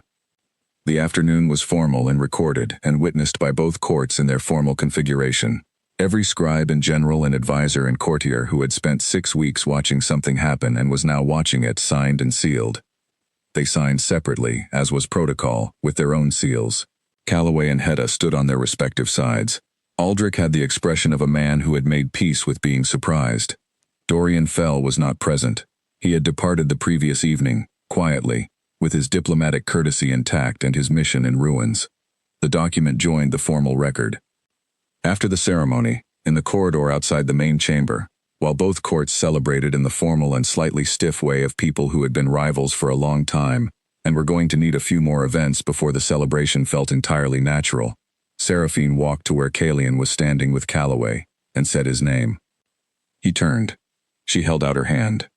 The afternoon was formal and recorded and witnessed by both courts in their formal configuration. Every scribe and general and advisor and courtier who had spent 6 weeks watching something happen and was now watching it signed and sealed. They signed separately, as was protocol, with their own seals. Calloway and Hedda stood on their respective sides. Aldrich had the expression of a man who had made peace with being surprised. Dorian Fell was not present. He had departed the previous evening, quietly, with his diplomatic courtesy intact and his mission in ruins. The document joined the formal record. After the ceremony, in the corridor outside the main chamber, while both courts celebrated in the formal and slightly stiff way of people who had been rivals for a long time and were going to need a few more events before the celebration felt entirely natural, Seraphine walked to where Kalian was standing with Calloway and said his name. He turned. She held out her hand.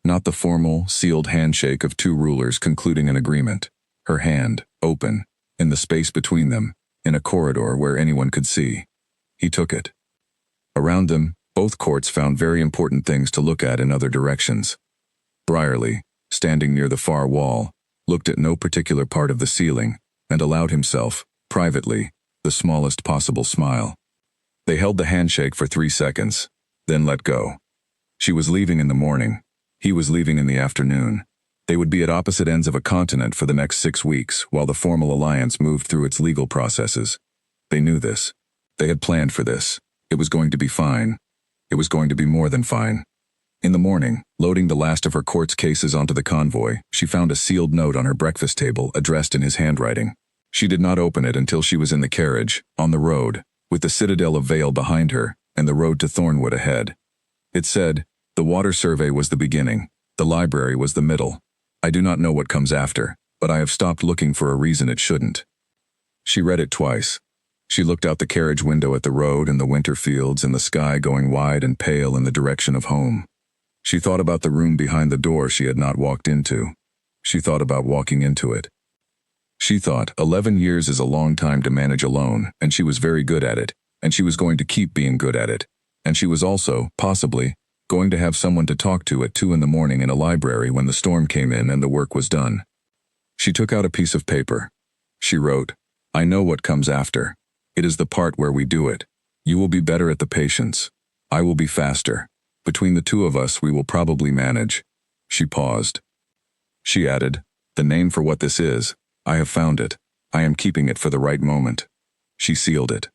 Not the formal, sealed handshake of 2 rulers concluding an agreement. Her hand, open, in the space between them, in a corridor where anyone could see. He took it. Around them, both courts found very important things to look at in other directions. Brierly, standing near the far wall, looked at no particular part of the ceiling and allowed himself, privately, the smallest possible smile. They held the handshake for 3 seconds, then let go. She was leaving in the morning. He was leaving in the afternoon. They would be at opposite ends of a continent for the next 6 weeks while the formal alliance moved through its legal processes. They knew this. They had planned for this. It was going to be fine. It was going to be more than fine. In the morning, loading the last of her court's cases onto the convoy, she found a sealed note on her breakfast table addressed in his handwriting. She did not open it until she was in the carriage, on the road, with the citadel of Vale behind her and the road to Thornwood ahead. It said, the water survey was the beginning. The library was the middle. I do not know what comes after, but I have stopped looking for a reason it shouldn't. She read it twice. She looked out the carriage window at the road and the winter fields and the sky going wide and pale in the direction of home. She thought about the room behind the door she had not walked into. She thought about walking into it. She thought 11 years is a long time to manage alone, and she was very good at it, and she was going to keep being good at it. And she was also, possibly, going to have someone to talk to at 2 in the morning in a library when the storm came in and the work was done. She took out a piece of paper. She wrote, I know what comes after. It is the part where we do it. You will be better at the patience. I will be faster. Between the 2 of us we will probably manage. She paused. She added, the name for what this is, I have found it. I am keeping it for the right moment. She sealed it.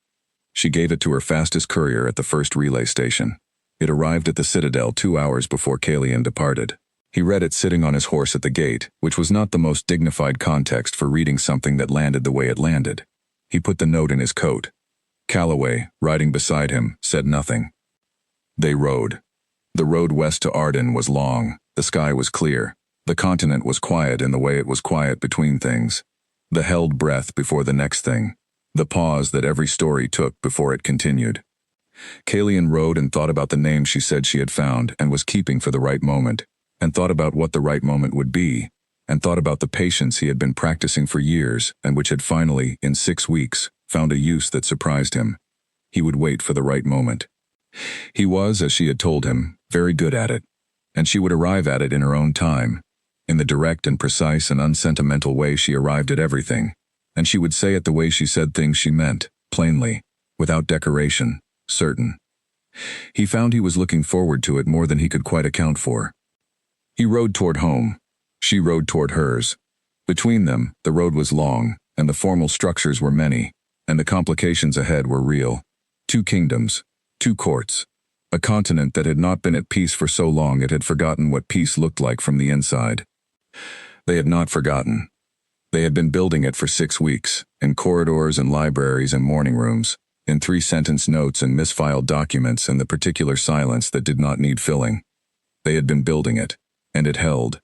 She gave it to her fastest courier at the first relay station. It arrived at the Citadel 2 hours before Kalian departed. He read it sitting on his horse at the gate, which was not the most dignified context for reading something that landed the way it landed. He put the note in his coat. Calloway, riding beside him, said nothing. They rode. The road west to Arden was long, the sky was clear, the continent was quiet in the way it was quiet between things. The held breath before the next thing. The pause that every story took before it continued. Kalian rode and thought about the name she said she had found and was keeping for the right moment, and thought about what the right moment would be, and thought about the patience he had been practicing for years and which had finally, in 6 weeks, found a use that surprised him. He would wait for the right moment. He was, as she had told him, very good at it, and she would arrive at it in her own time, in the direct and precise and unsentimental way she arrived at everything, and she would say it the way she said things she meant, plainly, without decoration, certain. He found he was looking forward to it more than he could quite account for. He rode toward home. She rode toward hers. Between them, the road was long, and the formal structures were many, and the complications ahead were real. 2 kingdoms, 2 courts, a continent that had not been at peace for so long it had forgotten what peace looked like from the inside. They had not forgotten. They had been building it for 6 weeks, in corridors and libraries and morning rooms, in 3-sentence notes and misfiled documents and the particular silence that did not need filling. They had been building it, and it held,